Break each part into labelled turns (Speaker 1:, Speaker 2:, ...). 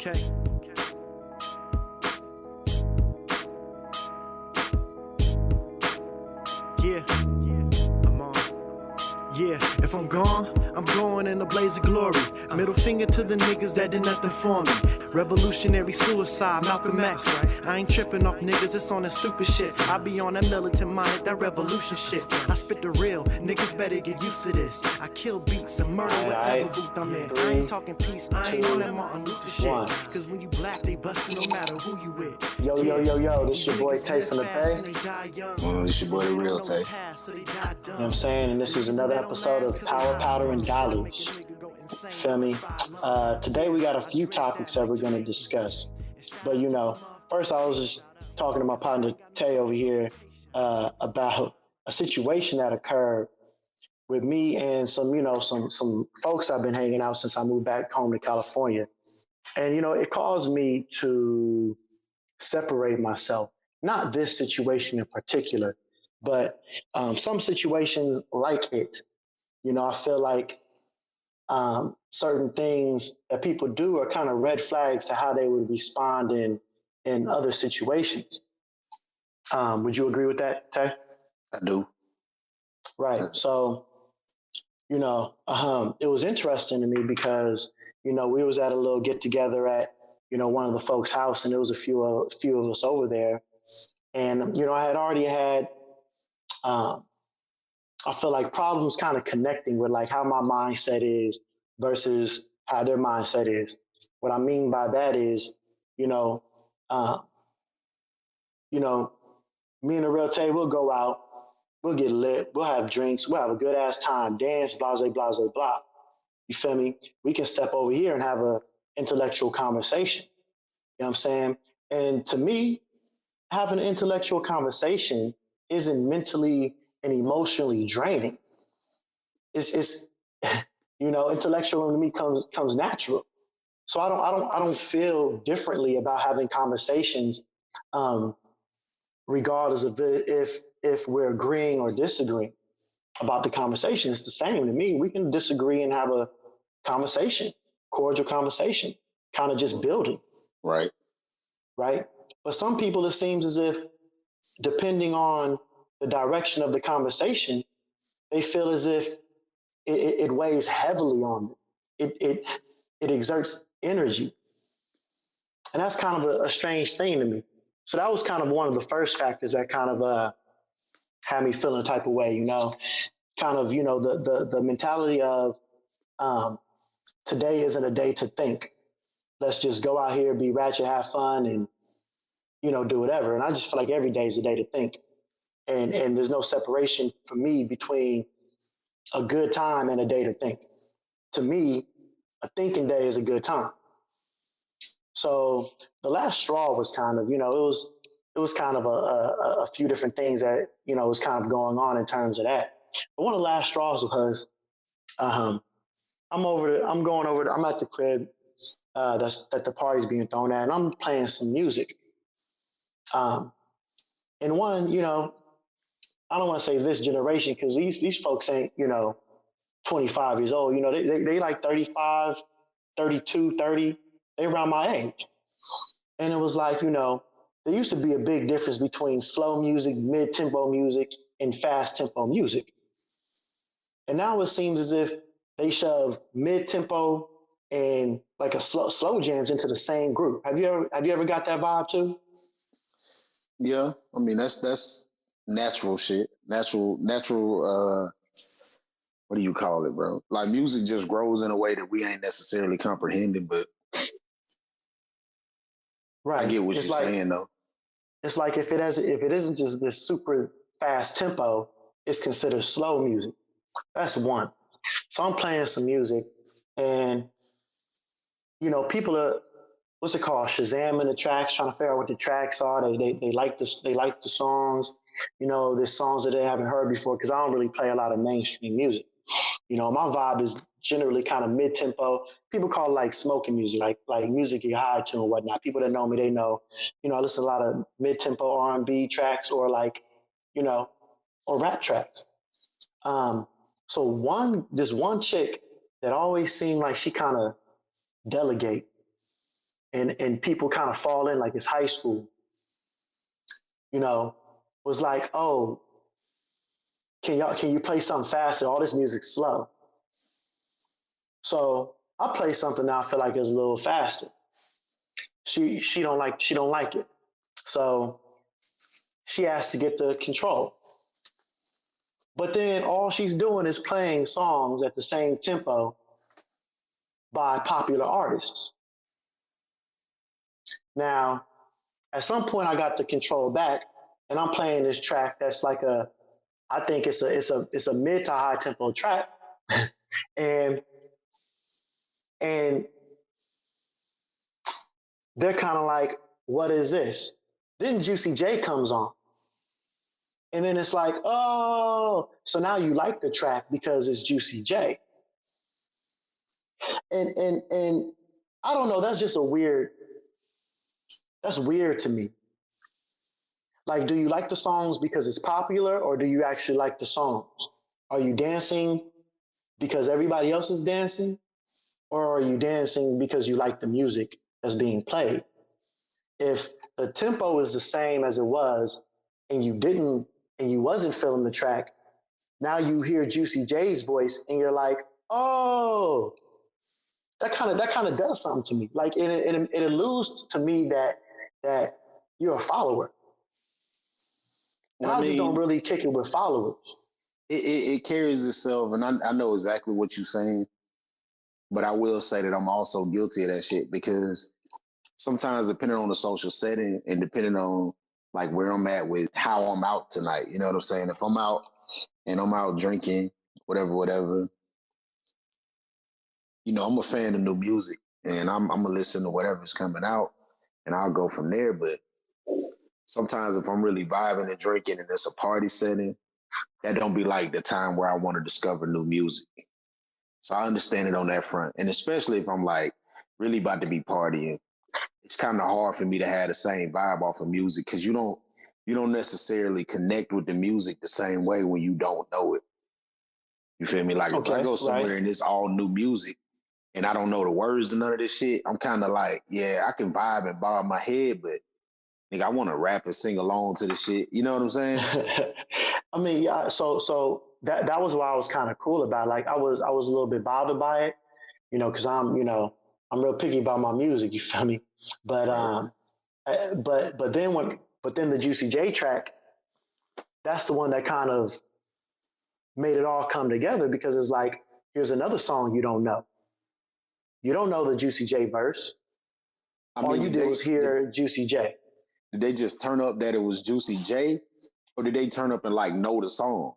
Speaker 1: Okay. Yeah. I'm on. Yeah, if I'm gone, I'm going in a blaze of glory. Middle finger to the niggas that did nothing for me. Revolutionary suicide, Malcolm X. I ain't tripping off niggas, it's on that stupid shit. I be on that militant minded, that revolution shit. I spit the real, niggas better get used to this. I kill beats and murder whatever booth I'm in. I ain't talking peace, I ain't on that Martin Luther shit. Cause when you black, they bustin' no matter who you with.
Speaker 2: Yo, this your boy Tay from the Bay.
Speaker 3: This your boy The Real Tay.
Speaker 2: You know what I'm saying? And this is another episode of Power, Powder, and Dollars. Feel me? Today we got a few topics that we're going to discuss. But, you know, first I was just talking to my partner Tay over here about a situation that occurred with me and some folks I've been hanging out since I moved back home to California. And, you know, it caused me to separate myself. Not this situation in particular, but some situations like it. You know, I feel like certain things that people do are kind of red flags to how they would respond in other situations. Would you agree with that, Tay?
Speaker 3: I do.
Speaker 2: Right. So, you know, it was interesting to me because, you know, we was at a little get together at, you know, one of the folks' house, and there was a few of us over there. And, you know, I had already had, I feel like problems kind of connecting with like how my mindset is versus how their mindset is. What I mean by that is, you know, me and the Real Tay, we'll go out, we'll get lit, we'll have drinks, we'll have a good ass time, dance, blah, blah, blah, blah. You feel me? We can step over here and have a intellectual conversation. You know what I'm saying? And to me, having an intellectual conversation isn't mentally and emotionally draining. It's you know, intellectual to me comes natural. So I don't feel differently about having conversations, regardless of if we're agreeing or disagreeing about the conversation. It's the same to me. We can disagree and have a conversation, cordial conversation, kind of just building.
Speaker 3: Right.
Speaker 2: But some people, it seems as if, depending on the direction of the conversation, they feel as if it weighs heavily on them. It exerts energy. And that's kind of a strange thing to me. So that was kind of one of the first factors that kind of had me feeling a type of way, you know, kind of, you know, the mentality of today isn't a day to think. Let's just go out here, be ratchet, have fun, and, you know, do whatever. And I just feel like every day is a day to think. And there's no separation for me between a good time and a day to think. To me, a thinking day is a good time. So the last straw was kind of, you know, it was kind of a few different things that, you know, was kind of going on in terms of that. But one of the last straws was, I'm at the crib that the party's being thrown at, and I'm playing some music. And one, you know, I don't want to say this generation, because these folks ain't, you know, 25 years old. You know, they like 35, 32, 30. They around my age. And it was like, you know, there used to be a big difference between slow music, mid-tempo music, and fast-tempo music. And now it seems as if they shove mid-tempo and like a slow jams into the same group. Have you ever got that vibe too?
Speaker 3: Yeah, I mean that's natural shit. Natural. What do you call it, bro? Like music just grows in a way that we ain't necessarily comprehending, but
Speaker 2: right.
Speaker 3: I get what you're saying though.
Speaker 2: It's like if it isn't just this super fast tempo, it's considered slow music. That's one. So I'm playing some music, and you know, people are, what's it called, Shazamming the tracks, trying to figure out what the tracks are. They like the songs. You know, there's songs that they haven't heard before, because I don't really play a lot of mainstream music. You know, my vibe is generally kind of mid-tempo. People call it like smoking music, like music you high to and whatnot. People that know me, they know, you know, I listen to a lot of mid-tempo R&B tracks, or like, you know, or rap tracks. So this one chick that always seemed like she kind of delegate. and people kind of fall in like it's high school, you know, was like, oh, can you play something faster? All this music's slow. So I play something that I feel like is a little faster. She don't like it. So she has to get the control. But then all she's doing is playing songs at the same tempo by popular artists. Now, at some point I got the control back and I'm playing this track that's like I think it's a mid to high tempo track. and and they're kind of like, what is this? Then Juicy J comes on. And then it's like, oh, so now you like the track because it's Juicy J. And I don't know, that's weird to me. Like, do you like the songs because it's popular, or do you actually like the songs? Are you dancing because everybody else is dancing? Or are you dancing because you like the music that's being played? If the tempo is the same as it was and you wasn't feeling the track, now you hear Juicy J's voice and you're like, oh, that kind of does something to me. Like it alludes to me that you're a follower. And I just don't really kick it with followers.
Speaker 3: It carries itself, and I know exactly what you're saying, but I will say that I'm also guilty of that shit, because sometimes, depending on the social setting and depending on like where I'm at with how I'm out tonight, you know what I'm saying? If I'm out and I'm out drinking, whatever, you know, I'm a fan of new music and I'm gonna listen to whatever's coming out and I'll go from there. But sometimes if I'm really vibing and drinking and it's a party setting, that don't be like the time where I want to discover new music. So I understand it on that front. And especially if I'm like really about to be partying, it's kind of hard for me to have the same vibe off of music, because you don't necessarily connect with the music the same way when you don't know it. You feel me? Like, okay, if I go somewhere and it's all new music and I don't know the words and none of this shit, I'm kind of like, yeah, I can vibe and bob my head, but I want to rap and sing along to the shit. You know what I'm saying?
Speaker 2: I mean, yeah. So that was why I was kind of cool about it. Like I was a little bit bothered by it, you know, because I'm real picky about my music. You feel me? But but then the Juicy J track, that's the one that kind of made it all come together, because it's like, here's another song you don't know. You don't know the Juicy J verse. All you did was hear Juicy J.
Speaker 3: Did they just turn up that it was Juicy J, or did they turn up and like know the song?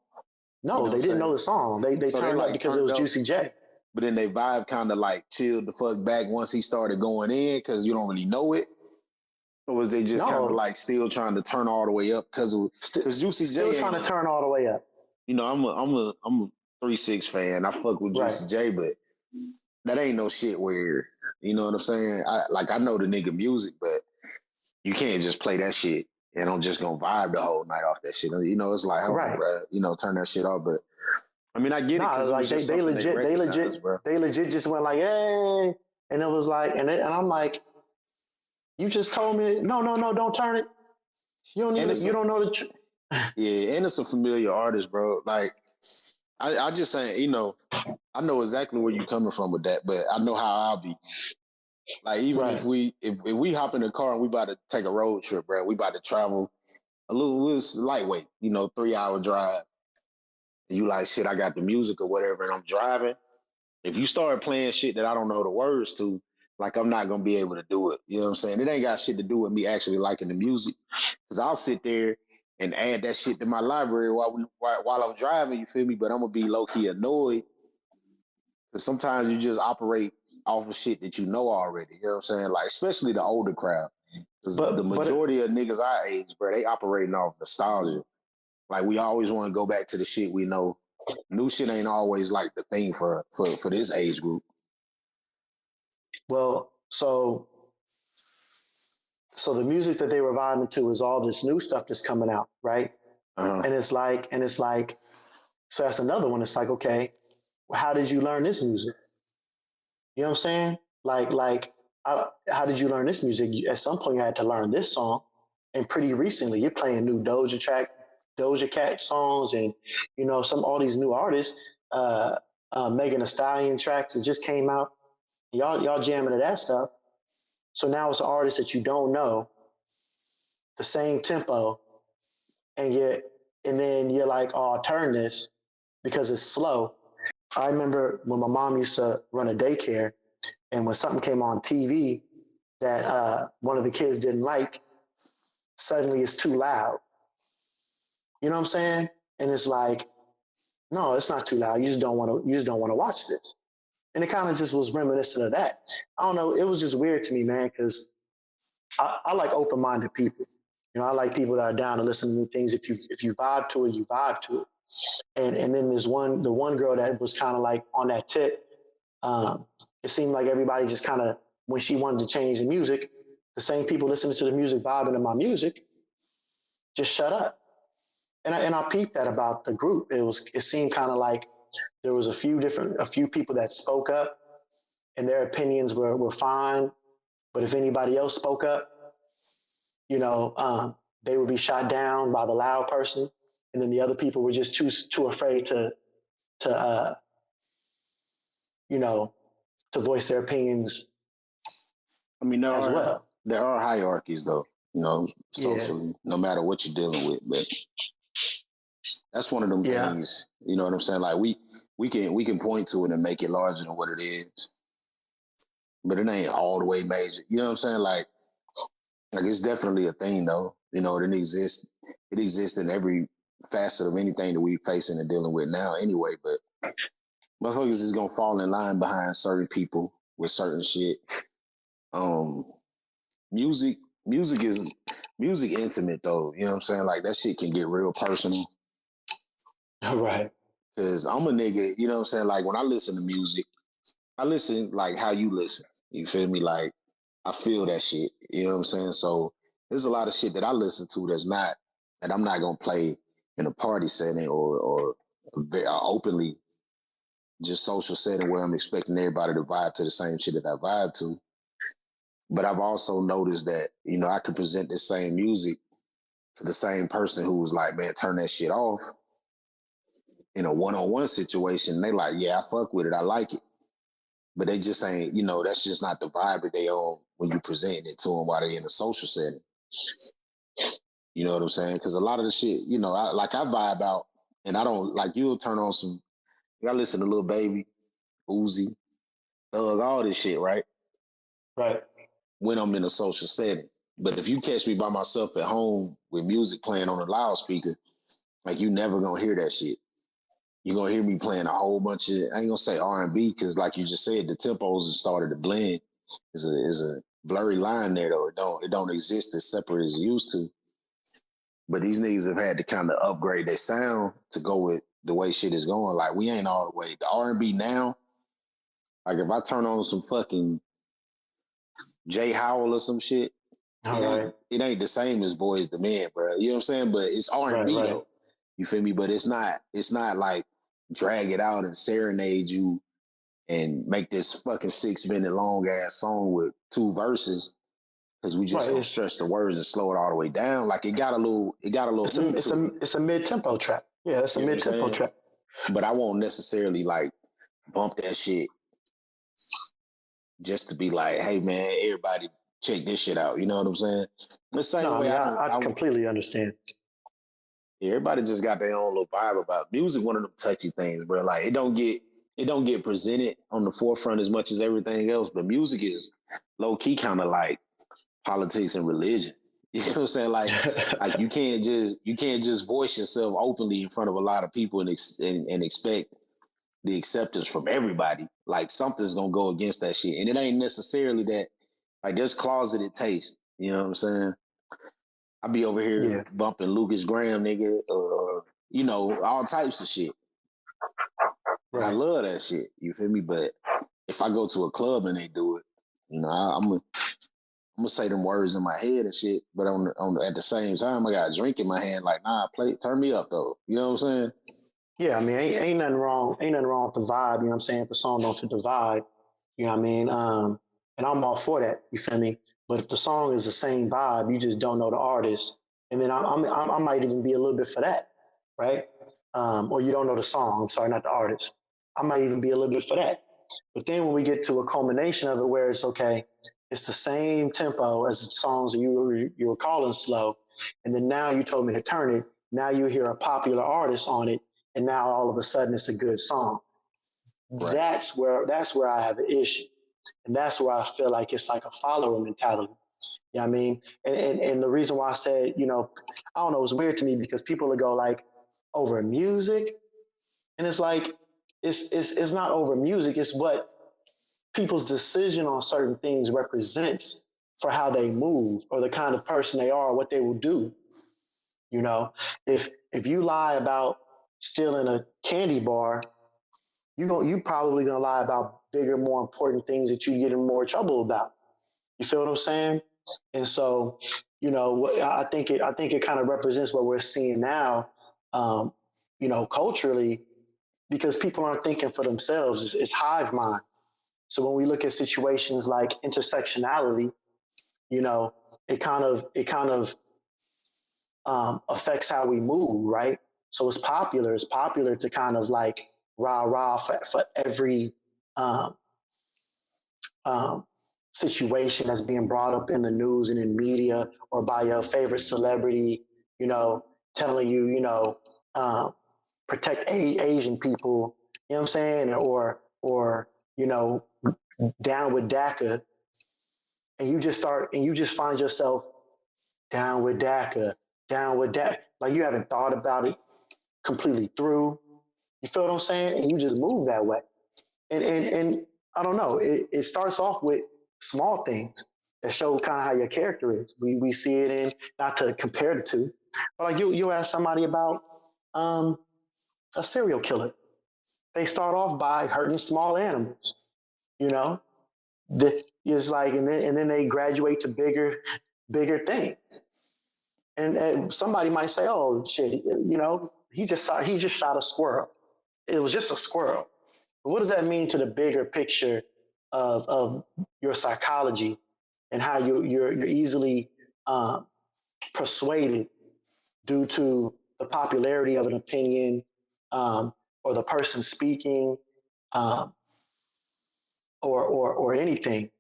Speaker 2: No, you know they didn't know the song. They turned up because it was Juicy J.
Speaker 3: But then they vibe kind of like chilled the fuck back once he started going in, because you don't really know it. Or was they just kind of like still trying to turn all the way up because Juicy J
Speaker 2: still trying to turn all the way up?
Speaker 3: You know, I'm a 3-6 fan. I fuck with Juicy J, but that ain't no shit where, you know what I'm saying? I know the nigga music, but you can't just play that shit and I'm just gonna vibe the whole night off that shit. You know, it's like, bro, you know, turn that shit off. But I mean, I get it.
Speaker 2: Like they legit just went like, hey, and it was like, and I'm like, you just told me, no, don't turn it. You don't need it. You don't know the.
Speaker 3: Yeah, and it's a familiar artist, bro. Like, I just saying, you know, I know exactly where you're coming from with that, but I know how I'll be. Like, even if we hop in the car and we about to take a road trip, bro, we about to travel a little lightweight, you know, 3-hour drive. And you like, shit, I got the music or whatever, and I'm driving. If you start playing shit that I don't know the words to, like, I'm not going to be able to do it. You know what I'm saying? It ain't got shit to do with me actually liking the music. Because I'll sit there and add that shit to my library while I'm driving, you feel me? But I'm going to be low-key annoyed. Because sometimes you just operate off of shit that you know already. You know what I'm saying? Like, especially the older crowd. Because the majority of niggas our age, bro, they operating off nostalgia. Like, we always want to go back to the shit we know. New shit ain't always like the thing for this age group.
Speaker 2: Well, so the music that they were vibing to is all this new stuff that's coming out, right? Uh-huh. And it's like, so that's another one. It's like, okay, how did you learn this music? You know what I'm saying? Like how did you learn this music? At some point, you had to learn this song. And pretty recently, you're playing new Doja Cat songs, and all these new artists. Megan Thee Stallion tracks that just came out. Y'all jamming to that stuff. So now it's an artist that you don't know, the same tempo, and then you're like, oh, I'll turn this because it's slow. I remember when my mom used to run a daycare, and when something came on TV that one of the kids didn't like, suddenly it's too loud. You know what I'm saying? And it's like, no, it's not too loud. You just don't want to watch this. And it kind of just was reminiscent of that. I don't know. It was just weird to me, man, because I like open-minded people. I like people that are down to listen to new things. If you vibe to it, you vibe to it. And then there's the one girl that was kind of like on that tip. It seemed like everybody just kind of, when she wanted to change the music, the same people listening to the music, vibing to my music, just shut up. And I peeped that about the group. It seemed kind of like there was a few people that spoke up, and their opinions were fine. But if anybody else spoke up, they would be shot down by the loud person, and then the other people were just too afraid to voice their opinions.
Speaker 3: I mean, there are hierarchies, though. Socially, no matter what you're dealing with, but that's one of them things. You know what I'm saying? Like we can point to it and make it larger than what it is, but it ain't all the way major. You know what I'm saying? Like it's definitely a thing, though. It exists. It exists in every facet of anything that we facing and dealing with now, anyway. But motherfuckers is gonna fall in line behind certain people with certain shit. Music is intimate, though. You know what I'm saying? Like that shit can get real personal.
Speaker 2: Right.
Speaker 3: Cause I'm a nigga, you know what I'm saying? Like when I listen to music, I listen like how you listen. You feel me? Like I feel that shit. You know what I'm saying? So there's a lot of shit that I listen to that I'm not gonna play in a party setting or very openly just social setting where I'm expecting everybody to vibe to the same shit that I vibe to. But I've also noticed that, I could present the same music to the same person who was like, man, turn that shit off. In a one-on-one situation, they like, yeah, I fuck with it, I like it. But they just ain't, that's just not the vibe that they on when you presenting it to them while they in a social setting. You know what I'm saying? Because a lot of the shit, I vibe out, and I don't, like, you'll turn on some, I listen to Lil Baby, Uzi, Thug, all this shit, right?
Speaker 2: Right.
Speaker 3: When I'm in a social setting. But if you catch me by myself at home with music playing on a loudspeaker, like, you never gonna hear that shit. You're going to hear me playing a whole bunch of, I ain't going to say R&B, because like you just said, the tempos have started to blend. Is a blurry line there, though. It don't exist as separate as it used to. But these niggas have had to kind of upgrade their sound to go with the way shit is going. Like, we ain't all the way. The R&B now, like if I turn on some fucking Jay Howell or some shit, it ain't the same as Boys the Men, bro. You know what I'm saying? But it's R&B, though. You feel me? But it's not like drag it out and serenade you and make this fucking 6-minute long ass song with 2 verses because we just don't stretch the words and slow it all the way down. Like it got a little.
Speaker 2: It's a mid-tempo track. Yeah, it's a mid-tempo track.
Speaker 3: But I won't necessarily like bump that shit just to be like, hey man, everybody check this shit out. You know what I'm saying? The same way
Speaker 2: I completely understand.
Speaker 3: Yeah, everybody just got their own little vibe about music. One of them touchy things, bro. Like it don't get presented on the forefront as much as everything else. But music is low key kind of like politics and religion. You know what I'm saying? Like you can't just voice yourself openly in front of a lot of people and expect the acceptance from everybody. Like something's gonna go against that shit, and it ain't necessarily that. Like there's closeted taste. You know what I'm saying? I be over here bumping Lucas Graham, nigga, all types of shit. And I love that shit. You feel me? But if I go to a club and they do it, I'm gonna say them words in my head and shit. But at the same time, I got a drink in my hand. Like, nah, turn me up though. You know what I'm saying?
Speaker 2: Yeah, I mean, ain't nothing wrong. Ain't nothing wrong with the vibe. You know what I'm saying? If the song don't fit the vibe, you know what I mean? and I'm all for that. You feel me? But if the song is the same vibe, you just don't know the artist, and then I might even be a little bit for that, right? Or you don't know the song. I'm sorry, not the artist. I might even be a little bit for that. But then when we get to a culmination of it, where it's okay, it's the same tempo as the songs that you were calling slow, and then now you told me to turn it. Now you hear a popular artist on it, and now all of a sudden it's a good song.
Speaker 3: Right.
Speaker 2: That's where I have an issue, and that's where I feel like it's like a follower mentality. You know what I mean? And the reason why I said, I don't know, it's weird to me because people will go like over music, and it's like it's not over music, it's what people's decision on certain things represents for how they move or the kind of person they are, what they will do. You know, if you lie about stealing a candy bar, you probably gonna lie about bigger, more important things that you get in more trouble about. You feel what I'm saying? And so, I think it kind of represents what we're seeing now, culturally, because people aren't thinking for themselves. It's hive mind. So when we look at situations like intersectionality, it kind of affects how we move, right? So it's popular. It's popular to kind of like rah rah for every um, um, situation that's being brought up in the news and in media or by your favorite celebrity, telling you, um, protect Asian people, you know what I'm saying? Or, down with DACA. And you just find yourself down with DACA, down with that. Like you haven't thought about it completely through. You feel what I'm saying? And you just move that way. And I don't know. It starts off with small things that show kind of how your character is. We see it in, not to compare the two, but like you ask somebody about um, a serial killer. They start off by hurting small animals. You know, it's like, and then they graduate to bigger things. And somebody might say, "Oh shit, he just shot a squirrel. It was just a squirrel." But what does that mean to the bigger picture of your psychology and how you're easily um, persuaded due to the popularity of an opinion, or the person speaking, um, or anything?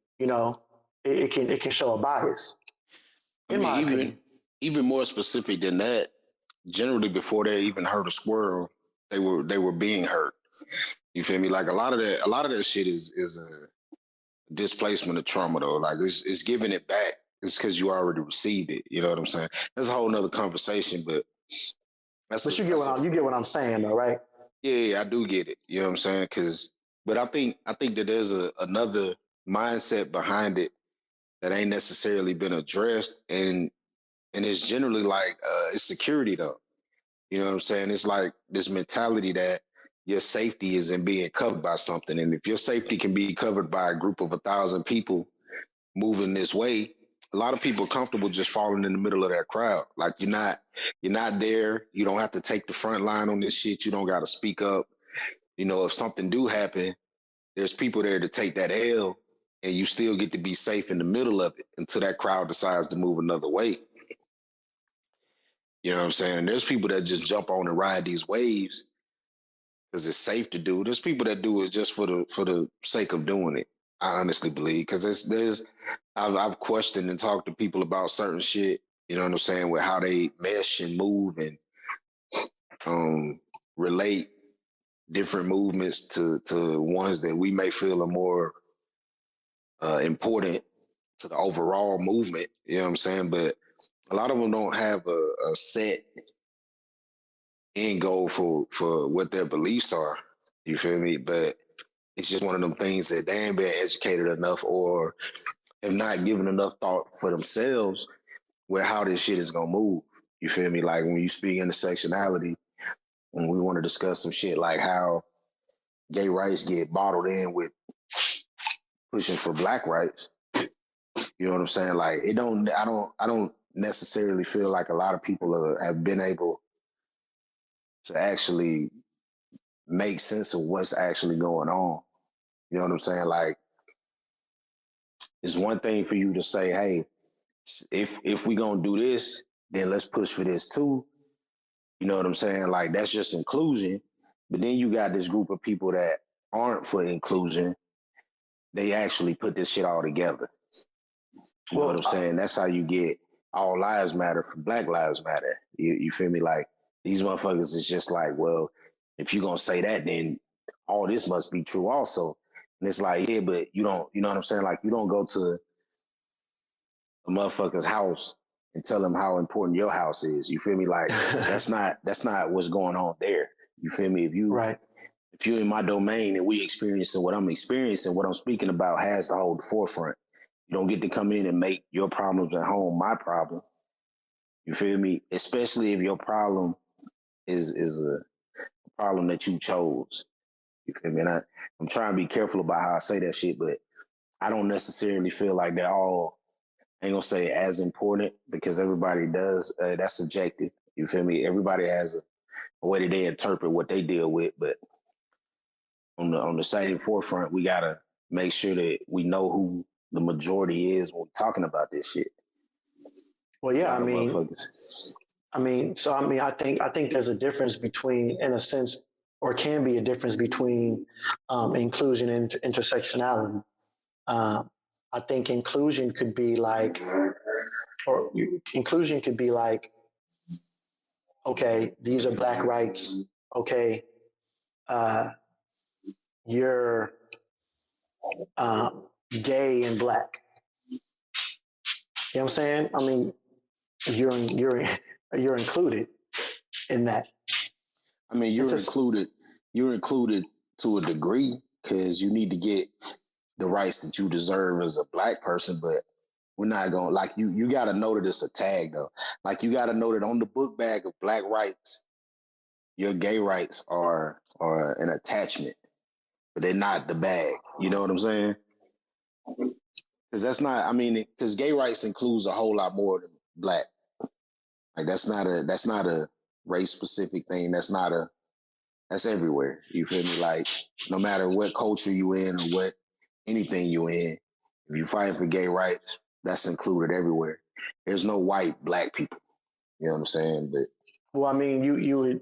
Speaker 2: It can show a bias,
Speaker 3: I
Speaker 2: in
Speaker 3: mean,
Speaker 2: my
Speaker 3: even
Speaker 2: opinion.
Speaker 3: even more specific than that, generally before they even hurt a squirrel, they were being hurt. You feel me? Like a lot of that shit is a displacement of trauma though. Like it's giving it back. It's because you already received it. You know what I'm saying? That's a whole nother conversation, but that's a
Speaker 2: But you get
Speaker 3: that's
Speaker 2: what
Speaker 3: a
Speaker 2: I'm saying, though, right?
Speaker 3: yeah, I do get it. You know what I'm saying? But I think that there's another mindset behind it that ain't necessarily been addressed, and it's generally like it's security though. You know what I'm saying? It's like this mentality that your safety is in being covered by something, and if your safety can be covered by a group of 1,000 people moving this way, a lot of people are comfortable just falling in the middle of that crowd. Like you're not there. You don't have to take the front line on this shit. You don't got to speak up. If something do happen, there's people there to take that L, and you still get to be safe in the middle of it until that crowd decides to move another way. You know what I'm saying? And there's people that just jump on and ride these waves because it's safe to do. There's people that do it just for the sake of doing it. I honestly believe because I've questioned and talked to people about certain shit. You know what I'm saying, with how they mesh and move and relate different movements to ones that we may feel are more important to the overall movement. You know what I'm saying? But a lot of them don't have a set end goal for what their beliefs are. You feel me? But it's just one of them things that they ain't been educated enough or have not given enough thought for themselves with how this shit is gonna move. You feel me? Like when you speak intersectionality, when we want to discuss some shit like how gay rights get bottled in with pushing for black rights. You know what I'm saying? Like I don't necessarily feel like a lot of people have been able to actually make sense of what's actually going on. You know what I'm saying? Like It's one thing for you to say, hey, if we gonna do this, then let's push for this too. You know what I'm saying? Like, that's just inclusion. But then you got this group of people that aren't for inclusion. They actually put this shit all together. You know what I'm saying? That's how you get all lives matter from Black Lives Matter. You feel me? Like, these motherfuckers is just like, well, if you're gonna say that, then all this must be true also. And it's like, yeah, but you don't, you know what I'm saying? Like, you don't go to a motherfucker's house and tell them how important your house is. You feel me? Like, that's not what's going on there. You feel me? If you're in my domain and we experiencing what I'm experiencing, what I'm speaking about has to hold the forefront. You don't get to come in and make your problems at home my problem. You feel me? Especially if your problem is a problem that you chose. You feel me? And I'm trying to be careful about how I say that shit, but I don't necessarily feel like they're all, I ain't gonna say as important, because everybody does. That's subjective. You feel me? Everybody has a way that they interpret what they deal with, but on the same forefront, we gotta make sure that we know who the majority is when we're talking about this shit.
Speaker 2: Well, yeah, I think there's a difference between, in a sense, or can be a difference between inclusion and intersectionality. I think inclusion could be like, okay, these are Black rights. Okay, you're gay and Black. You know what I'm saying? I mean, you're included in that.
Speaker 3: I mean, you're included to a degree, because you need to get the rights that you deserve as a Black person, but we're not going to, like, you got to know that it's a tag, though. Like, you got to know that on the book bag of Black rights, your gay rights are an attachment, but they're not the bag. You know what I'm saying? Because that's not, I mean, because gay rights includes a whole lot more than Black. Like, that's not a race specific thing. That's everywhere. You feel me? Like, no matter what culture you in or what anything you in, if you're fighting for gay rights, that's included everywhere. There's no white Black people. You know what I'm saying? But
Speaker 2: well, I mean, you would,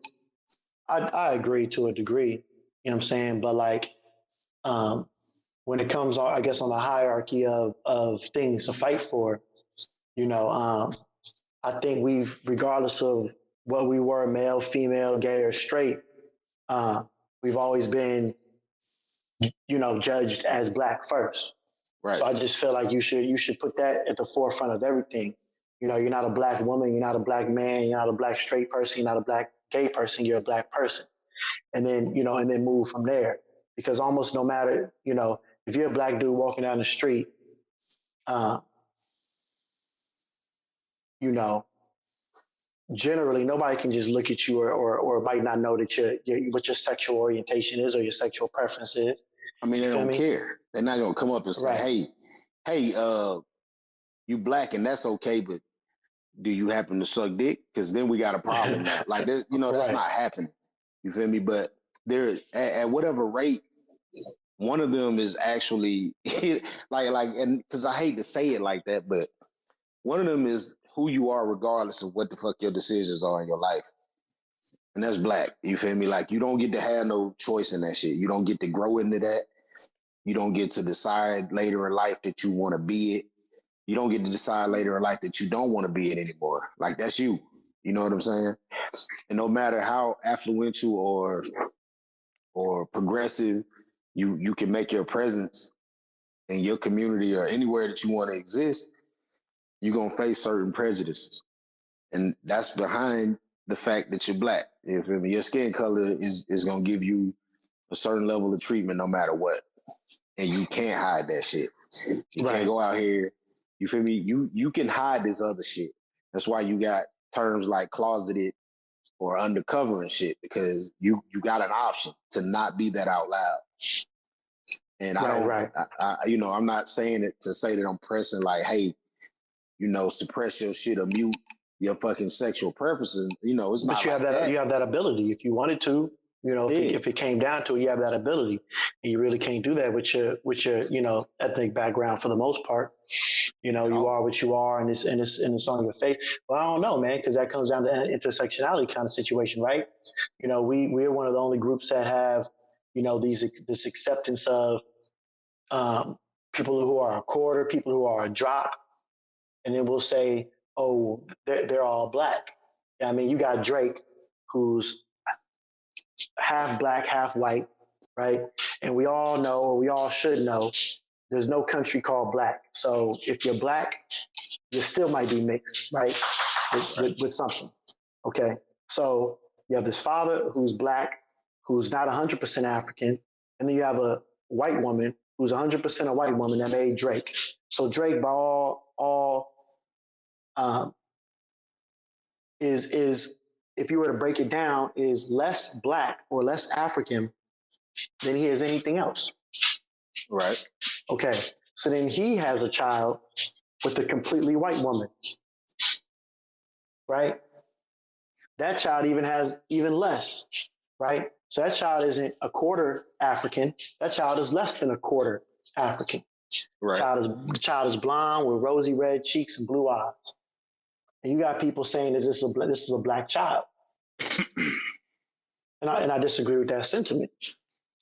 Speaker 2: I agree to a degree. You know what I'm saying? But like, when it comes, I guess, on the hierarchy of things to fight for, you know, I think regardless of what we were, male, female, gay, or straight, we've always been, you know, judged as Black first.
Speaker 3: right.
Speaker 2: So I just feel like you should put that at the forefront of everything. You know, you're not a Black woman, you're not a Black man, you're not a Black straight person, you're not a Black gay person, you're a Black person. And then, you know, and then move from there. Because almost no matter, you know, if you're a Black dude walking down the street, you know, generally nobody can just look at you or might not know that what your sexual orientation is or your sexual preference is.
Speaker 3: I mean, they don't care. They're not gonna come up and say, hey, you Black and that's okay, but do you happen to suck dick? Because then we got a problem now. Like, you know, that's not happening. You feel me? But there, at whatever rate, one of them is actually like, and because I hate to say it like that, but one of them is who you are regardless of what the fuck your decisions are in your life. And that's Black. You feel me? Like, you don't get to have no choice in that shit. You don't get to grow into that. You don't get to decide later in life that you want to be it. You don't get to decide later in life that you don't want to be it anymore. Like, that's you. You know what I'm saying? And no matter how affluential or progressive you can make your presence in your community or anywhere that you want to exist, you're going to face certain prejudices. And that's behind the fact that you're Black. You feel me? Your skin color is going to give you a certain level of treatment no matter what. And you can't hide that shit. You can't go out here. You feel me? You can hide this other shit. That's why you got terms like closeted or undercover and shit, because you got an option to not be that out loud. And I you know, I'm not saying it to say that I'm pressing like, hey, you know, suppress your shit or mute your fucking sexual preferences. You know, it's not. But
Speaker 2: you have that ability if you wanted to. You know, if it came down to it, you have that ability, and you really can't do that with your you know, ethnic background for the most part. you are what you are, and it's on your face. Well, I don't know, man, because that comes down to an intersectionality kind of situation, right? We're one of the only groups that have, this acceptance of people who are a quarter, people who are a drop, and then we'll say, oh, they're all black. I mean, you got Drake, who's half black, half white, right? And we all know, or we all should know, there's no country called black. So if you're black, you still might be mixed, right? With something. Okay. So you have this father who's black, who's not 100% African, and then you have a white woman who's 100% a white woman that made Drake. So Drake, by all is if you were to break it down, is less black or less African than he is anything else.
Speaker 3: Right.
Speaker 2: Okay. So then he has a child with a completely white woman. Right? That child even has even less, right? So that child isn't a quarter African. That child is less than a quarter African.
Speaker 3: Right.
Speaker 2: The child is blonde with rosy red cheeks and blue eyes. And you got people saying that this is a black child. and I disagree with that sentiment.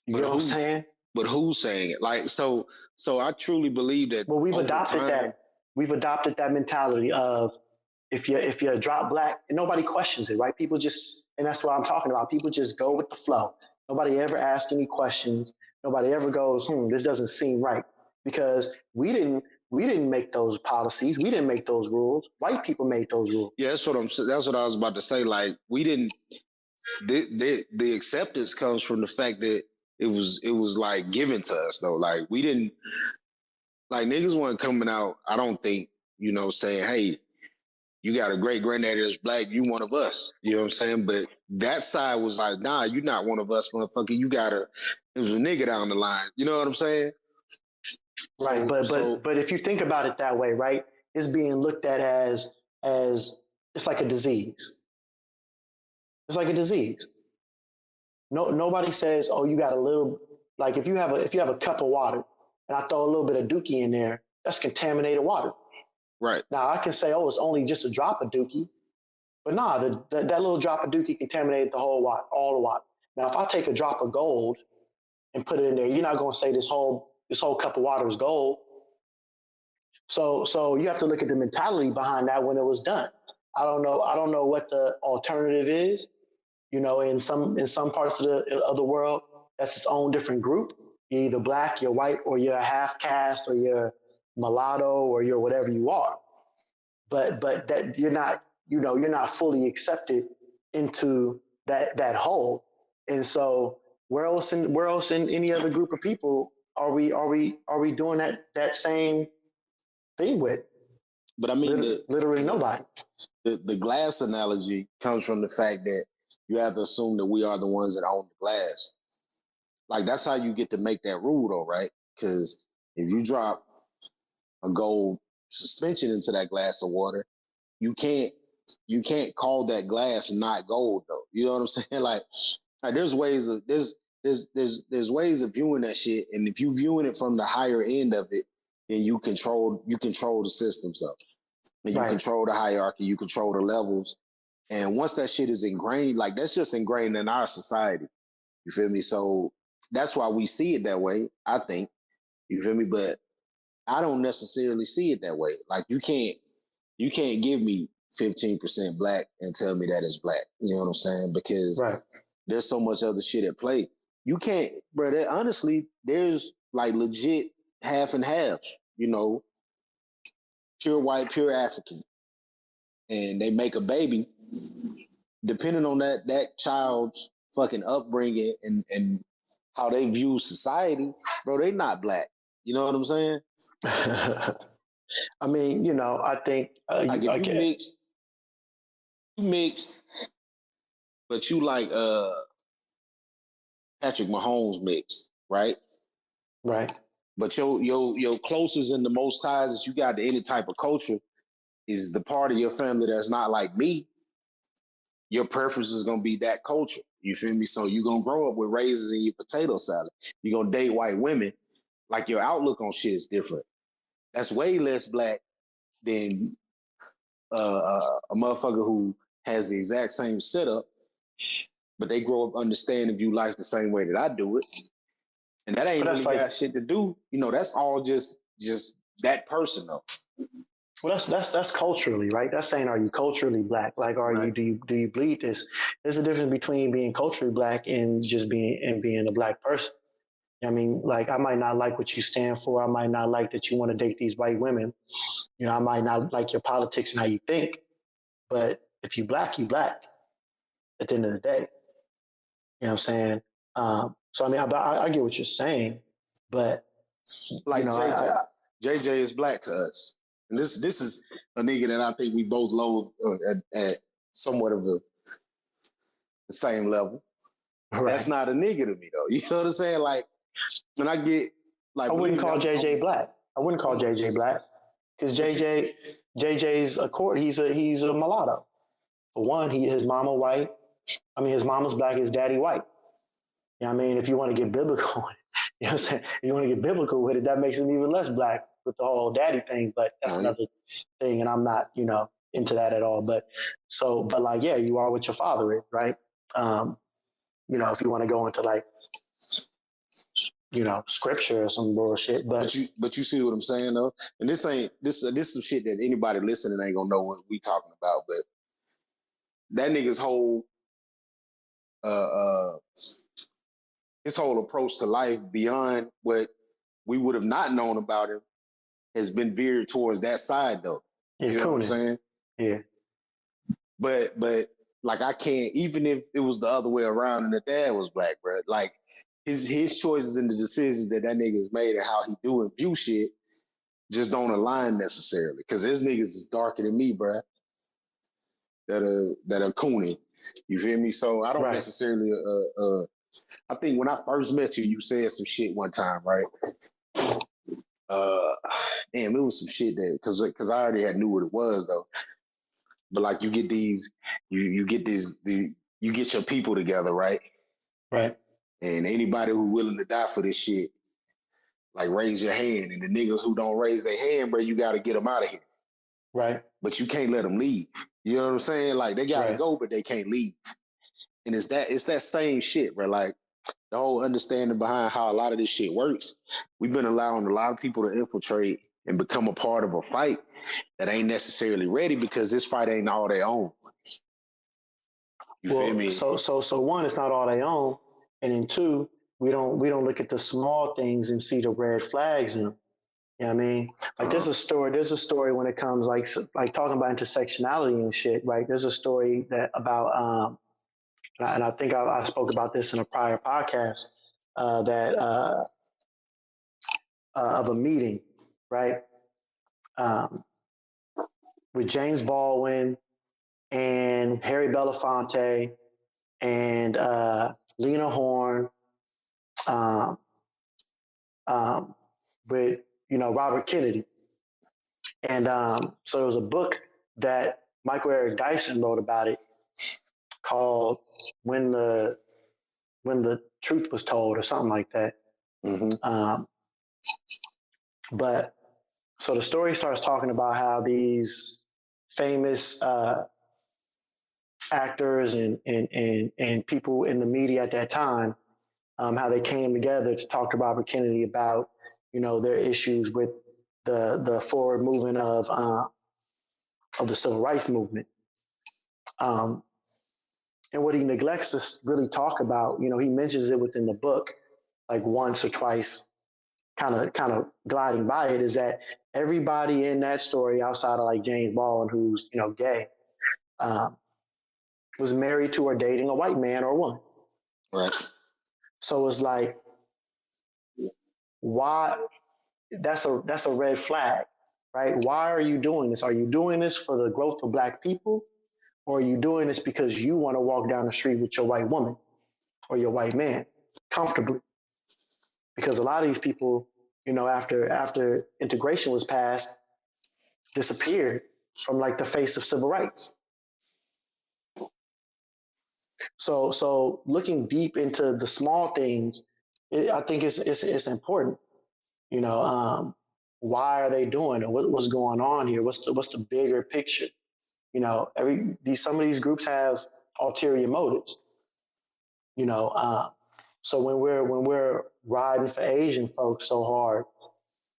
Speaker 2: You know what I'm saying?
Speaker 3: But who's saying it? Like, so I truly believe that.
Speaker 2: Well, we've adopted that. We've adopted that mentality of if you're a drop black, and nobody questions it, right? People just, and that's what I'm talking about. People just go with the flow. Nobody ever asks any questions. Nobody ever goes, this doesn't seem right, because we didn't make those policies. We didn't make those rules. White people made those rules.
Speaker 3: Yeah, that's what I was about to say. Like, we didn't. The acceptance comes from the fact that it was like given to us though. Like, we didn't, like, niggas weren't coming out, I don't think, saying, hey, you got a great granddaddy that's black, you one of us. You know what I'm saying? But that side was like, nah, you're not one of us, motherfucker. It was a nigga down the line. You know what I'm saying?
Speaker 2: Right. But if you think about it that way, right, it's being looked at as it's like a disease. It's like a disease. Nobody says, oh, you got a little, like if you have a cup of water and I throw a little bit of dookie in there, that's contaminated water.
Speaker 3: Right.
Speaker 2: Now I can say, oh, it's only just a drop of dookie, but nah, that little drop of dookie contaminated the whole water, all the water. Now, if I take a drop of gold and put it in there, you're not going to say this whole cup of water is gold. So you have to look at the mentality behind that when it was done. I don't know what the alternative is. In some parts of the world, that's its own different group. You're either black, you're white, or you're half caste, or you're mulatto, or you're whatever you are. But that you're not fully accepted into that whole. And so where else in any other group of people are we doing that same thing with?
Speaker 3: But I mean,
Speaker 2: literally nobody.
Speaker 3: The glass analogy comes from the fact that you have to assume that we are the ones that own the glass. Like, that's how you get to make that rule, though, right? Because if you drop a gold suspension into that glass of water, you can't call that glass not gold, though. You know what I'm saying? Like there's ways of there's ways of viewing that shit, and if you viewing it from the higher end of it, then you control the systems, though. And you control the hierarchy, you control the levels. And once that shit is ingrained, like, that's just ingrained in our society. You feel me? So that's why we see it that way, I think. You feel me? But I don't necessarily see it that way. Like, you can't give me 15% black and tell me that it's black. You know what I'm saying? Because there's so much other shit at play. You can't, bro. Honestly, there's like legit half and half, pure white, pure African. And they make a baby, depending on that child's fucking upbringing and how they view society, bro, they not black. You know what I'm saying?
Speaker 2: I mean, I think
Speaker 3: like if you mixed, but you like Patrick Mahomes mixed, right?
Speaker 2: Right.
Speaker 3: But your closest and the most ties that you got to any type of culture is the part of your family that's not like me. Your preference is gonna be that culture. You feel me? So you're gonna grow up with raisins in your potato salad. You're gonna date white women. Like, your outlook on shit is different. That's way less black than a motherfucker who has the exact same setup, but they grow up understanding view life the same way that I do it. And that ain't really got shit to do. That's all just that person though.
Speaker 2: Well, that's culturally, right? That's saying, are you culturally black? Like,
Speaker 3: Right.
Speaker 2: do you bleed this? There's a difference between being culturally black and just being a black person. I mean, like, I might not like what you stand for. I might not like that you want to date these white women. I might not like your politics and how you think. But if you black, you black. At the end of the day, you know what I'm saying? So I mean, I get what you're saying, but
Speaker 3: Like JJ,
Speaker 2: I
Speaker 3: JJ is black to us, and this is a nigga that I think we both loathe at somewhat of the same level.
Speaker 2: right.
Speaker 3: That's not a nigga to me though. You know what I'm saying? Like when I get like,
Speaker 2: I wouldn't call JJ black. I wouldn't call JJ black because JJ's a court. He's a mulatto. For one, his mama white. I mean, his mama's black. His daddy white. I mean, if you want to get biblical, you know what I'm saying? If you want to get biblical with it, that makes him even less black with the whole daddy thing. But that's another thing, and I'm not, into that at all. But like, yeah, you are what your father is, right? If you want to go into like, scripture or some bullshit, but
Speaker 3: you see what I'm saying though, and this is some shit that anybody listening ain't gonna know what we talking about, but that nigga's whole his whole approach to life beyond what we would have not known about him has been veered towards that side though.
Speaker 2: Yeah,
Speaker 3: you know what I'm saying?
Speaker 2: Yeah.
Speaker 3: But like I can't, even if it was the other way around and the dad was black, bro. Like his choices and the decisions that nigga's made and how he do and view shit just don't align necessarily. Because his niggas is darker than me, bro. That are Cooney. You feel me? So I don't necessarily I think when I first met you, you said some shit one time, right? Damn, it was some shit that because I already knew what it was though. But like you get these, you get your people together, right?
Speaker 2: Right.
Speaker 3: And anybody who willing to die for this shit, like raise your hand. And the niggas who don't raise their hand, bro, you got to get them out of here.
Speaker 2: Right.
Speaker 3: But you can't let them leave. You know what I'm saying? Like they got to go, but they can't leave. And it's that same shit, bro. Like the whole understanding behind how a lot of this shit works. We've been allowing a lot of people to infiltrate and become a part of a fight that ain't necessarily ready because this fight ain't all they own. You feel me?
Speaker 2: So one, it's not all they own, and then two, we don't look at the small things and see the red flags in them. You know what I mean? Like there's a story when it comes like talking about intersectionality and shit, right? There's a story that about and I think I spoke about this in a prior podcast that of a meeting, right? With James Baldwin and Harry Belafonte and Lena Horne, with Robert Kennedy, and so there was a book that Michael Eric Dyson wrote about it called "When the Truth Was Told" or something like that.
Speaker 3: Mm-hmm.
Speaker 2: But so the story starts talking about how these famous actors and people in the media at that time, how they came together to talk to Robert Kennedy about their issues with the forward movement of the civil rights movement. And what he neglects to really talk about, he mentions it within the book like once or twice, kind of gliding by it, is that everybody in that story outside of like James Baldwin, who's gay, was married to or dating a white man or woman.
Speaker 3: Right.
Speaker 2: So it's like, why? That's a red flag, right? Why are you doing this? Are you doing this for the growth of Black people, or are you doing this because you want to walk down the street with your white woman or your white man comfortably? Because a lot of these people, after integration was passed, disappeared from like the face of civil rights. So looking deep into the small things, I think it's important. why are they doing it? What's going on here? What's the bigger picture? You know, some of these groups have ulterior motives. You know, so when we're riding for Asian folks so hard,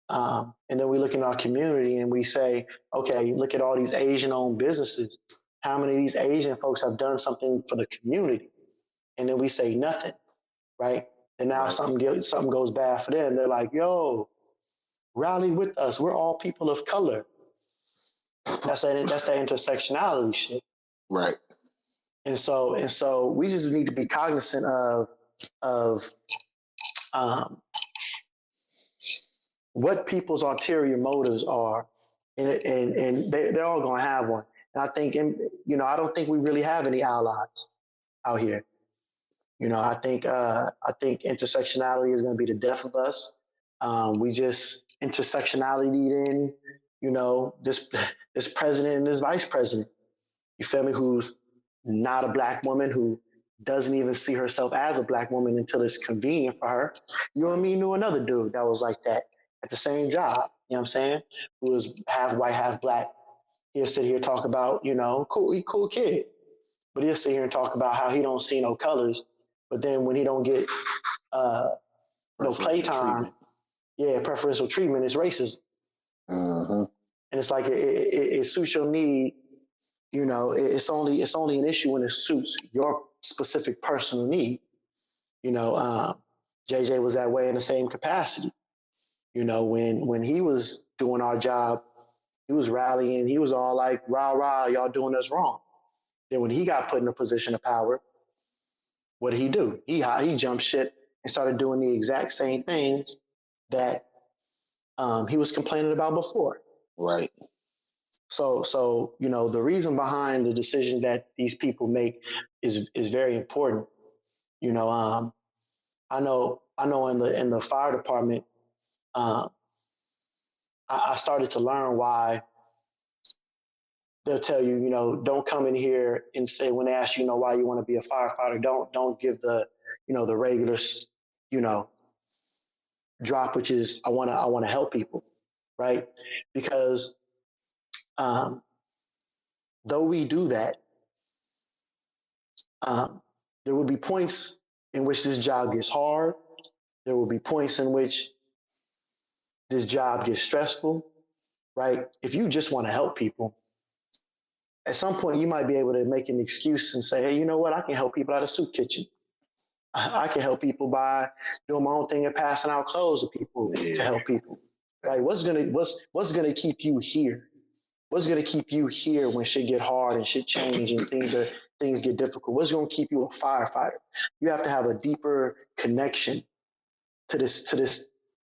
Speaker 2: and then we look in our community and we say, okay, look at all these Asian-owned businesses. How many of these Asian folks have done something for the community? And then we say nothing, right? And now something goes bad for them. They're like, yo, rally with us. We're all people of color. That's that intersectionality shit.
Speaker 3: Right.
Speaker 2: And so we just need to be cognizant of what people's ulterior motives are, and they're all going to have one. And I think, you know, I don't think we really have any allies out here. You know, I think intersectionality is going to be the death of us. We just intersectionality in, you know, this president and this vice president. You feel me? Who's not a black woman, who doesn't even see herself as a black woman until it's convenient for her. You and me knew another dude that was like that at the same job. You know what I'm saying? Who was half white, half black. He'll sit here and talk about, you know, cool kid. But he'll sit here and talk about how he don't see no colors. But then when he don't get no playtime, preferential treatment is racism.
Speaker 3: Mm-hmm.
Speaker 2: And it's like it suits your need. You know, it's only an issue when it suits your specific personal need. You know, JJ was that way in the same capacity. You know, when he was doing our job, he was rallying. He was all like, rah, rah, y'all doing us wrong. Then when he got put in a position of power, what did he do? He jumped ship and started doing the exact same things that he was complaining about before.
Speaker 3: Right.
Speaker 2: So you know, the reason behind the decision that these people make is very important. You know, I know in the fire department, I started to learn why they'll tell you, you know, don't come in here and say, when they ask you, you know, why you want to be a firefighter, don't give the, you know, the regular, you know, drop, which is I want to help people, right? Because though we do that, there will be points in which this job gets hard. There will be points in which this job gets stressful, right? If you just want to help people, at some point you might be able to make an excuse and say, hey, you know what? I can help people at a soup kitchen. I can help people by doing my own thing and passing out clothes to people to help people. Like, what's gonna keep you here? What's gonna keep you here when shit get hard and shit change and things get difficult? What's gonna keep you a firefighter? You have to have a deeper connection to this,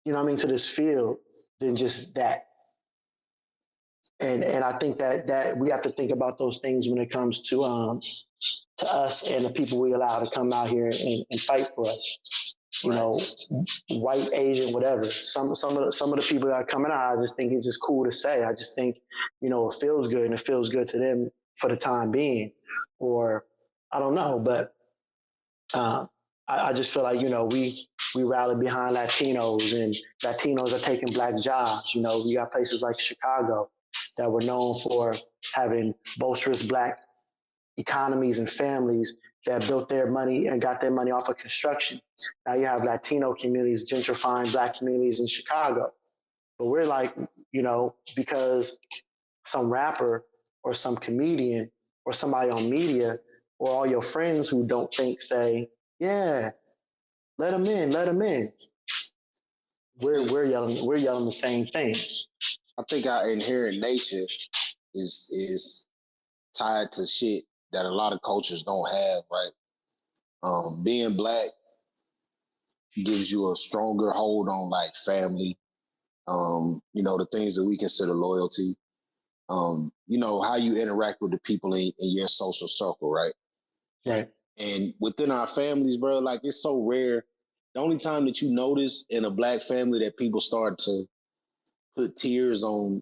Speaker 2: you know what I mean, to this field than just that. And I think that we have to think about those things when it comes to us and the people we allow to come out here and fight for us. You know, white, Asian, whatever. Some of the people that are coming out, I just think it's just cool to say. I just think, you know, it feels good and it feels good to them for the time being. Or I don't know, but I just feel like, you know, we rally behind Latinos, and Latinos are taking black jobs. You know, we got places like Chicago that were known for having boisterous black economies and families that built their money and got their money off of construction. Now you have Latino communities gentrifying black communities in Chicago. But we're like, you know, because some rapper or some comedian or somebody on media or all your friends who don't think say, yeah, let them in. We're yelling the same thing.
Speaker 3: I think our inherent nature is tied to shit that a lot of cultures don't have, right? Being black gives you a stronger hold on like family, you know, the things that we consider loyalty, you know, how you interact with the people in your social circle, right?
Speaker 2: Right.
Speaker 3: And within our families, bro, like it's so rare. The only time that you notice in a black family that people start to put tears on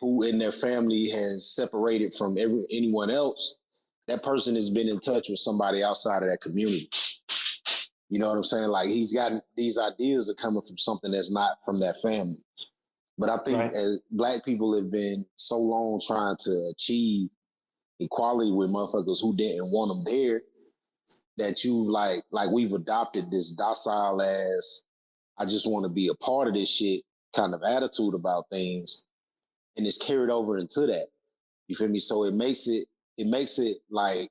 Speaker 3: who in their family has separated from anyone else, that person has been in touch with somebody outside of that community. You know what I'm saying? Like he's gotten these ideas are coming from something that's not from that family. But I think as Black people have been so long trying to achieve equality with motherfuckers who didn't want them there, that you've like we've adopted this docile ass, I just want to be a part of this shit kind of attitude about things, and it's carried over into that. You feel me? So it makes it like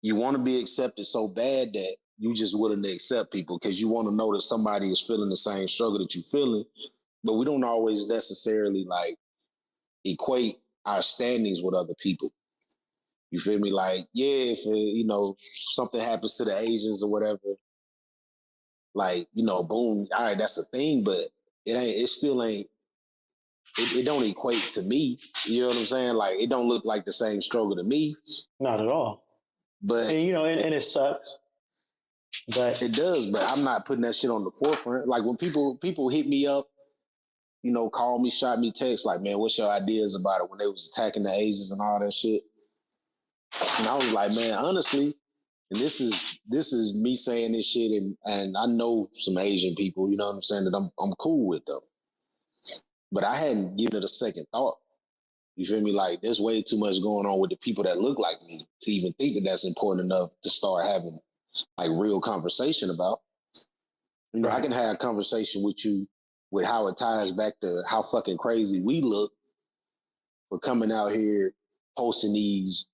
Speaker 3: you want to be accepted so bad that you just willing to accept people because you want to know that somebody is feeling the same struggle that you're feeling. But we don't always necessarily like equate our standings with other people. You feel me? Like, yeah, if something happens to the Asians or whatever, like, boom, all right, that's a thing, but it still ain't, it don't equate to me. You know what I'm saying? Like, it don't look like the same struggle to me.
Speaker 2: Not at all.
Speaker 3: But
Speaker 2: and it sucks. But
Speaker 3: it does, but I'm not putting that shit on the forefront. Like when people hit me up, call me, shot me, text, like, man, what's your ideas about it when they was attacking the Asians and all that shit? And I was like, man, honestly, and this is me saying this shit, and I know some Asian people, you know what I'm saying, that I'm cool with though. But I hadn't given it a second thought. You feel me? Like, there's way too much going on with the people that look like me to even think that that's important enough to start having like real conversation about. I can have a conversation with you with how it ties back to how fucking crazy we look for coming out here posting these,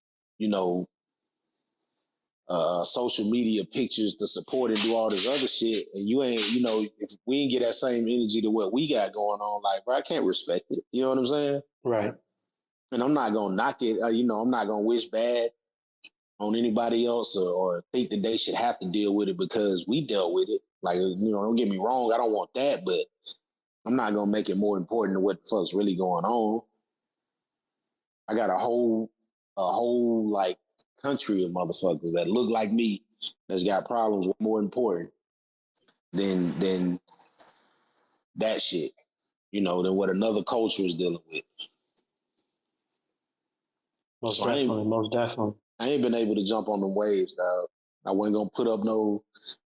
Speaker 3: social media pictures to support and do all this other shit. And you ain't, if we ain't get that same energy to what we got going on, like, bro, I can't respect it. You know what I'm saying?
Speaker 2: Right.
Speaker 3: And I'm not going to knock it. I'm not going to wish bad on anybody else or think that they should have to deal with it because we dealt with it. Like, don't get me wrong. I don't want that, but I'm not going to make it more important than what the fuck's really going on. I got a whole like country of motherfuckers that look like me that's got problems more important than that shit, than what another culture is dealing with.
Speaker 2: Most definitely.
Speaker 3: I ain't been able to jump on them waves, dog. I wasn't gonna put up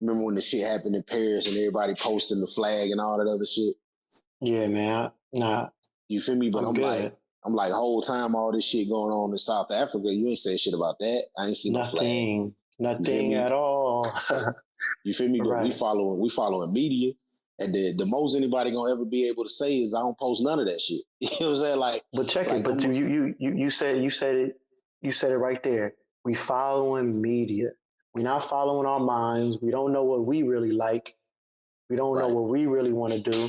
Speaker 3: remember when the shit happened in Paris and everybody posting the flag and all that other shit?
Speaker 2: Yeah, man. Nah.
Speaker 3: You feel me? But I'm like, whole time all this shit going on in South Africa, you ain't said shit about that. I ain't seen no flag.
Speaker 2: Nothing at all.
Speaker 3: You feel me? But we following media. And the most anybody gonna ever be able to say is I don't post none of that shit. You know what I'm saying? Like,
Speaker 2: but check it. But you said it right there. We following media. We're not following our minds. We don't know what we really like. We don't know what we really want to do.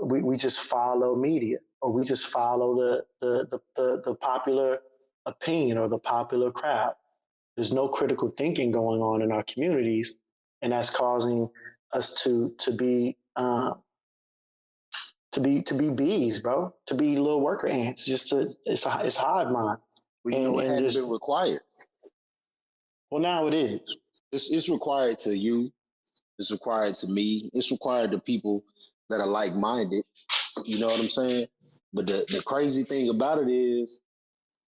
Speaker 2: We just follow media, or we just follow the popular opinion or the popular crowd. There's no critical thinking going on in our communities, and that's causing us to be bees, bro. To be little worker ants. It's hive mind.
Speaker 3: Well, it hadn't been required.
Speaker 2: Well, now it is.
Speaker 3: It's required to you. It's required to me. It's required to people that are like-minded. You know what I'm saying? But the crazy thing about it is,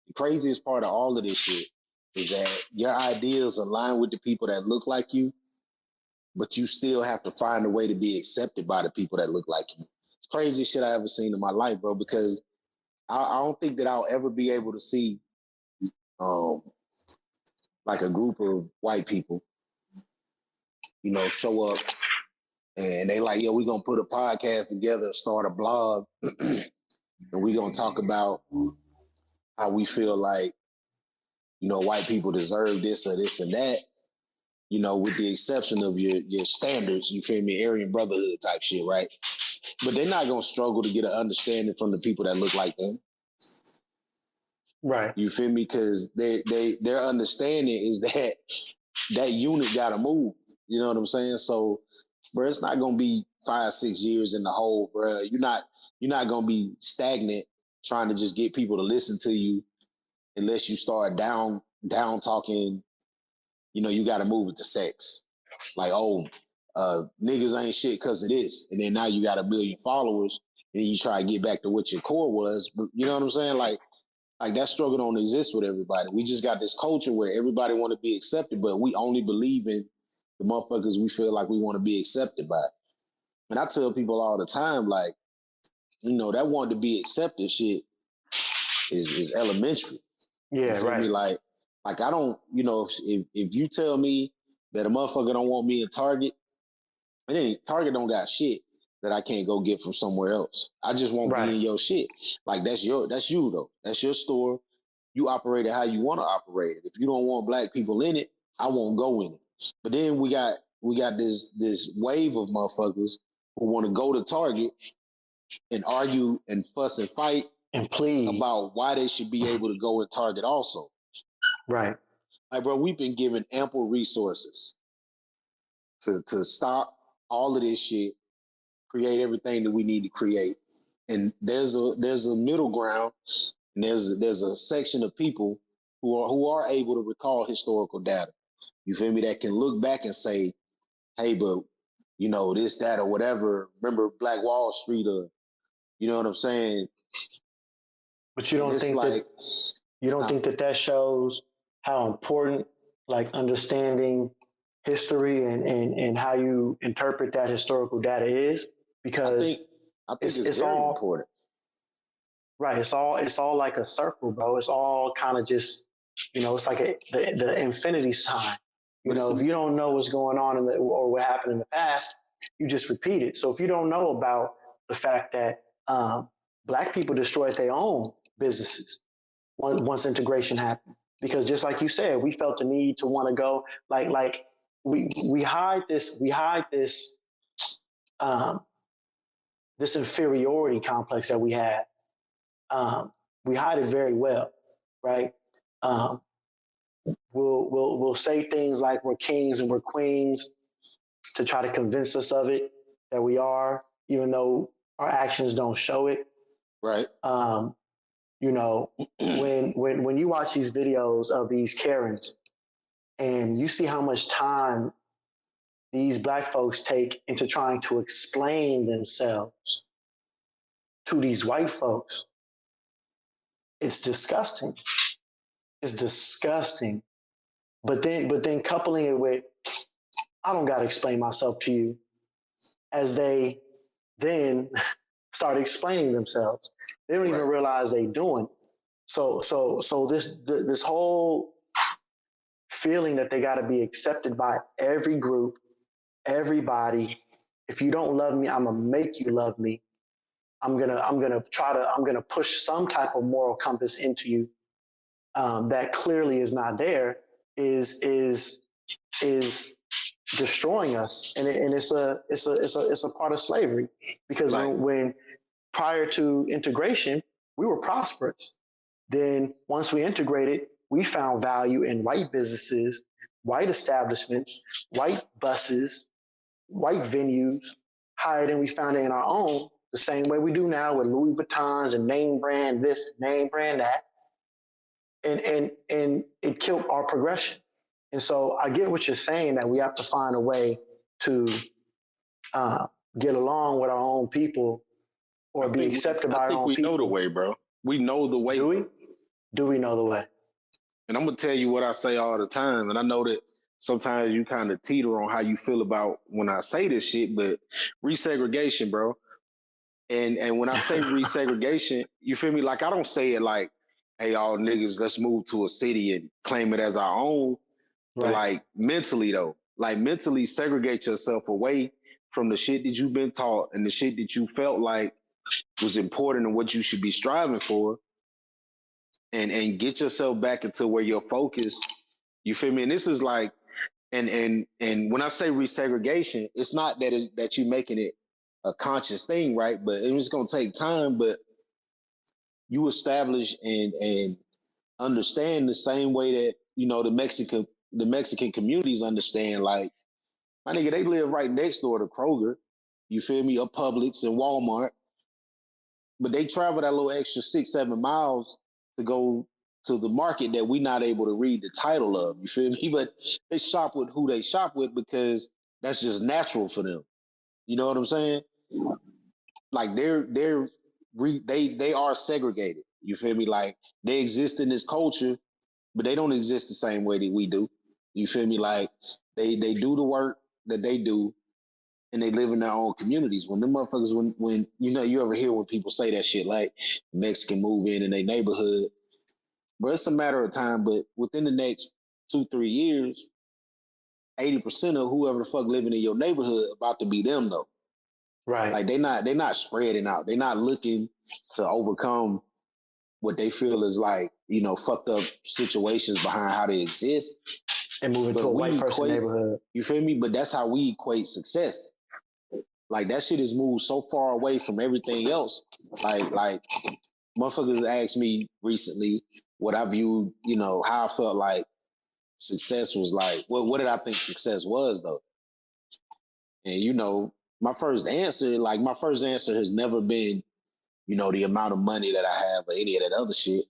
Speaker 3: the craziest part of all of this shit is that your ideas align with the people that look like you, but you still have to find a way to be accepted by the people that look like you. It's the craziest shit I ever seen in my life, bro, because I don't think that I'll ever be able to see like a group of white people, show up and they like, yo, we're going to put a podcast together, start a blog, and we're going to talk about how we feel like, white people deserve this or this and that, with the exception of your standards, you feel me, Aryan Brotherhood type shit, right? But they're not going to struggle to get an understanding from the people that look like them.
Speaker 2: Right.
Speaker 3: You feel me? Because their understanding is that unit got to move. You know what I'm saying? So, bro, it's not going to be 5-6 years in the hole, bro. You're not going to be stagnant trying to just get people to listen to you unless you start down talking, you got to move it to sex. Like, niggas ain't shit because of this. And then now you got 1 billion followers and you try to get back to what your core was. But you know what I'm saying? Like that struggle don't exist with everybody. We just got this culture where everybody want to be accepted, but we only believe in the motherfuckers we feel like we want to be accepted by. And I tell people all the time, like, you know, that wanting to be accepted shit is elementary.
Speaker 2: Yeah,
Speaker 3: you feel
Speaker 2: right.
Speaker 3: me? Like I don't, you know, if you tell me that a motherfucker don't want me in Target, it ain't Target don't got shit that I can't go get from somewhere else. I just won't be in your shit. Like that's you though. That's your store. You operate it how you want to operate it. If you don't want black people in it, I won't go in it. But then we got this wave of motherfuckers who want to go to Target and argue and fuss and fight
Speaker 2: and plead
Speaker 3: about why they should be able to go in Target also.
Speaker 2: Right.
Speaker 3: Like, bro, we've been given ample resources to stop all of this shit, create everything that we need to create. And there's a middle ground, and there's a section of people who are able to recall historical data. You feel me? That can look back and say, hey, but you know, this, that, or whatever. Remember Black Wall Street, or you know what I'm saying?
Speaker 2: But you don't think that that shows how important like understanding history and how you interpret that historical data is? Because
Speaker 3: I think it's very
Speaker 2: all
Speaker 3: important.
Speaker 2: Right. It's all like a circle, bro. It's all kind of just, you know, it's like the infinity sign. You know, if you don't know what's going on or what happened in the past, you just repeat it. So if you don't know about the fact that Black people destroyed their own businesses once integration happened, because just like you said, we felt the need to want to go like we hide this this inferiority complex that we have. We hide it very well, right? We'll say things like we're kings and we're queens to try to convince us of it, that we are, even though our actions don't show it.
Speaker 3: Right.
Speaker 2: You know, when you watch these videos of these Karens and you see how much time these Black folks take into trying to explain themselves to these white folks, it's disgusting. It's disgusting. But then coupling it with, I don't got to explain myself to you, as they then start explaining themselves. They don't even realize they're doing it. So this whole feeling that they got to be accepted by every group, everybody. If you don't love me, I'm gonna make you love me. I'm gonna push some type of moral compass into you that clearly is not there. Is destroying us, and it's a part of slavery, because when prior to integration we were prosperous. Then once we integrated, we found value in white businesses, white establishments, white buses, white venues, higher than we found it in our own, the same way we do now with Louis Vuittons and name brand this, name brand that. And it killed our progression. And so I get what you're saying, that we have to find a way to get along with our own people, or be accepted by our own people.
Speaker 3: I think we know the way, bro. We know the way.
Speaker 2: Do we? Do we know the way?
Speaker 3: And I'm going to tell you what I say all the time. And I know that sometimes you kind of teeter on how you feel about when I say this shit, but resegregation, bro. And when I say resegregation, you feel me? Like, I don't say it like, hey, all niggas, let's move to a city and claim it as our own. Right. But like mentally though, like mentally segregate yourself away from the shit that you've been taught and the shit that you felt like was important and what you should be striving for. And get yourself back into where your focus, you feel me? And this is like, and when I say resegregation, it's not that you're making it a conscious thing, right? But it's going to take time, but you establish and understand the same way that, you know, the Mexican communities understand. Like, my nigga, they live right next door to Kroger, you feel me, or Publix and Walmart, but they travel that little extra 6-7 miles to go to the market that we're not able to read the title of, you feel me? But they shop with who they shop with because that's just natural for them. You know what I'm saying? Like they are segregated. You feel me? Like, they exist in this culture, but they don't exist the same way that we do. You feel me? Like, they do the work that they do, and they live in their own communities. When them motherfuckers, when you ever hear when people say that shit like Mexican move in their neighborhood, but it's a matter of time. But within the next 2-3 years, 80% of whoever the fuck living in your neighborhood about to be them though.
Speaker 2: Right.
Speaker 3: Like they're not spreading out. They're not looking to overcome what they feel is like, fucked up situations behind how they exist.
Speaker 2: And moving to a white person neighborhood.
Speaker 3: You feel me? But that's how we equate success. Like that shit is moved so far away from everything else. Like motherfuckers asked me recently what I viewed, how I felt like success was like. What did I think success was though? And my first answer has never been, the amount of money that I have or any of that other shit.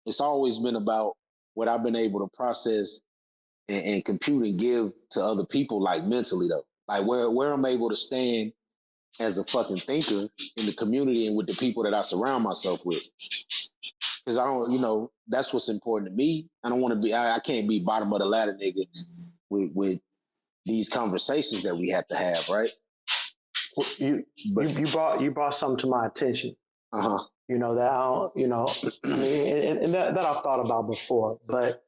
Speaker 3: It's always been about what I've been able to process and compute and give to other people, like mentally though. Like where I'm able to stand as a fucking thinker in the community and with the people that I surround myself with. Because I don't, that's what's important to me. I don't want to be, I can't be bottom of the ladder nigga with these conversations that we have to have, right?
Speaker 2: Well, you brought something to my attention.
Speaker 3: Uh-huh.
Speaker 2: That I don't, I mean, and that I've thought about before, but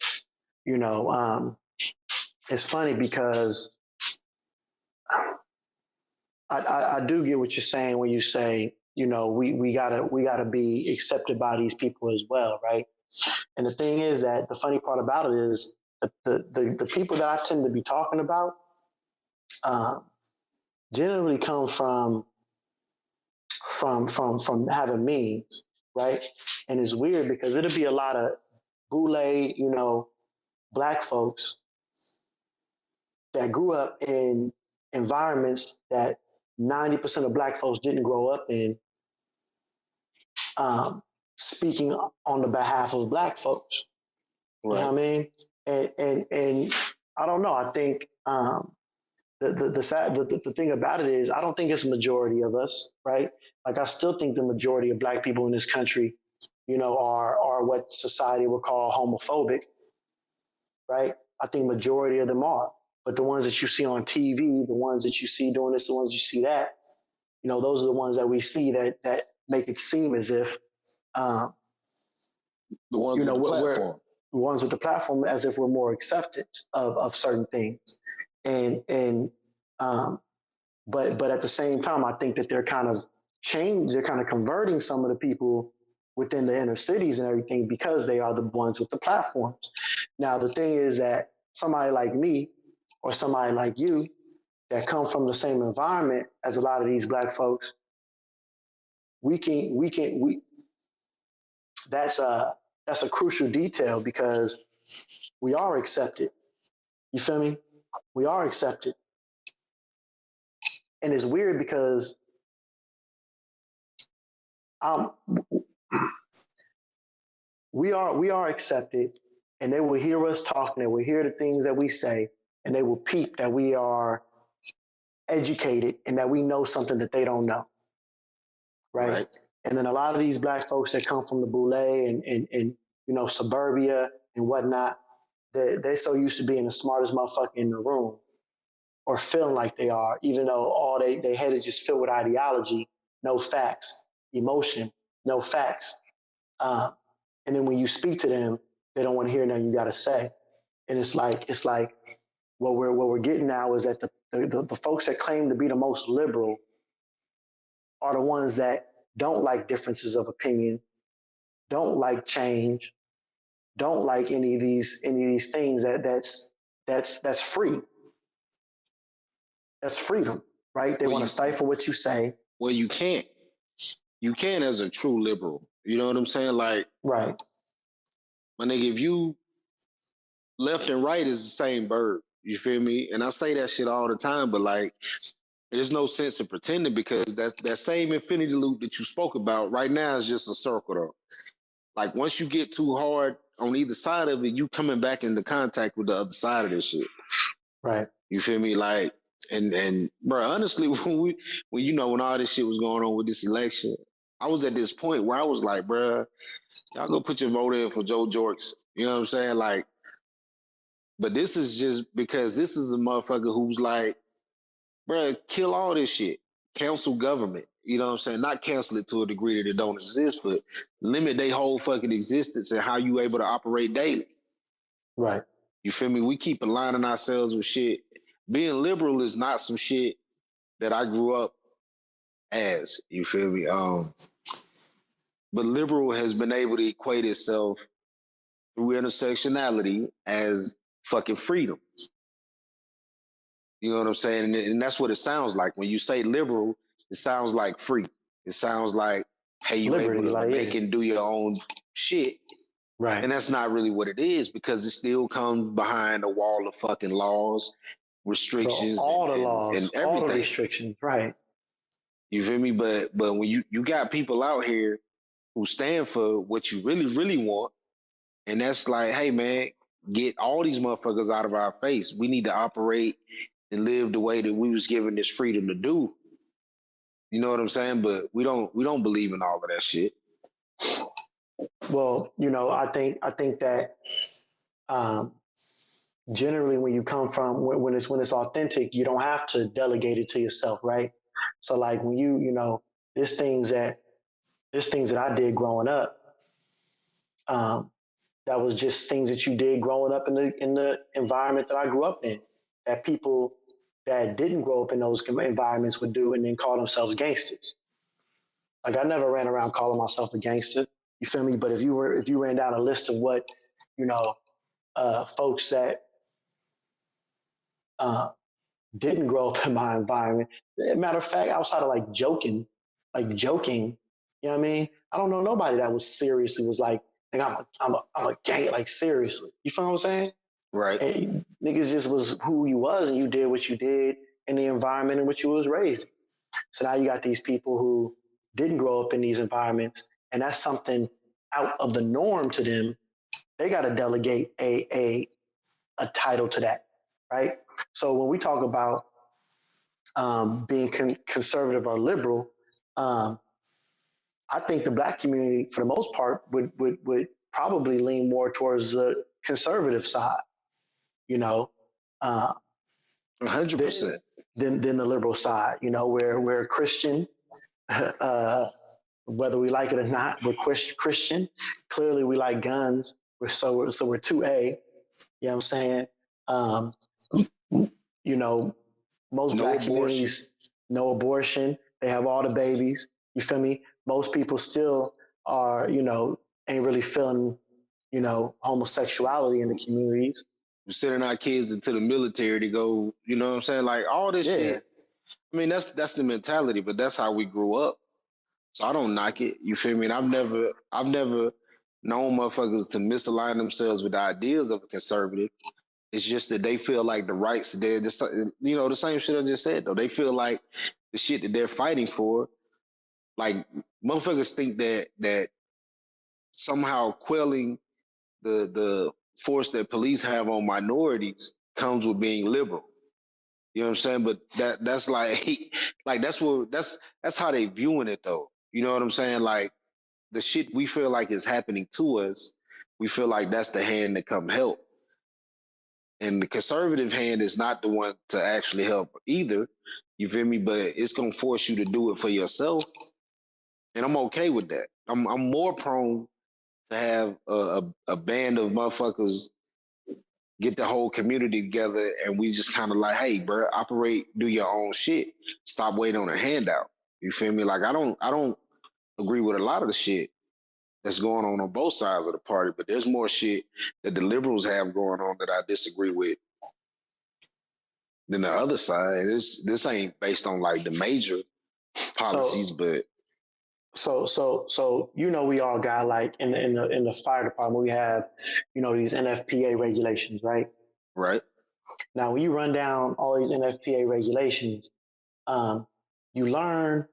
Speaker 2: it's funny because I do get what you're saying when you say, we gotta be accepted by these people as well, right? And the thing is that the funny part about it is the people that I tend to be talking about generally come from having means, right? And it's weird because it'll be a lot of boule, black folks that grew up in environments that 90% of black folks didn't grow up in, speaking on the behalf of black folks. Right. You know what I mean? And I don't know. I think the thing about it is I don't think it's a majority of us, right? Like I still think the majority of black people in this country, are what society would call homophobic, right? I think majority of them are. But the ones that you see on TV, the ones that you see doing this, the ones you see that, those are the ones that we see that make it seem as if
Speaker 3: the ones with the platform.
Speaker 2: The ones with the platform, as if we're more accepted of certain things. But at the same time, I think that they're kind of converting some of the people within the inner cities and everything because they are the ones with the platforms. Now, the thing is that somebody like me or somebody like you that come from the same environment as a lot of these black folks, that's a crucial detail because we are accepted. You feel me? We are accepted. And it's weird because we are accepted, and they will hear us talking, they will hear the things that we say, and they will peep that we are educated and that we know something that they don't know. Right? And then a lot of these black folks that come from the boule and suburbia and whatnot, they're so used to being the smartest motherfucker in the room or feeling like they are, even though all they head is just filled with ideology, no facts, emotion, no facts. And then when you speak to them, they don't want to hear nothing you got to say. And it's like what we're getting now is that the folks that claim to be the most liberal are the ones that don't like differences of opinion, don't like change, don't like any of these things that's free. That's freedom, right? They want to stifle what you say.
Speaker 3: Well, you can't. You can as a true liberal. You know what I'm saying? Like,
Speaker 2: right.
Speaker 3: My nigga, if you left and right is the same bird. You feel me? And I say that shit all the time, but like, there's no sense in pretending because that same infinity loop that you spoke about right now is just a circle though. Like once you get too hard on either side of it, you coming back into contact with the other side of this shit.
Speaker 2: Right.
Speaker 3: You feel me? Like, and bro, honestly, when all this shit was going on with this election, I was at this point where I was like, bro, y'all go put your vote in for Joe Jorks. You know what I'm saying? Like, but this is just because this is a motherfucker who's like, Bro, kill all this shit. Cancel government. You know what I'm saying? Not cancel it to a degree that it don't exist, but limit their whole fucking existence and how you able to operate daily.
Speaker 2: Right.
Speaker 3: You feel me? We keep aligning ourselves with shit. Being liberal is not some shit that I grew up as. You feel me? But liberal has been able to equate itself through intersectionality as fucking freedom. You know what I'm saying? And that's what it sounds like. When you say liberal, it sounds like free. It sounds like, hey, you're able to
Speaker 2: Like,
Speaker 3: make and do your own shit.
Speaker 2: Right.
Speaker 3: And that's not really what it is, because it still comes behind a wall of fucking laws, restrictions,
Speaker 2: all the laws,
Speaker 3: and everything.
Speaker 2: all the restrictions, right.
Speaker 3: You feel me? But when you got people out here who stand for what you really, really want, and that's like, hey man, get all these motherfuckers out of our face. We need to operate and live the way that we was given this freedom to do. You know what I'm saying? But we don't believe in all of that shit.
Speaker 2: Well, I think that generally when you come from when it's authentic, you don't have to delegate it to yourself, right? So like when there's things that I did growing up, that was just things that you did growing up in the environment that I grew up in, that people that didn't grow up in those environments would do and then call themselves gangsters. Like I never ran around calling myself a gangster. You feel me? But if you ran down a list of what, folks that didn't grow up in my environment, matter of fact, outside of like joking, you know what I mean? I don't know nobody that was like, I'm a gang, like seriously. You feel what I'm saying?
Speaker 3: Right.
Speaker 2: And niggas just was who you was, and you did what you did in the environment in which you was raised. So now you got these people who didn't grow up in these environments, and that's something out of the norm to them. They got to delegate a title to that, right? So when we talk about being conservative or liberal, I think the Black community, for the most part, would probably lean more towards the conservative side,
Speaker 3: 100%.
Speaker 2: Than the liberal side. We're Christian, whether we like it or not. We're Christian. Clearly, we like guns. We're 2A. You know what I'm saying? Most Black communities, no abortion. They have all the babies. You feel me? Most people still are, ain't really feeling, homosexuality in the communities.
Speaker 3: We're sending our kids into the military to go, you know what I'm saying? Like all this shit. I mean, that's the mentality, but that's how we grew up. So I don't knock it. You feel me? And I've never known motherfuckers to misalign themselves with the ideas of a conservative. It's just that they feel like the rights they're the same shit I just said though. They feel like the shit that they're fighting for, like motherfuckers think that somehow quelling the force that police have on minorities comes with being liberal. You know what I'm saying? But that's like that's how they viewing it though. You know what I'm saying? Like the shit we feel like is happening to us, we feel like that's the hand that come help. And the conservative hand is not the one to actually help either. You feel me? But it's gonna force you to do it for yourself. And I'm okay with that. I'm more prone to have a band of motherfuckers get the whole community together and we just kind of like, hey, bro, operate, do your own shit. Stop waiting on a handout. You feel me? Like I don't agree with a lot of the shit that's going on both sides of the party, but there's more shit that the liberals have going on that I disagree with than the other side. This ain't based on like the major policies, but
Speaker 2: So we all got like in the fire department we have these NFPA regulations, right?
Speaker 3: Right.
Speaker 2: Now when you run down all these NFPA regulations, you learn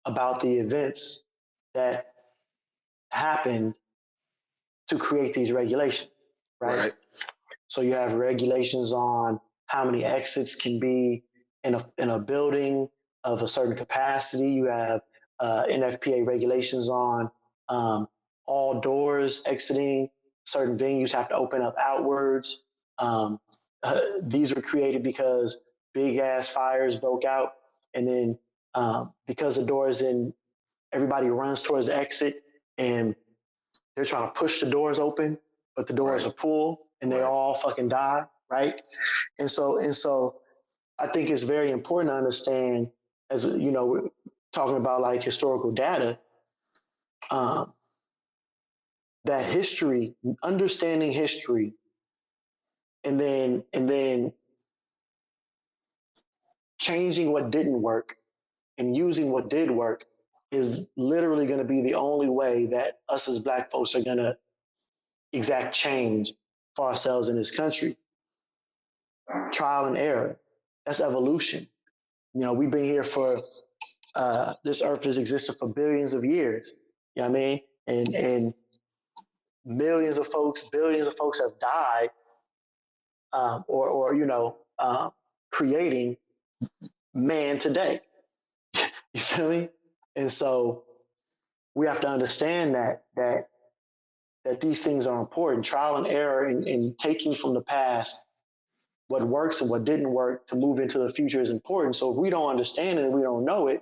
Speaker 2: about the events that happened to create these regulations, right? So you have regulations on how many exits can be in a building of a certain capacity. You have NFPA regulations on all doors exiting certain venues have to open up outwards. These were created because big ass fires broke out, and then because the doors in, everybody runs towards the exit, and they're trying to push the doors open, but the doors are pulled, and they all fucking die, right? And so I think it's very important to understand, as you know, we're talking about like historical data, um, that history, understanding history, and then changing what didn't work and using what did work is literally going to be the only way that us as Black folks are going to exact change for ourselves in this country. Trial and error, that's evolution. You know, we've been here for this earth has existed for billions of years. You know what I mean? And millions of folks, billions of folks have died, or creating man today. You feel me? And so we have to understand that these things are important. Trial and error in taking from the past what works and what didn't work to move into the future is important. So if we don't understand it and we don't know it,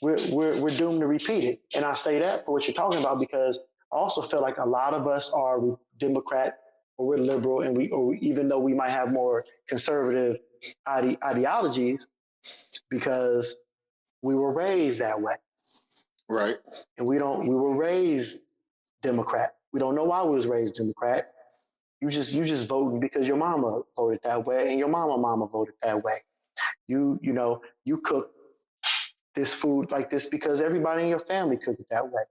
Speaker 2: we're doomed to repeat it. And I say that for what you're talking about because I also feel like a lot of us are Democrat or we're liberal, and even though we might have more conservative ideologies, because we were raised that way,
Speaker 3: right?
Speaker 2: And we were raised Democrat. We don't know why we was raised Democrat. You just voting because your mama voted that way, and your mama voted that way. You cook this food like this because everybody in your family cooked it that way.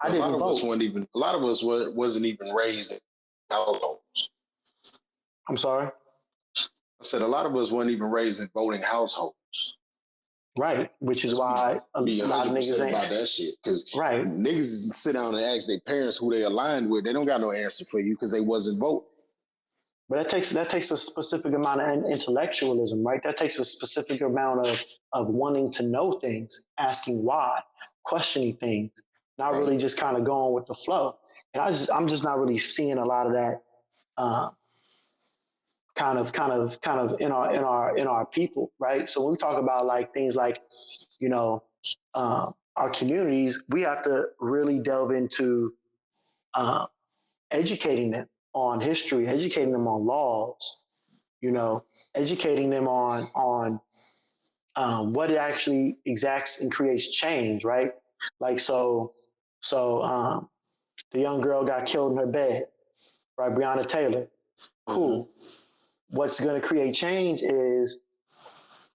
Speaker 2: I didn't vote.
Speaker 3: A lot of us wasn't even raised in households.
Speaker 2: I'm sorry?
Speaker 3: I said a lot of us weren't even raised in voting households.
Speaker 2: Right, which is why a lot of niggas ain't
Speaker 3: about that shit. Because
Speaker 2: right.
Speaker 3: Niggas sit down and ask their parents who they aligned with. They don't got no answer for you because they wasn't voting.
Speaker 2: But that takes a specific amount of intellectualism, right? That takes a specific amount of wanting to know things, asking why, questioning things, not really just kind of going with the flow. And I'm just not really seeing a lot of that kind of in our people, right? So when we talk about like things like, our communities, we have to really delve into educating them on history, educating them on laws, educating them on what it actually exacts and creates change, right? Like so the young girl got killed in her bed, right? Breonna Taylor. Cool. Mm-hmm. What's going to create change is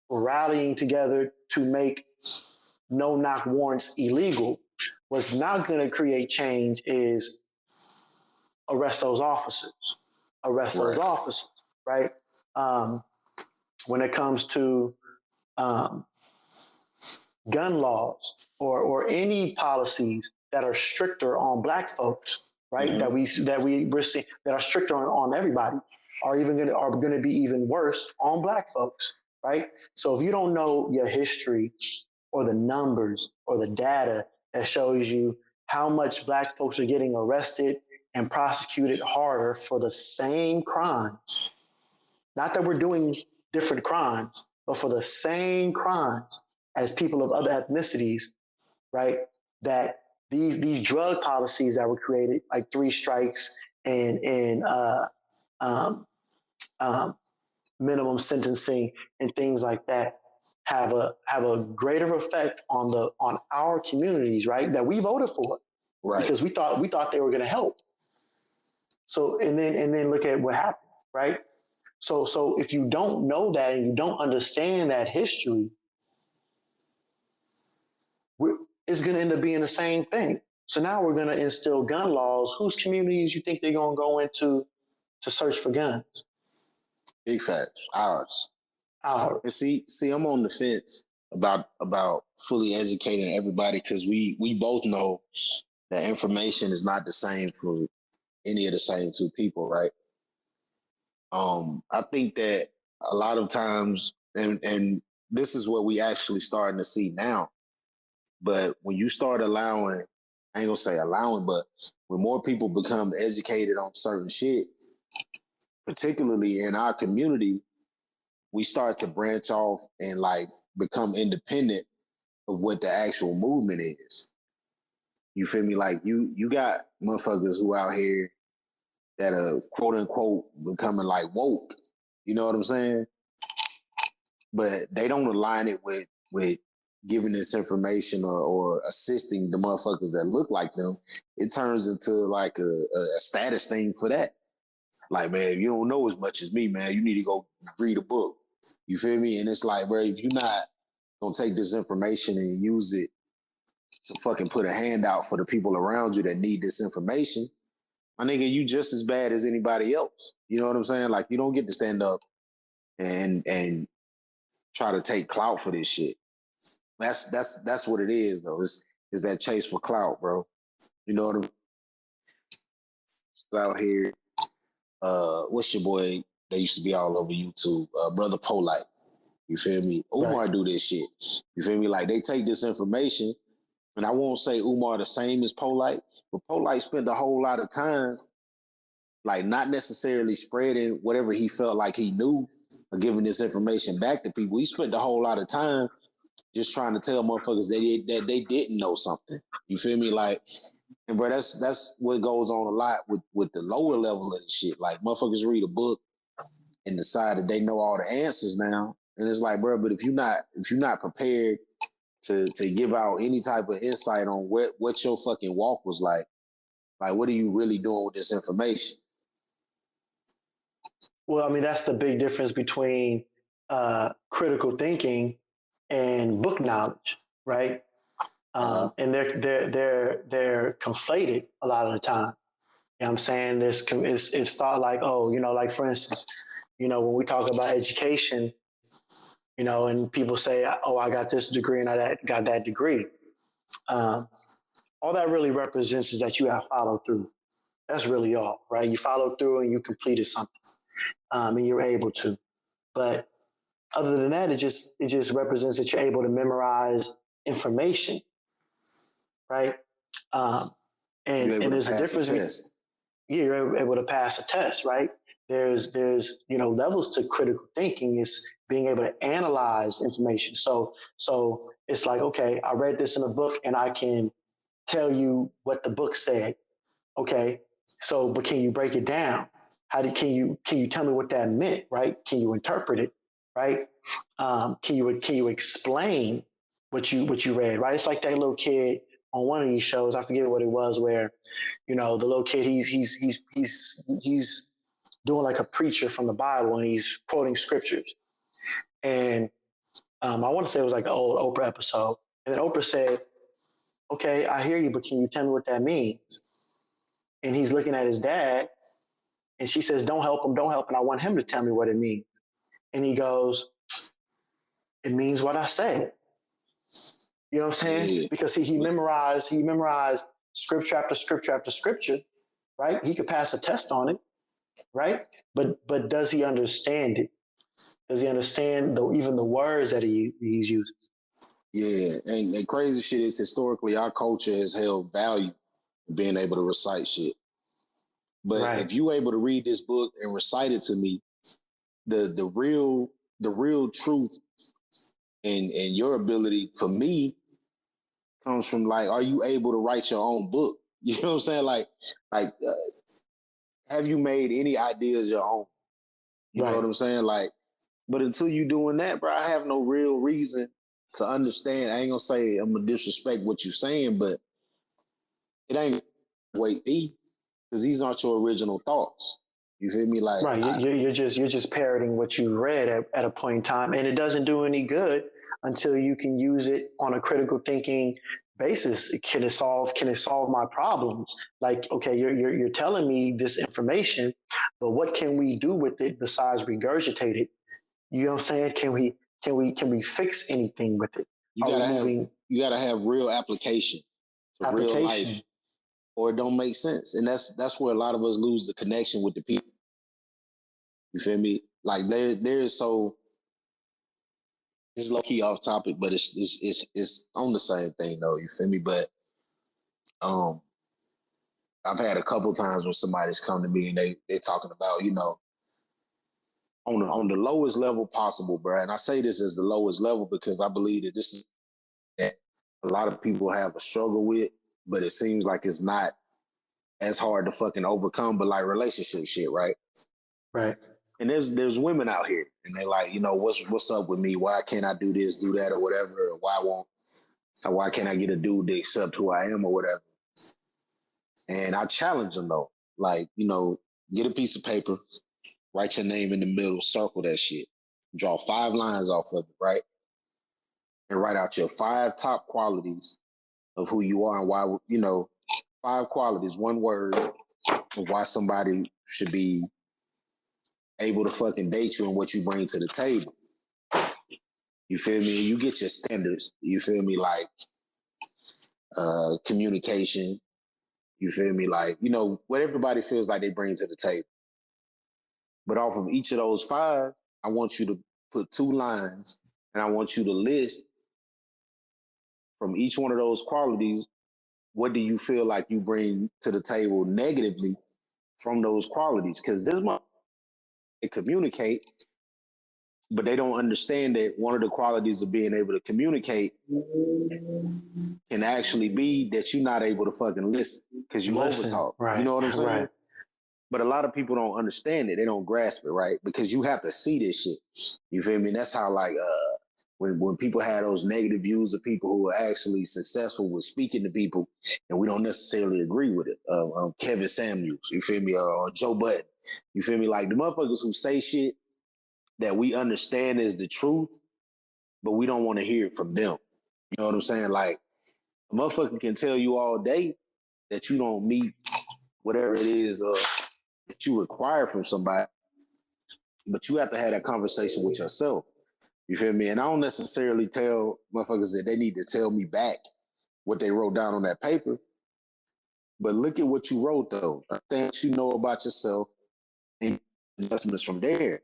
Speaker 2: rallying together to make no-knock warrants illegal. What's not going to create change is arrest those officers, right? When it comes to gun laws or any policies that are stricter on Black folks, right? Mm-hmm. We're seeing that are stricter on everybody, are going to be even worse on Black folks, right? So if you don't know your history or the numbers or the data that shows you how much Black folks are getting arrested and prosecuted harder for the same crimes, not that we're doing different crimes, but for the same crimes as people of other ethnicities, right? That these drug policies that were created, like 3 strikes and minimum sentencing and things like that, have a greater effect on our communities, right? That we voted for, right? Because we thought they were going to help. So and then look at what happened, right? So if you don't know that and you don't understand that history, it's going to end up being the same thing. So now we're going to instill gun laws. Whose communities you think they're going to go into to search for guns?
Speaker 3: Big facts. Ours. And see, I'm on the fence about fully educating everybody because we both know that information is not the same for any of the same 2 people, right? I think that a lot of times, and this is what we actually starting to see now, but when you start allowing, I ain't gonna say allowing, but when more people become educated on certain shit, particularly in our community, we start to branch off and like become independent of what the actual movement is. You feel me? Like you got motherfuckers who out here that are quote unquote becoming like woke. You know what I'm saying? But they don't align it with giving this information or assisting the motherfuckers that look like them. It turns into like a status thing for that. Like, man, you don't know as much as me, man. You need to go read a book. You feel me? And it's like, bro, if you're not gonna take this information and use it to fucking put a hand out for the people around you that need this information, my nigga, you just as bad as anybody else. You know what I'm saying? Like, you don't get to stand up and try to take clout for this shit. That's what it is, though. Is that chase for clout, bro? You know what I'm out here. What's your boy that used to be all over YouTube? Brother Polite. You feel me? Umar
Speaker 2: Right.
Speaker 3: do this shit. You feel me? Like, they take this information, and I won't say Umar the same as Polite, but Polite spent a whole lot of time like not necessarily spreading whatever he felt like he knew or giving this information back to people. He spent a whole lot of time just trying to tell motherfuckers that they didn't know something. You feel me? Like, and bro, that's what goes on a lot with the lower level of the shit. Like, motherfuckers read a book and decide that they know all the answers now. And it's like, bro, but if you're not prepared to give out any type of insight on what your fucking walk was like what are you really doing with this information?
Speaker 2: Well, I mean, that's the big difference between critical thinking and book knowledge, right? And they're conflated a lot of the time. You know what I'm saying? It's thought like, oh, like for instance, when we talk about education, and people say, oh, I got this degree and I got that degree. All that really represents is that you have followed through. That's really all, right? You followed through and you completed something, and you're able to. But other than that, it just represents that you're able to memorize information, right? And
Speaker 3: You're able
Speaker 2: there's
Speaker 3: to
Speaker 2: a
Speaker 3: pass a
Speaker 2: difference.
Speaker 3: test.
Speaker 2: You're able to pass a test, right? There's levels to critical thinking. Is being able to analyze information. So it's like, okay, I read this in a book and I can tell you what the book said. Okay, so but can you break it down? Can you tell me what that meant? Right? Can you interpret it? Right? Can you explain what you read? Right? It's like that little kid on one of these shows. I forget what it was, where the little kid he's doing like a preacher from the Bible and he's quoting scriptures. And I want to say it was like the old Oprah episode. And then Oprah said, "Okay, I hear you, but can you tell me what that means?" And he's looking at his dad, and she says, "Don't help him, don't help him. I want him to tell me what it means." And he goes, "It means what I said." You know what I'm saying?
Speaker 3: Yeah.
Speaker 2: Because he memorized scripture after scripture after scripture, right? He could pass a test on it, right? But does he understand it? Does he understand even the words that he's using?
Speaker 3: Yeah, and the crazy shit is historically our culture has held value in being able to recite shit. But
Speaker 2: Right.
Speaker 3: if you able to read this book and recite it to me, the real truth and your ability for me comes from like, are you able to write your own book? You know what I'm saying? Like have you made any ideas your own? You know what I'm saying? Like, but until you doing that, bro, I have no real reason to understand. I ain't gonna say I'm gonna disrespect what you're saying, but it ain't wait me because these aren't your original thoughts. You feel me? Like,
Speaker 2: right, you're just parroting what you read at a point in time, and it doesn't do any good until you can use it on a critical thinking basis. Can it solve my problems? Like, okay, you're telling me this information, but what can we do with it besides regurgitate it? You know what I'm saying? Can we fix anything with it?
Speaker 3: you gotta have real application to real life, or it don't make sense. And that's where a lot of us lose the connection with the people. You feel me? Like there's so this is low key off topic, but it's on the same thing though. You feel me? But I've had a couple times when somebody's come to me and they talking about, on the lowest level possible, bro. And I say this as the lowest level because I believe that this is that a lot of people have a struggle with, but it seems like it's not as hard to fucking overcome. But like relationship shit, right?
Speaker 2: Right.
Speaker 3: And there's women out here, and they like, you know, what's up with me? Why can't I do this, do that, or whatever? Or why can't I get a dude to accept who I am or whatever? And I challenge them though, like, you know, get a piece of paper, write your name in the middle, circle that shit, draw 5 lines off of it, right? And write out your 5 top qualities of who you are and why, you know, 5 qualities, one word of why somebody should be able to fucking date you and what you bring to the table. You feel me? You get your standards. You feel me? Like communication. You feel me? Like, you know, what everybody feels like they bring to the table. But off of each of those 5, I want you to put 2 lines and I want you to list from each one of those qualities, what do you feel like you bring to the table negatively from those qualities? Because this month they communicate, but they don't understand that one of the qualities of being able to communicate can actually be that you're not able to fucking listen because you overtalk.
Speaker 2: Right.
Speaker 3: You know what I'm saying?
Speaker 2: Right.
Speaker 3: But a lot of people don't understand it. They don't grasp it, right? Because you have to see this shit. You feel me? And that's how, like, when people have those negative views of people who are actually successful with speaking to people, and we don't necessarily agree with it. Kevin Samuels, you feel me? Or Joe Budden, you feel me? Like the motherfuckers who say shit that we understand is the truth, but we don't want to hear it from them. You know what I'm saying? Like a motherfucker can tell you all day that you don't meet whatever it is that you require from somebody, but you have to have that conversation with yourself. You feel me? And I don't necessarily tell motherfuckers that they need to tell me back what they wrote down on that paper. But look at what you wrote, though. Things you know about yourself and adjustments from there.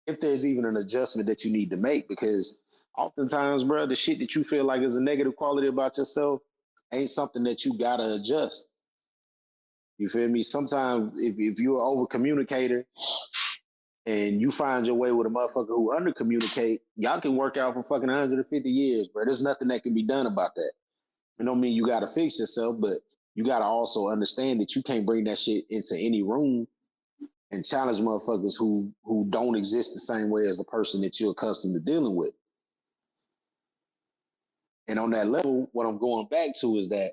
Speaker 3: If there's even an adjustment that you need to make, because oftentimes, bro, the shit that you feel like is a negative quality about yourself ain't something that you gotta adjust. You feel me? Sometimes if you're an over communicator and you find your way with a motherfucker who under communicate, y'all can work out for fucking 150 years, bro. There's nothing that can be done about that. It don't mean you gotta fix yourself, but you gotta also understand that you can't bring that shit into any room and challenge motherfuckers who don't exist the same way as the person that you're accustomed to dealing with. And on that level, what I'm going back to is that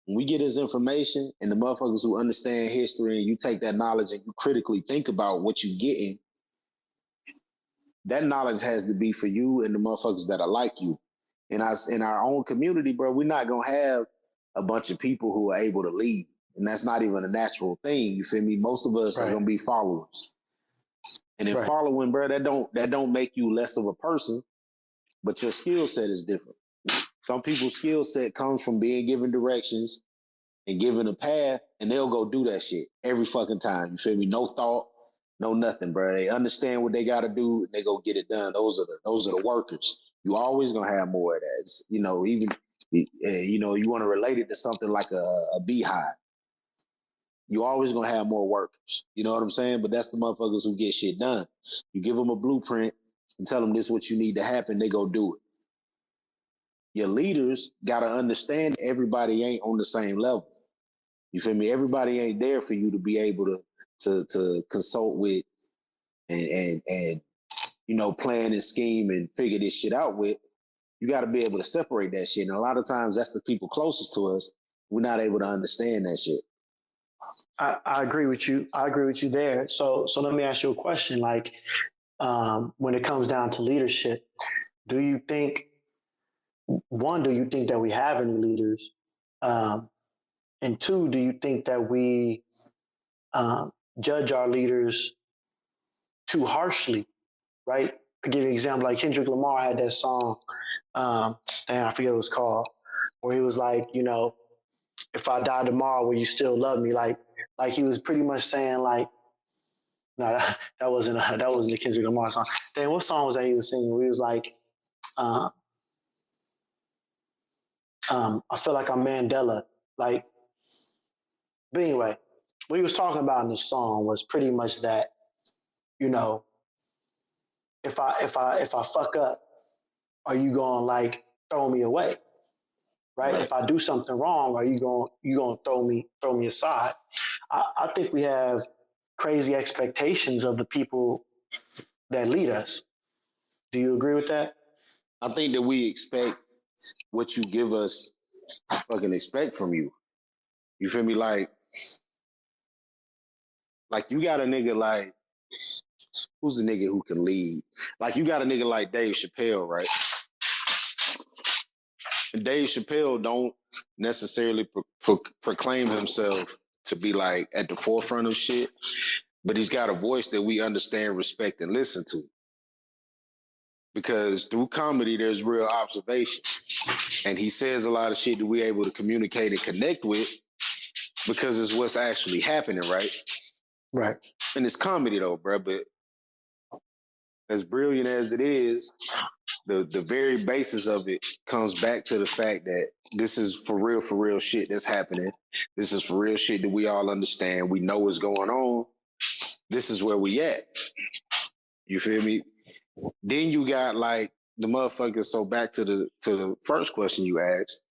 Speaker 3: when we get this information and the motherfuckers who understand history and you take that knowledge and you critically think about what you're getting, that knowledge has to be for you and the motherfuckers that are like you. In our own community, bro, we're not going to have a bunch of people who are able to lead. And that's not even a natural thing. You feel me? Most of us are going to be followers. And in following, bro, that don't make you less of a person, but your skill set is different. Some people's skill set comes from being given directions and given a path, and they'll go do that shit every fucking time. You feel me? No thought, no nothing, bro. They understand what they got to do, and they go get it done. Those are the workers. You always gonna have more of that. It's, you know, even you know, you want to relate it to something like a beehive. You always gonna have more workers. You know what I'm saying? But that's the motherfuckers who get shit done. You give them a blueprint and tell them this is what you need to happen, they go do it. Your leaders gotta understand everybody ain't on the same level. You feel me? Everybody ain't there for you to be able to consult with and you know, plan and scheme and figure this shit out with. You got to be able to separate that shit. And a lot of times that's the people closest to us. We're not able to understand that shit.
Speaker 2: I agree with you. I agree with you there. So let me ask you a question. Like, when it comes down to leadership, do you think that we have any leaders? And 2, do you think that we judge our leaders too harshly? Right? I'll give you an example. Like Kendrick Lamar had that song, I forget what it was called, where he was like, you know, if I die tomorrow, will you still love me? Like he was pretty much saying like, no, that wasn't the Kendrick Lamar song. Then what song was that he was singing? Where he was like, I feel like I'm Mandela. Like, but anyway, what he was talking about in the song was pretty much that, you know, if I fuck up, are you gonna like throw me away? Right?
Speaker 3: Right.
Speaker 2: If I do something wrong, are you gonna throw me aside? I think we have crazy expectations of the people that lead us. Do you agree with that?
Speaker 3: I think that we expect what you give us to fucking expect from you. You feel me? Like you got a nigga like who's a nigga who can lead? Like you got a nigga like Dave Chappelle, right? And Dave Chappelle don't necessarily proclaim himself to be like at the forefront of shit, but he's got a voice that we understand, respect, and listen to. Because through comedy, there's real observation. And he says a lot of shit that we're able to communicate and connect with because it's what's actually happening, right?
Speaker 2: Right.
Speaker 3: And it's comedy though, bro. But as brilliant as it is, the very basis of it comes back to the fact that this is for real shit that's happening. This is for real shit that we all understand. We know what's going on. This is where we at. You feel me? Then you got like the motherfuckers. So back to the first question you asked,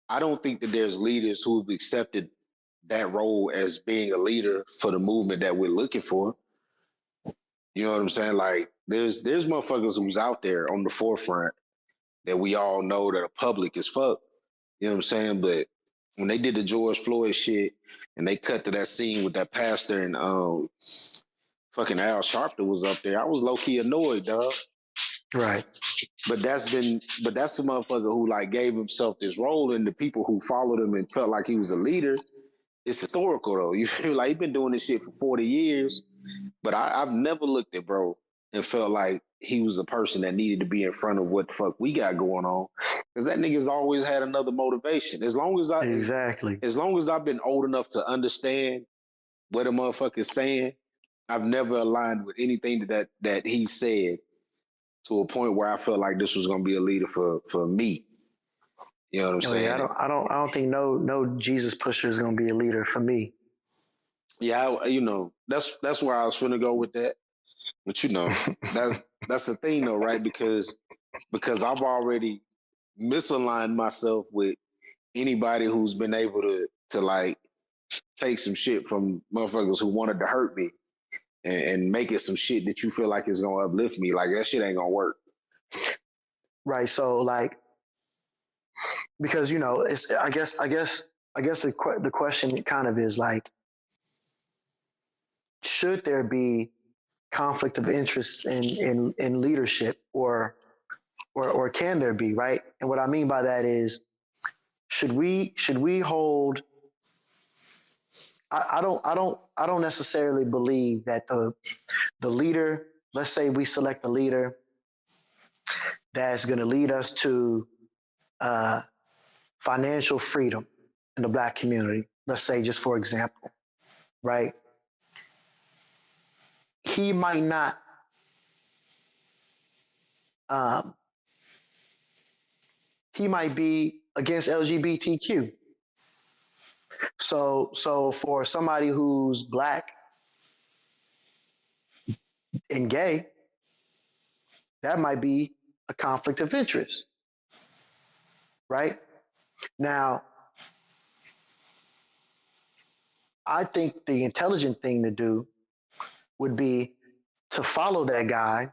Speaker 3: I don't think that there's leaders who've accepted that role as being a leader for the movement that we're looking for. You know what I'm saying? Like there's motherfuckers who's out there on the forefront that we all know that are public as fuck. You know what I'm saying? But when they did the George Floyd shit and they cut to that scene with that pastor and fucking Al Sharpton was up there, I was low key annoyed, dog.
Speaker 2: Right.
Speaker 3: But that's a motherfucker who like gave himself this role, and the people who followed him and felt like he was a leader. It's historical though. You feel like he's been doing this shit for 40 years, but I've never looked at bro and felt like he was a person that needed to be in front of what the fuck we got going on. Because that nigga's always had another motivation. As long as I've been old enough to understand what a motherfucker is saying, I've never aligned with anything that he said to a point where I felt like this was gonna be a leader for me. You know what I'm saying?
Speaker 2: Yeah, I don't think no Jesus pusher is gonna be a leader for me.
Speaker 3: Yeah, that's where I was finna go with that. But that's the thing though, right? Because I've already misaligned myself with anybody who's been able to like take some shit from motherfuckers who wanted to hurt me and make it some shit that you feel like is gonna uplift me. Like that shit ain't gonna work.
Speaker 2: Right. So like, because it's I guess the question kind of is like, should there be conflict of interest in leadership or can there be, right? And what I mean by that is, should we hold I don't necessarily believe that the leader, let's say we select a leader that's going to lead us to financial freedom in the Black community, let's say just for example, right? He might not he might be against LGBTQ. So for somebody who's Black and gay, that might be a conflict of interest, right? Now, I think the intelligent thing to do would be to follow that guy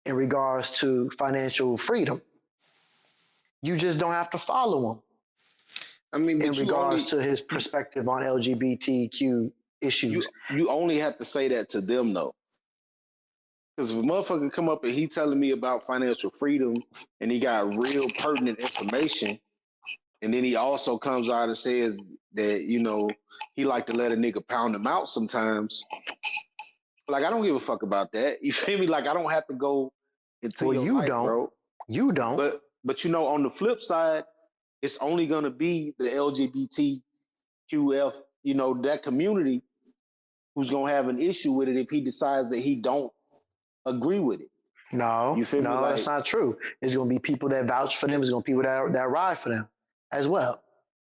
Speaker 2: in regards to financial freedom. You just don't have to follow him.
Speaker 3: I mean,
Speaker 2: in regards to his perspective on LGBTQ issues.
Speaker 3: You only have to say that to them though. Because if a motherfucker come up and he telling me about financial freedom and he got real pertinent information, and then he also comes out and says that, he like to let a nigga pound him out sometimes. Like, I don't give a fuck about that. You feel me? Like, I don't have to go into your life, bro.
Speaker 2: You don't.
Speaker 3: But on the flip side, it's only going to be the LGBTQF, that community who's going to have an issue with it if he decides that he don't agree with it.
Speaker 2: No,
Speaker 3: you feel me? Like,
Speaker 2: that's not true. There's going to be people that vouch for them. There's going to be people that ride for them as well.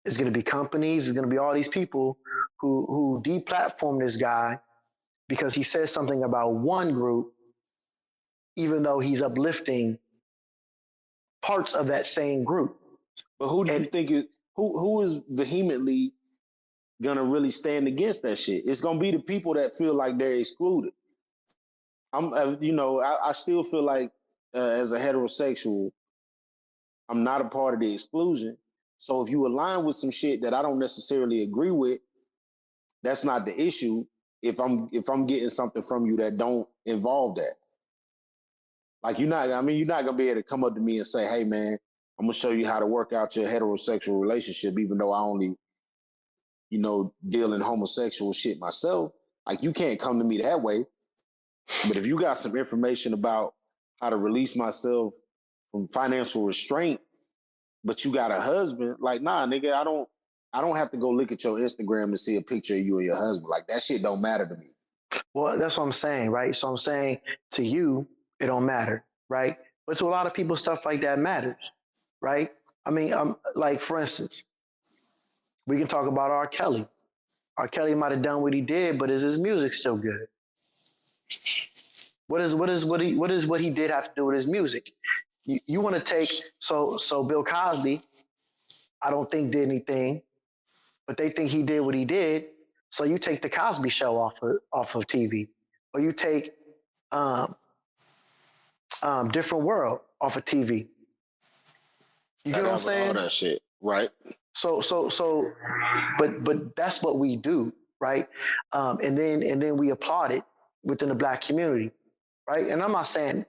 Speaker 2: There's going to be companies. There's going to be all these people who deplatform this guy because he says something about one group even though he's uplifting parts of that same group.
Speaker 3: But who do you
Speaker 2: And
Speaker 3: think who is vehemently gonna really stand against that shit? It's gonna be the people that feel like they're excluded. I still feel like as a heterosexual, I'm not a part of the exclusion. So if you align with some shit that I don't necessarily agree with, that's not the issue. If I'm getting something from you that don't involve that, like you're not gonna be able to come up to me and say, "Hey, man, I'm gonna show you how to work out your heterosexual relationship," even though I only, deal in homosexual shit myself. Like you can't come to me that way. But if you got some information about how to release myself from financial restraint, but you got a husband, like, nah, nigga, I don't have to go look at your Instagram to see a picture of you and your husband. Like that shit don't matter to me.
Speaker 2: well, that's what I'm saying, right? So I'm saying to you, it don't matter, right? But to a lot of people, stuff like that matters, right? I mean, like for instance, we can talk about R. Kelly. R. Kelly might have done what he did, but is his music still good? What he did have to do with his music? You want to take so Bill Cosby, I don't think did anything, but they think he did what he did. So you take the Cosby Show off of TV, or you take Different World off of TV. You get what I'm saying?
Speaker 3: All that shit, right?
Speaker 2: So, but that's what we do, right? And then we applaud it within the Black community, right? And I'm not saying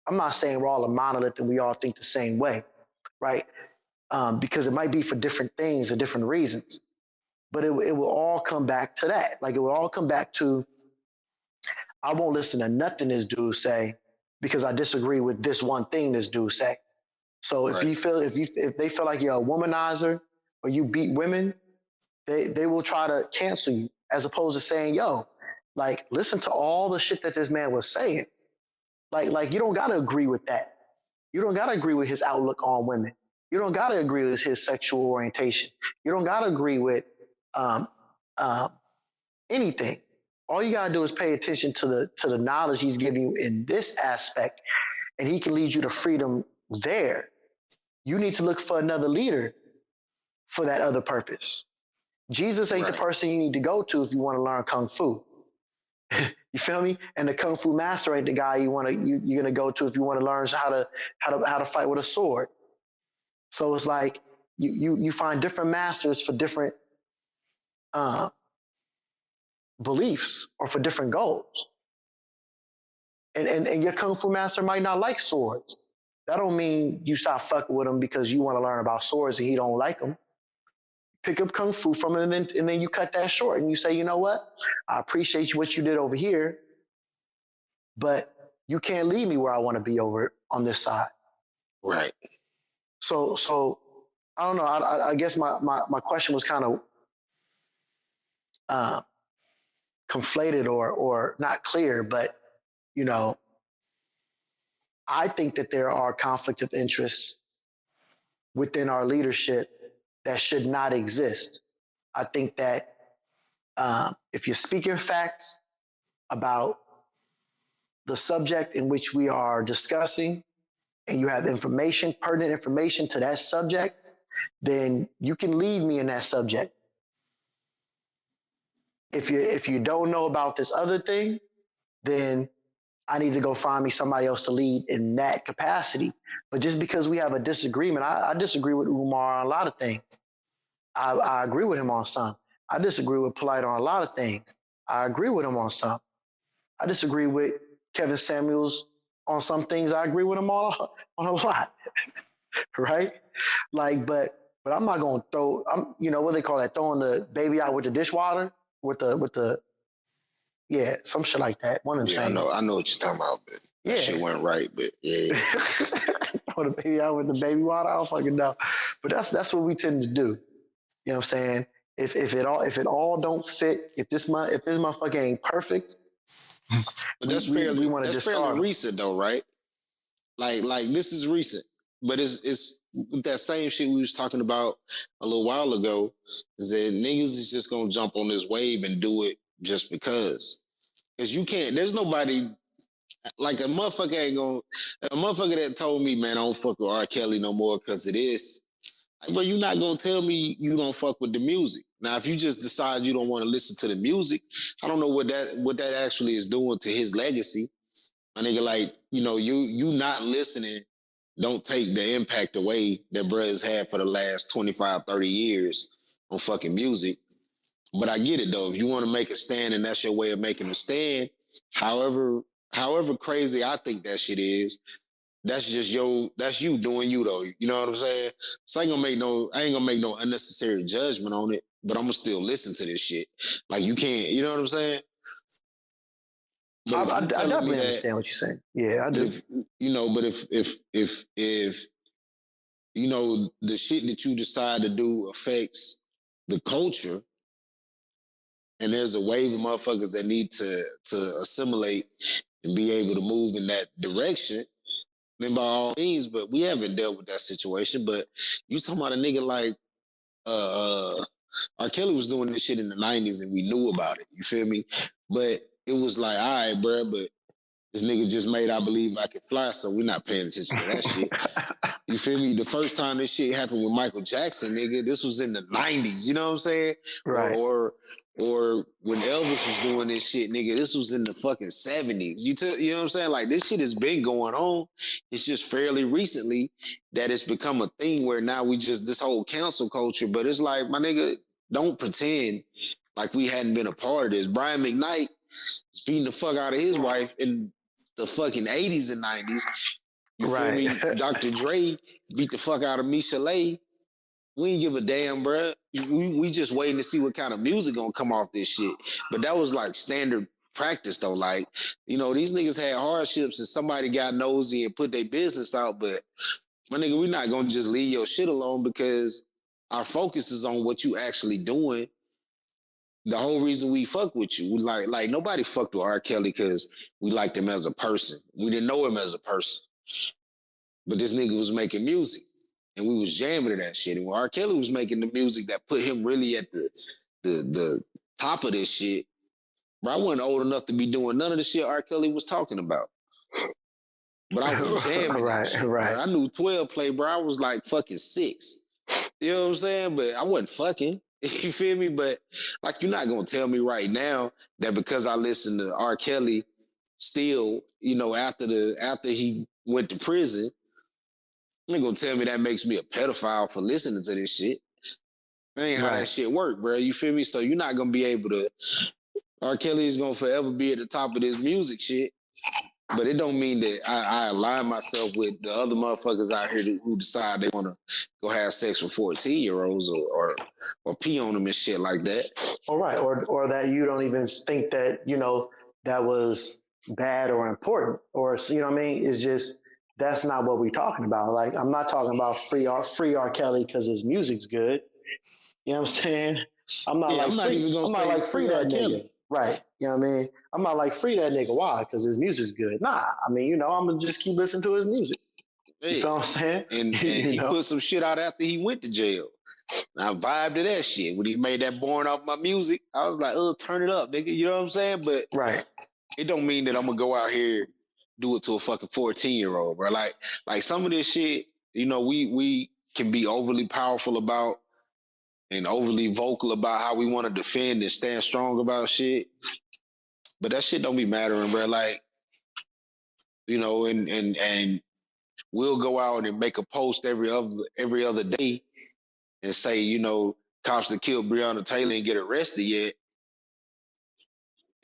Speaker 2: we're all a monolith and we all think the same way, right? Because it might be for different things or different reasons, but it will all come back to that. Like it will all come back to, I won't listen to nothing this dude say because I disagree with this one thing this dude say. So if they feel like you're a womanizer or you beat women, they will try to cancel you, as opposed to saying, yo, like, listen to all the shit that this man was saying. Like you don't gotta agree with that. You don't gotta agree with his outlook on women. You don't gotta agree with his sexual orientation. You don't gotta agree with anything. All you gotta do is pay attention to the knowledge he's giving you in this aspect, and he can lead you to freedom there. You need to look for another leader for that other purpose. Jesus ain't the person you need to go to if you want to learn kung fu. You feel me? And the kung fu master ain't the guy you're gonna go to if you want to learn how to fight with a sword. So it's like you find different masters for different beliefs or for different goals. And your kung fu master might not like swords. That don't mean you stop fucking with him because you want to learn about swords and he don't like them. Pick up kung fu from him and then you cut that short and you say, you know what? I appreciate what you did over here, but you can't lead me where I want to be over on this side.
Speaker 3: Right.
Speaker 2: So I don't know. I guess my question was kind of conflated or not clear, but I think that there are conflict of interests within our leadership that should not exist. I think that if you're speaking facts about the subject in which we are discussing, and you have pertinent information to that subject, then you can lead me in that subject. If you don't know about this other thing, then I need to go find me somebody else to lead in that capacity. But just because we have a disagreement, I disagree with Umar on a lot of things. I agree with him on some. I disagree with Polite on a lot of things. I agree with him on some. I disagree with Kevin Samuels on some things. I agree with him on a lot, right? Like, but I'm not gonna throw. What they call that? Throwing the baby out with the dishwater with the some shit like that. One of them sayings.
Speaker 3: I know what you're talking about, but that shit went right, but yeah.
Speaker 2: Throw the baby out with the baby water. I don't fucking know, but that's what we tend to do. You know what I'm saying? If it all don't fit, if this motherfucker ain't perfect,
Speaker 3: but that's fairly recent though, right? Like this is recent, but it's that same shit we was talking about a little while ago. Is that niggas is just gonna jump on this wave and do it just because you can't. There's nobody. Like a motherfucker that told me, man, I don't fuck with R. Kelly no more because of this. Like, bro, you're not gonna tell me you don't fuck with the music. Now, if you just decide you don't want to listen to the music, I don't know what that actually is doing to his legacy. My nigga, like, you not listening don't take the impact away that bro has had for the last 25, 30 years on fucking music. But I get it though. If you want to make a stand and that's your way of making a stand, however crazy I think that shit is, that's you doing you though. You know what I'm saying? So I ain't gonna make no unnecessary judgment on it, but I'm gonna still listen to this shit. Like you can't, you know what I'm saying?
Speaker 2: I definitely understand what you're saying. Yeah, I do.
Speaker 3: If the shit that you decide to do affects the culture, and there's a wave of motherfuckers that need to assimilate and be able to move in that direction, then by all means, but we haven't dealt with that situation. But you talking about a nigga like R. Kelly was doing this shit in the 90s and we knew about it. You feel me? But it was like, all right, bro, but this nigga just made I Believe I Could Fly, so we're not paying attention to that shit. You feel me? The first time this shit happened with Michael Jackson, nigga, this was in the 90s, you know what I'm saying?
Speaker 2: Right.
Speaker 3: Or when Elvis was doing this shit, nigga, this was in the fucking 70s. You know what I'm saying? Like, this shit has been going on. It's just fairly recently that it's become a thing where now we just, this whole cancel culture, but it's like, my nigga, don't pretend like we hadn't been a part of this. Brian McKnight was beating the fuck out of his wife in the fucking 80s and 90s. You feel me? Dr. Dre beat the fuck out of Michel'le. We ain't give a damn, bruh. We just waiting to see what kind of music gonna come off this shit. But that was like standard practice though. Like, these niggas had hardships and somebody got nosy and put their business out. But my nigga, we're not gonna just leave your shit alone because our focus is on what you actually doing. The whole reason we fuck with you, we like nobody fucked with R. Kelly because we liked him as a person. We didn't know him as a person. But this nigga was making music. And we was jamming to that shit. And when R. Kelly was making the music that put him really at the top of this shit, bro, I wasn't old enough to be doing none of the shit R. Kelly was talking about. But I was jamming that shit,
Speaker 2: right.
Speaker 3: Bro. I knew 12 play, bro. I was like fucking 6. You know what I'm saying? But I wasn't fucking. You feel me? But like, you're not going to tell me right now that because I listened to R. Kelly still, after he went to prison, you ain't gonna tell me that makes me a pedophile for listening to this shit. That ain't how that shit work, bro. You feel me? So you're not gonna be able to. R. Kelly is gonna forever be at the top of this music shit, but it don't mean that I align myself with the other motherfuckers out here who decide they want to go have sex with 14-year-olds or pee on them and shit like that.
Speaker 2: All right, or that you don't even think that that was bad or important, or what I mean? It's just. That's not what we're talking about. Like, I'm not talking about free R. Kelly because his music's good. You know what I'm saying? I'm not like free that nigga. Right. You know what I mean? I'm not like free that nigga. Why? Because his music's good. Nah. I mean, I'm gonna just keep listening to his music.
Speaker 3: Hey,
Speaker 2: you know what I'm saying?
Speaker 3: And he put some shit out after he went to jail. I vibed to that shit. When he made that Born Off My Music, I was like, turn it up, nigga. You know what I'm saying? But it don't mean that I'm gonna go out here do it to a fucking 14-year-old, bro. Like some of this shit, we can be overly powerful about and overly vocal about how we want to defend and stand strong about shit. But that shit don't be mattering, bro. Like, and we'll go out and make a post every other day and say, cops that killed Breonna Taylor and get arrested yet.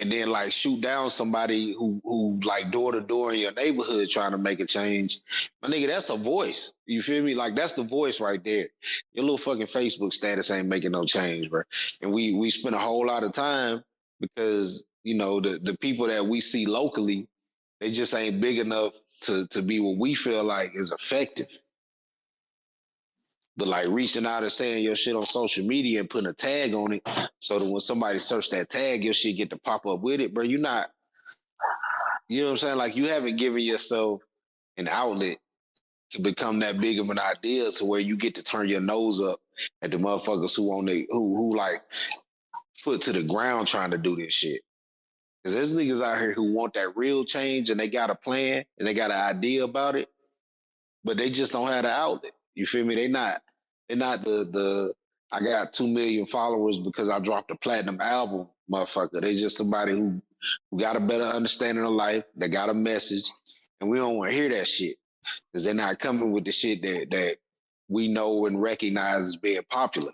Speaker 3: And then like shoot down somebody who like door to door in your neighborhood trying to make a change. My nigga, that's a voice. You feel me? Like that's the voice right there. Your little fucking Facebook status ain't making no change, bro. And we spend a whole lot of time because, the people that we see locally, they just ain't big enough to be what we feel like is effective. But like reaching out and saying your shit on social media and putting a tag on it so that when somebody search that tag, your shit get to pop up with it, bro. You're not, you know what I'm saying? Like you haven't given yourself an outlet to become that big of an idea to where you get to turn your nose up at the motherfuckers who like foot to the ground trying to do this shit. Because there's niggas out here who want that real change and they got a plan and they got an idea about it, but they just don't have the outlet. You feel me? They're not the I got 2 million followers because I dropped a platinum album, motherfucker. They just somebody who got a better understanding of life, that got a message, and we don't want to hear that shit. Because they're not coming with the shit that we know and recognize as being popular.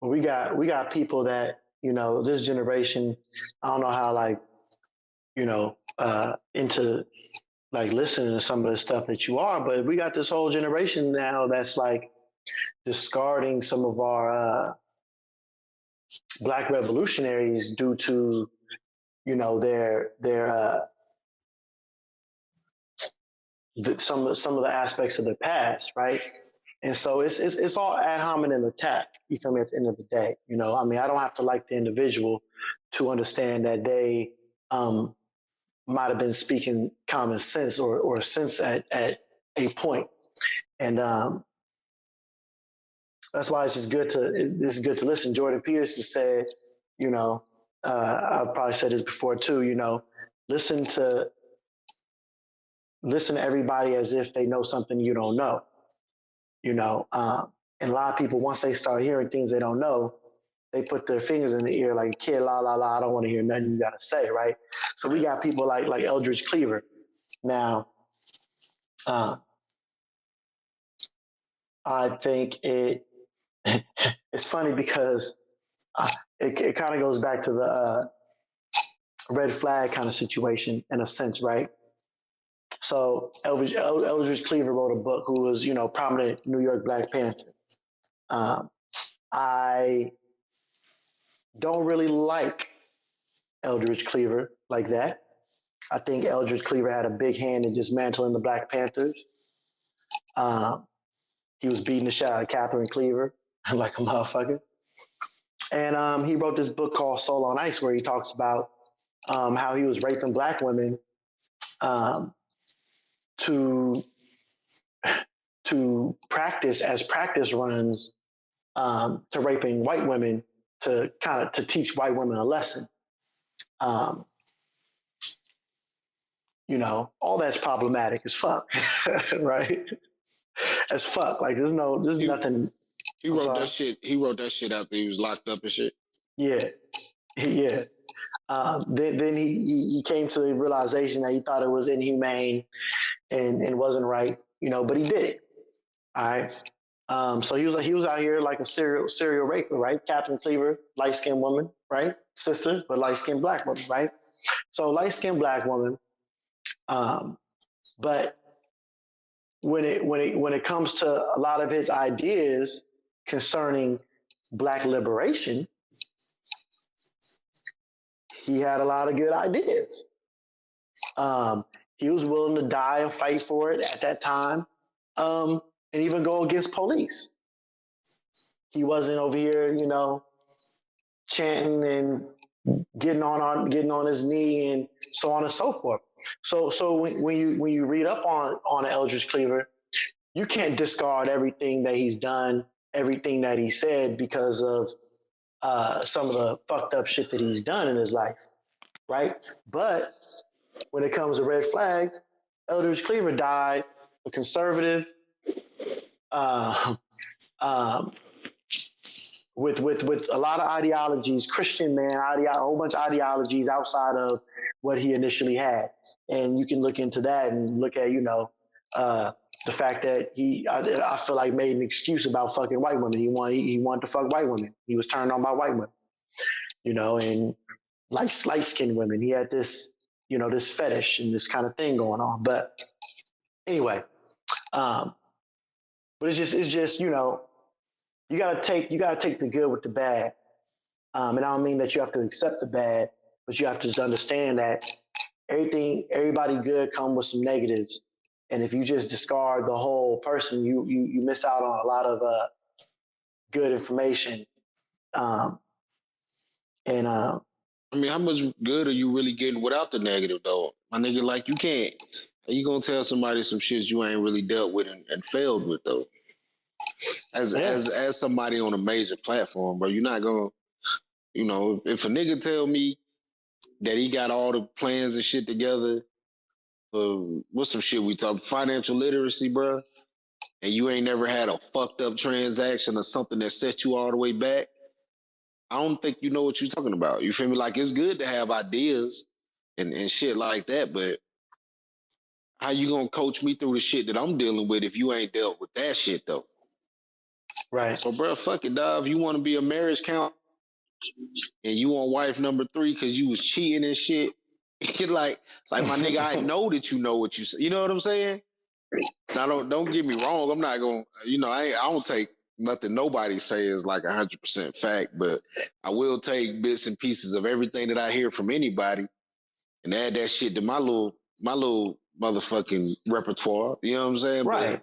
Speaker 2: Well, we got people that, you know, this generation, I don't know how, like, you know, into like listening to some of the stuff that you are, but we got this whole generation now that's like discarding some of our Black revolutionaries due to, you know, some of the aspects of the past, right? And so it's all ad hominem attack. You feel me? At the end of the day, you know, I mean, I don't have to like the individual to understand that they might have been speaking common sense or sense at a point, and that's why it's good to listen. Jordan Peterson said, you know, I've probably said this before too. You know, listen to everybody as if they know something you don't know. You know, and a lot of people, once they start hearing things they don't know, they put their fingers in the ear like, kid, la la la, I don't want to hear nothing you got to say, right? So we got people like Eldridge Cleaver. Now, I think it's funny because it kind of goes back to the red flag kind of situation in a sense, right? So Eldridge Cleaver wrote a book, who was, you know, prominent New York Black Panther. I don't really like Eldridge Cleaver like that. I think Eldridge Cleaver had a big hand in dismantling the Black Panthers. He was beating the shit out of Catherine Cleaver like a motherfucker. And he wrote this book called Soul on Ice, where he talks about how he was raping Black women to practice runs to raping white women to teach white women a lesson. You know, all that's problematic as fuck, right? As fuck. Like there's nothing.
Speaker 3: He wrote that shit. He wrote that shit after he was locked up and shit.
Speaker 2: Yeah, yeah. Then he came to the realization that he thought it was inhumane and wasn't right, you know, but he did it. All right. So he was out here like a serial raper, right? Catherine Cleaver, light skinned woman, right? Sister, but light skinned Black woman, right? So light skinned Black woman. But when it comes to a lot of his ideas concerning Black liberation, he had a lot of good ideas. He was willing to die and fight for it at that time, and even go against police. He wasn't over here, you know, chanting and getting on his knee and so on and so forth. So when you read up on Eldridge Cleaver, you can't discard everything that he's done, everything that he said, because of some of the fucked up shit that he's done in his life, right? But when it comes to red flags, Eldridge Cleaver died a conservative, with a lot of ideologies, Christian man, a whole bunch of ideologies outside of what he initially had. And you can look into that and look at, you know, the fact that I feel like made an excuse about fucking white women. He wanted to fuck white women. He was turned on by white women, you know, and like light-skinned women. He had this, you know, this fetish and this kind of thing going on. But anyway, but it's just, you know, you gotta take the good with the bad. And I don't mean that you have to accept the bad, but you have to just understand that everybody good come with some negatives. And if you just discard the whole person, you miss out on a lot of good information. I
Speaker 3: mean, how much good are you really getting without the negative, though? My nigga, like, you can't. You gonna tell somebody some shit you ain't really dealt with and failed with, though. As somebody on a major platform, bro, you're not gonna, you know, if a nigga tell me that he got all the plans and shit together. What's some shit we talk financial literacy, bro? And you ain't never had a fucked up transaction or something that set you all the way back. I don't think you know what you're talking about. You feel me? Like, it's good to have ideas and shit like that, but how you gonna coach me through the shit that I'm dealing with if you ain't dealt with that shit though?
Speaker 2: Right.
Speaker 3: So, bro, fuck it, dog. If you want to be a marriage count and you on wife number 3 because you was cheating and shit, like my nigga, I know that you know what you say. You know what I'm saying? Now, don't get me wrong. I'm not gonna, I don't take nothing nobody say is like 100% fact, but I will take bits and pieces of everything that I hear from anybody and add that shit to my little motherfucking repertoire. You know what I'm saying?
Speaker 2: Right.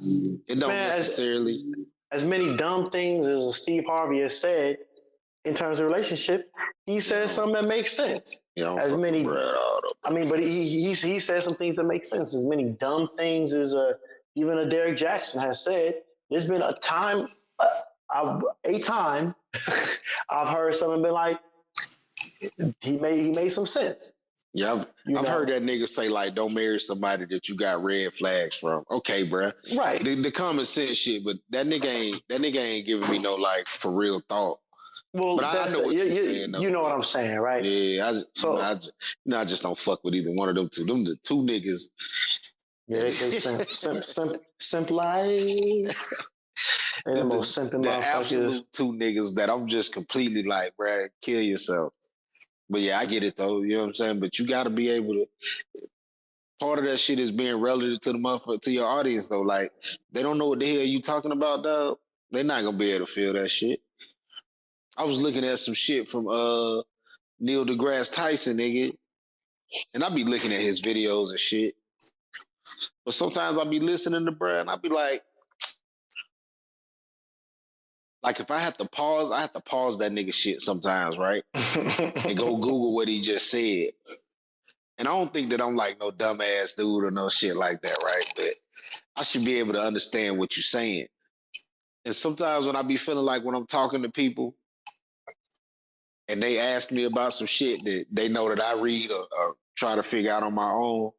Speaker 3: It don't necessarily.
Speaker 2: As many dumb things as Steve Harvey has said in terms of relationship, he says something that makes sense. As many, I mean, but he says some things that make sense. As many dumb things as even a Derek Jackson has said. There's been a time I've heard someone been like, he made some sense.
Speaker 3: Yeah, I've heard that nigga say, like, don't marry somebody that you got red flags from. Okay, bro.
Speaker 2: Right.
Speaker 3: The common sense shit, but that nigga ain't giving me no, like, for real thought.
Speaker 2: Well,
Speaker 3: but I know what you're saying.
Speaker 2: You know what I'm saying, right?
Speaker 3: Yeah, I just don't fuck with either one of them two. Them the two niggas.
Speaker 2: Yeah, they simp life. And the most simping motherfuckers.
Speaker 3: Absolute two niggas that I'm just completely like, bruh, kill yourself. But yeah, I get it though. You know what I'm saying? But you got to be able to. Part of that shit is being relative to the motherfucker, to your audience though. Like, they don't know what the hell you talking about, dog. They're not gonna be able to feel that shit. I was looking at some shit from Neil deGrasse Tyson, nigga, and I be looking at his videos and shit. But sometimes I be listening to bruh, and I be like if I have to pause that nigga shit sometimes, right? And go Google what he just said. And I don't think that I'm like no dumbass dude or no shit like that, right? But I should be able to understand what you're saying. And sometimes when I be feeling like when I'm talking to people and they ask me about some shit that they know that I read or try to figure out on my own,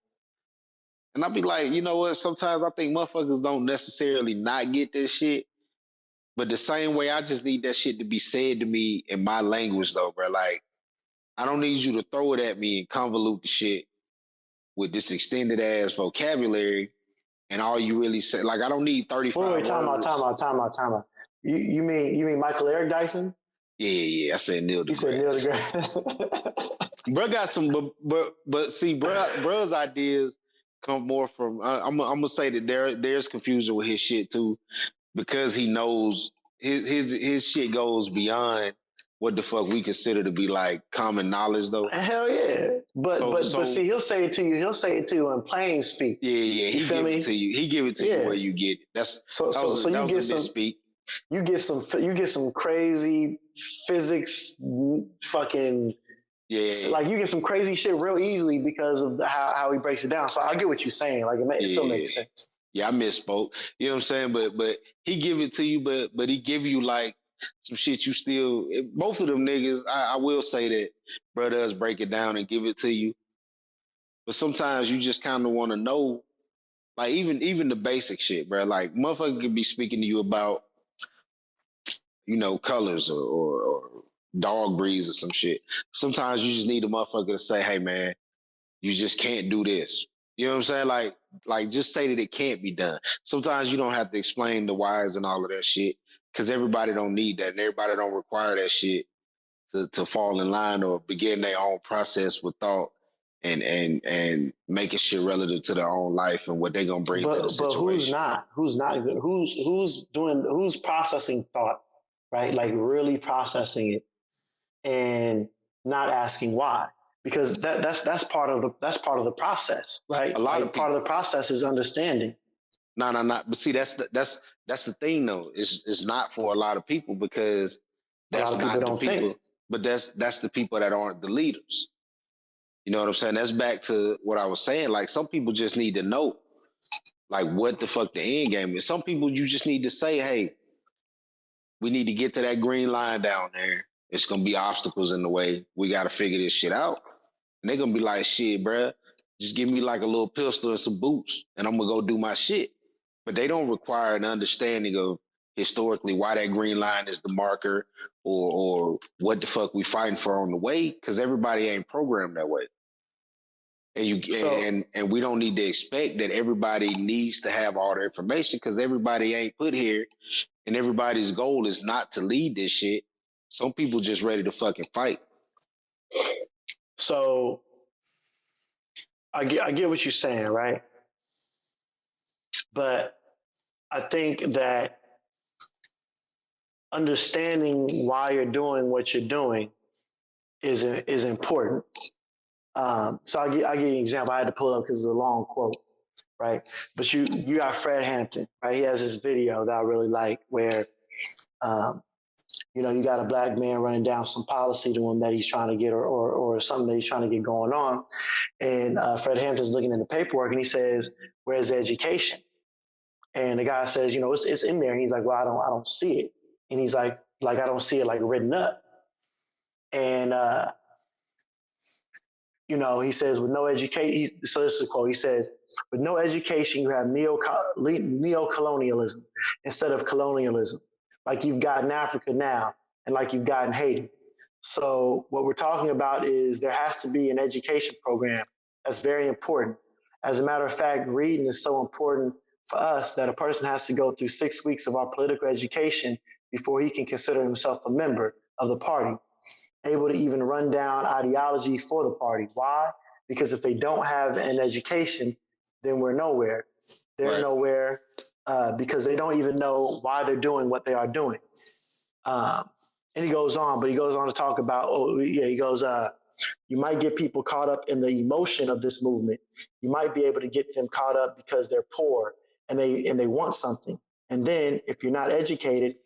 Speaker 3: and I be like, you know what? Sometimes I think motherfuckers don't necessarily not get this shit. But the same way, I just need that shit to be said to me in my language, though, bro. Like, I don't need you to throw it at me and convolute the shit with this extended ass vocabulary, and all you really say, like, I don't need 35
Speaker 2: Wait, time out. You mean Michael Eric Dyson?
Speaker 3: Yeah. I said Neil deGrasse.
Speaker 2: You said Neil deGrasse.
Speaker 3: Bro got some, but see, bro's ideas come more from. I'm gonna say that there's confusion with his shit too. Because he knows his shit goes beyond what the fuck we consider to be like common knowledge, though.
Speaker 2: Hell yeah, but see, he'll say it to you. He'll say it to you in plain speak.
Speaker 3: Yeah. He give it to you. He give it to you where you get it. So you get some speak.
Speaker 2: You get some crazy physics, fucking. Yeah. Like, you get some crazy shit real easily because of how he breaks it down. So I get what you're saying. Like, it still makes sense.
Speaker 3: Yeah, I misspoke. You know what I'm saying? But he give it to you, but he give you like some shit you still. Both of them niggas, I will say that bro does break it down and give it to you. But sometimes you just kind of want to know, like even the basic shit, bro. Like, motherfucker could be speaking to you about, colors or dog breeds or some shit. Sometimes you just need a motherfucker to say, hey man, you just can't do this. You know what I'm saying? Like just say that it can't be done. Sometimes you don't have to explain the whys and all of that shit because everybody don't need that and everybody don't require that shit to fall in line or begin their own process with thought and making shit relative to their own life and what they're gonna bring to the situation.
Speaker 2: But who's not good? Who's processing thought, right? Like, really processing it and not asking why. Because that's part of the process, right? Part of the process is understanding.
Speaker 3: No. But see, that's the thing though. It's not for a lot of people because that's not the people. But that's the people that aren't the leaders. You know what I'm saying? That's back to what I was saying. Like, some people just need to know, like, what the fuck the end game is. Some people you just need to say, hey, we need to get to that green line down there. It's gonna be obstacles in the way. We gotta figure this shit out. And they're gonna be like, shit, bruh, just give me like a little pistol and some boots, and I'm gonna go do my shit. But they don't require an understanding of historically why that green line is the marker, or what the fuck we fighting for on the way, because everybody ain't programmed that way. And we don't need to expect that everybody needs to have all the information, because everybody ain't put here, and everybody's goal is not to lead this shit. Some people just ready to fucking fight.
Speaker 2: So I get what you're saying, right? But I think that understanding why you're doing what you're doing is important. So I'll give you an example. I had to pull it up because it's a long quote, right? But you got Fred Hampton, right? He has this video that I really like where, you got a black man running down some policy to him that he's trying to get, or something that he's trying to get going on. And Fred Hampton's looking in the paperwork and he says, "Where's the education?" And the guy says, it's in there. And he's like, "Well, I don't see it." And he's like, I don't see it like written up. And, he says, with no education, so this is a quote, he says, "With no education, you have neo-colonialism instead of colonialism, like you've got in Africa now and like you've got in Haiti." So what we're talking about is there has to be an education program that's very important. As a matter of fact, reading is so important for us that a person has to go through 6 weeks of our political education before he can consider himself a member of the party, able to even run down ideology for the party. Why? Because if they don't have an education, then we're nowhere. They're nowhere because they don't even know why they're doing what they are doing. And he goes on to talk about, he goes, you might get people caught up in the emotion of this movement. You might be able to get them caught up because they're poor and they want something. And then if you're not educated,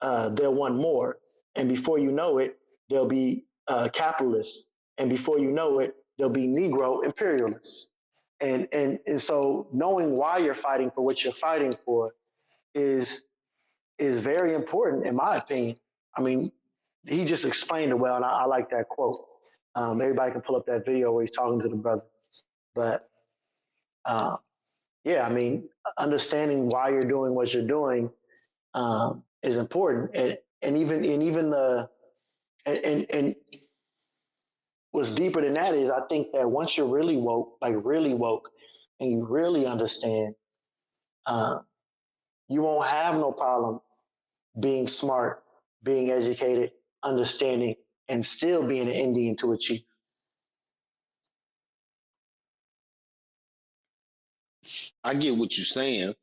Speaker 2: they'll want more. And before you know it, they'll be capitalists. And before you know it, they'll be Negro imperialists. And so knowing why you're fighting for what you're fighting for is very important, in my opinion. I mean, he just explained it well, and I like that quote. Everybody can pull up that video where he's talking to the brother. But yeah, I mean, understanding why you're doing what you're doing is important, and what's deeper than that is I think that once you're really woke, and you really understand, you won't have no problem being smart, being educated, understanding, and still being an Indian to a chief.
Speaker 3: I get what you're saying.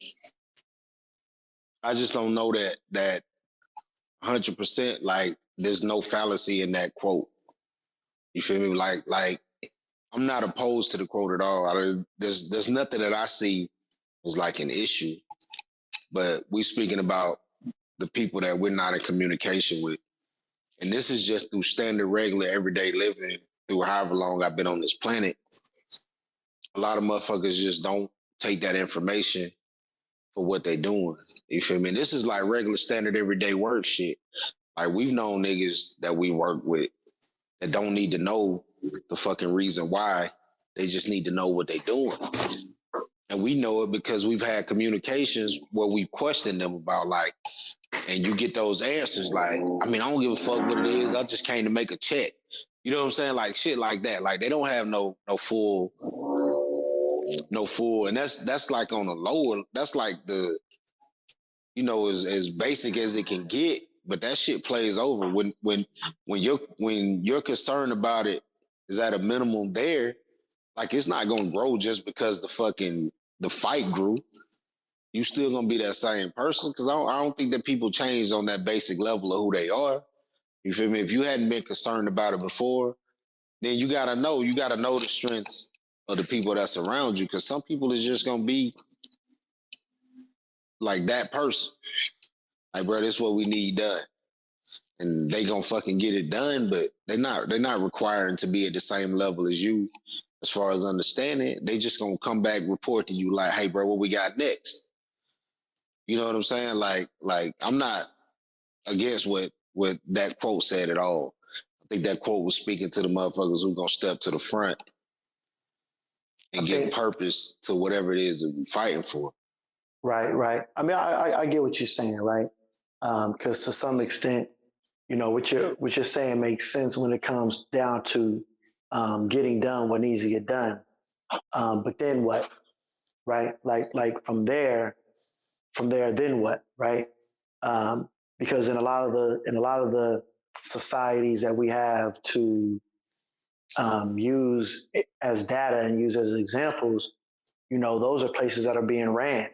Speaker 3: I just don't know that 100%. Like, there's no fallacy in that quote. You feel me? Like I'm not opposed to the quote at all. There's nothing that I see as like an issue. But we speaking about the people that we're not in communication with. And this is just through standard, regular, everyday living, through however long I've been on this planet. A lot of motherfuckers just don't take that information for what they doing. You feel me? This is like regular, standard, everyday work shit. Like, we've known niggas that we work with that don't need to know the fucking reason why. They just need to know what they doing. And we know it because we've had communications where we question them about, like, and you get those answers like, I mean, I don't give a fuck what it is. I just came to make a check. You know what I'm saying? Like, shit like that. Like, they don't have no full, and that's like on a lower, that's like the, as basic as it can get. But that shit plays over when you're concerned about it is at a minimum there. Like, it's not gonna grow just because the fight grew. You still gonna be that same person, because I don't think that people change on that basic level of who they are. You feel me? If you hadn't been concerned about it before, then you gotta know the strengths of the people that's around you, because some people is just gonna be like that person. Like, bro, this is what we need done. And they gonna fucking get it done, but they're not requiring to be at the same level as you as far as understanding. They just gonna come back, report to you like, hey, bro, what we got next? You know what I'm saying? Like I'm not against what what that quote said at all. I think that quote was speaking to the motherfuckers who gonna step to the front and give purpose to whatever it is that we're fighting for.
Speaker 2: Right. I mean, I get what you're saying, right? Because to some extent, you know, what you're saying makes sense when it comes down to getting done what needs to get done. But then what, right? Like from there, then what, right? Because in a lot of the societies that we have to use as data and use as examples, you know, those are places that are being ran,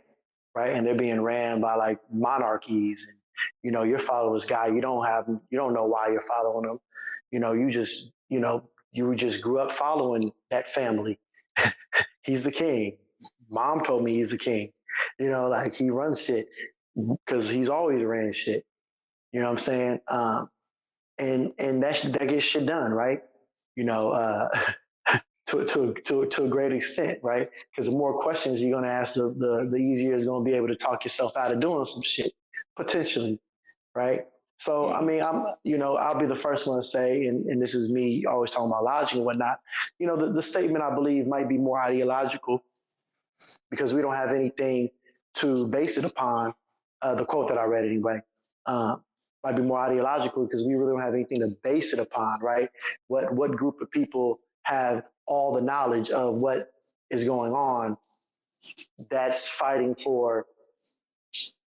Speaker 2: right? And they're being ran by like monarchies. And, you know, your followers guy, you don't know why you're following them. You know, you just grew up following that family. He's the king. Mom told me he's the king. You know, like he runs shit because he's always ran shit. You know what I'm saying? And that gets shit done, right? You know, to a great extent, right? Because the more questions you're going to ask, the easier it's going to be able to talk yourself out of doing some shit, potentially, right? So, I mean, I'll be the first one to say, and this is me always talking about logic and whatnot, you know, the statement I believe might be more ideological because we don't have anything to base it upon, the quote that I read anyway. Might be more ideological because we really don't have anything to base it upon, right? What group of people have all the knowledge of what is going on that's fighting for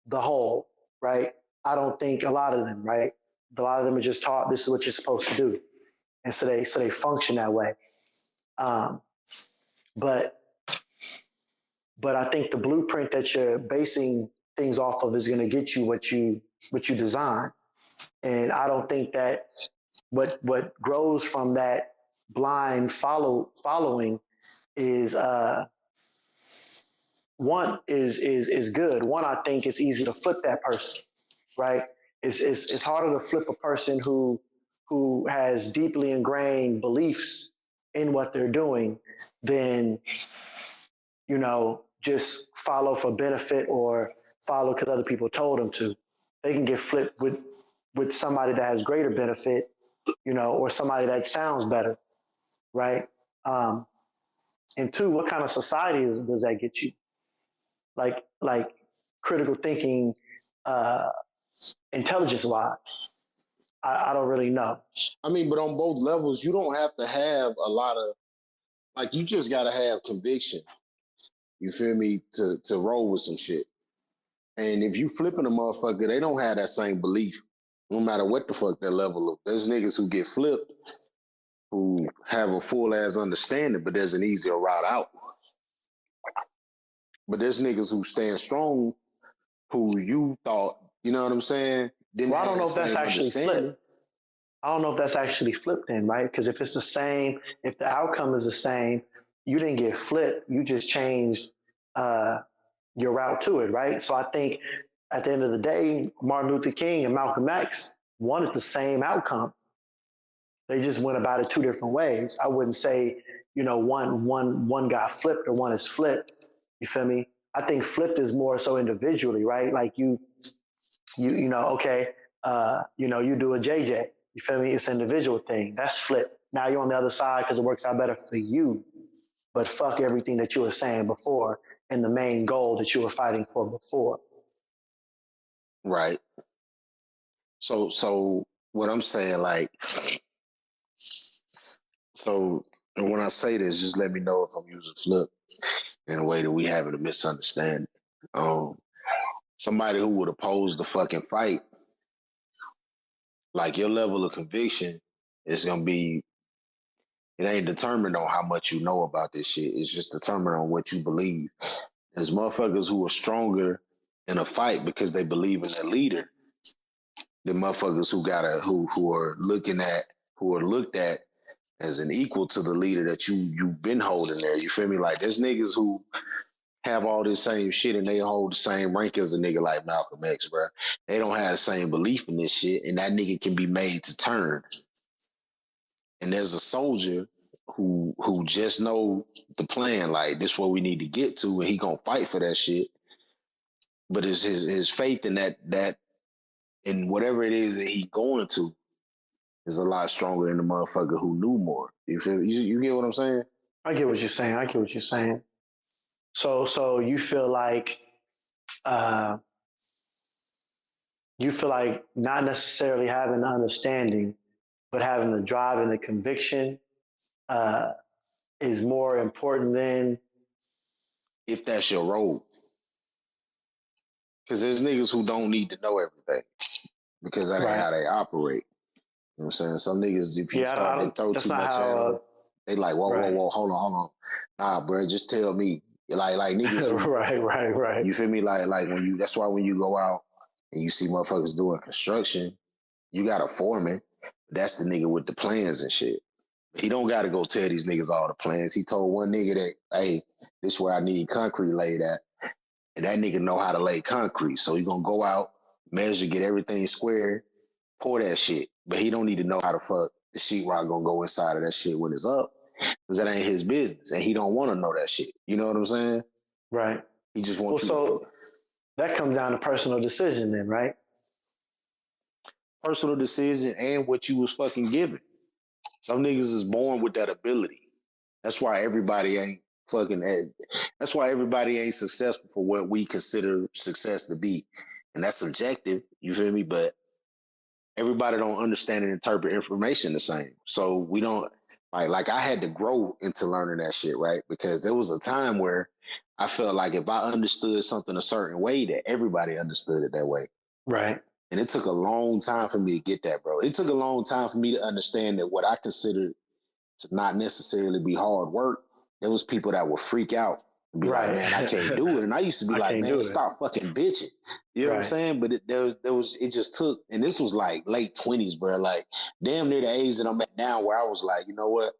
Speaker 2: the whole, right? I don't think a lot of them, right? A lot of them are just taught this is what you're supposed to do. And so they function that way. But I think the blueprint that you're basing things off of is going to get you what you design. And I don't think that what grows from that blind following is one is good. One, I think it's easy to flip that person, right? It's harder to flip a person who has deeply ingrained beliefs in what they're doing than, you know, just follow for benefit or follow because other people told them to. They can get flipped with somebody that has greater benefit, you know, or somebody that sounds better, right? And two, what kind of society does that get you? Like critical thinking, intelligence wise, I don't really know.
Speaker 3: I mean, but on both levels, you don't have to have a lot of, like, you just got to have conviction. You feel me? To roll with some shit. And if you flipping a motherfucker, they don't have that same belief, no matter what the fuck their level of. There's niggas who get flipped who have a full ass understanding, but there's an easier route out. But there's niggas who stand strong, who you thought, you know what I'm saying?
Speaker 2: Well, I don't know if that's actually flipped. I don't know if that's actually flipped then, right? Because if it's the same, if the outcome is the same, you didn't get flipped. You just changed your route to it, right? So I think at the end of the day, Martin Luther King and Malcolm X wanted the same outcome. They just went about it two different ways. I wouldn't say, you know, one got flipped or one is flipped. You feel me? I think flipped is more so individually, right? Like you know, okay, you know, you do a JJ. You feel me? It's an individual thing. That's flipped. Now you're on the other side because it works out better for you. But fuck everything that you were saying before and the main goal that you were fighting for before.
Speaker 3: Right. So what I'm saying, like, so when I say this, just let me know if I'm using flip in a way that we having a misunderstanding. Somebody who would oppose the fucking fight, like your level of conviction is gonna be, it ain't determined on how much you know about this shit. It's just determined on what you believe. There's motherfuckers who are stronger in a fight because they believe in their leader. The motherfuckers who are looked at as an equal to the leader that you've been holding there. You feel me? Like there's niggas who have all this same shit and they hold the same rank as a nigga like Malcolm X, bro. They don't have the same belief in this shit, and that nigga can be made to turn. And there's a soldier who just know the plan, like this is what we need to get to, and he gonna fight for that shit. But it's his faith in that And whatever it is that he going to is a lot stronger than the motherfucker who knew more. You feel me? You get what I'm saying?
Speaker 2: I get what you're saying. I get what you're saying. So uh, you feel like not necessarily having the understanding, but having the drive and the conviction uh, is more important than.
Speaker 3: If that's your role. Because there's niggas who don't need to know everything because that ain't
Speaker 2: Right.
Speaker 3: how they operate. You know what I'm saying? Some niggas, if you start to throw too much at them, they like, whoa,
Speaker 2: right.
Speaker 3: whoa, hold on. Nah, bro, just tell me. Like niggas who,
Speaker 2: right.
Speaker 3: You feel me? Like when you, that's why when you go out and you see motherfuckers doing construction, you got a foreman. That's the nigga with the plans and shit. He don't got to go tell these niggas all the plans. He told one nigga that, hey, this is where I need concrete laid at. And that nigga know how to lay concrete. So he gonna go out, measure, get everything square, pour that shit. But he don't need to know how the fuck the sheetrock gonna go inside of that shit when it's up. Because that ain't his business. And he don't want to know that shit. You know what I'm saying?
Speaker 2: Right.
Speaker 3: He just wants
Speaker 2: so that comes down to personal decision then, right?
Speaker 3: Personal decision and what you was fucking given. Some niggas is born with that ability. That's why everybody ain't that's why everybody ain't successful for what we consider success to be. And that's subjective, you feel me? But everybody don't understand and interpret information the same. So we don't, like I had to grow into learning that shit, right? Because there was a time where I felt like if I understood something a certain way, that everybody understood it that way.
Speaker 2: Right.
Speaker 3: And it took a long time for me to get that, bro. It took a long time for me to understand that what I considered to not necessarily be hard work, there was people that would freak out and be like, man, I can't do it. And I used to be like, man, stop fucking bitching. You know what I'm saying? But it just took, and this was like late 20s, bro. Like damn near the age that I'm at now where I was like, you know what?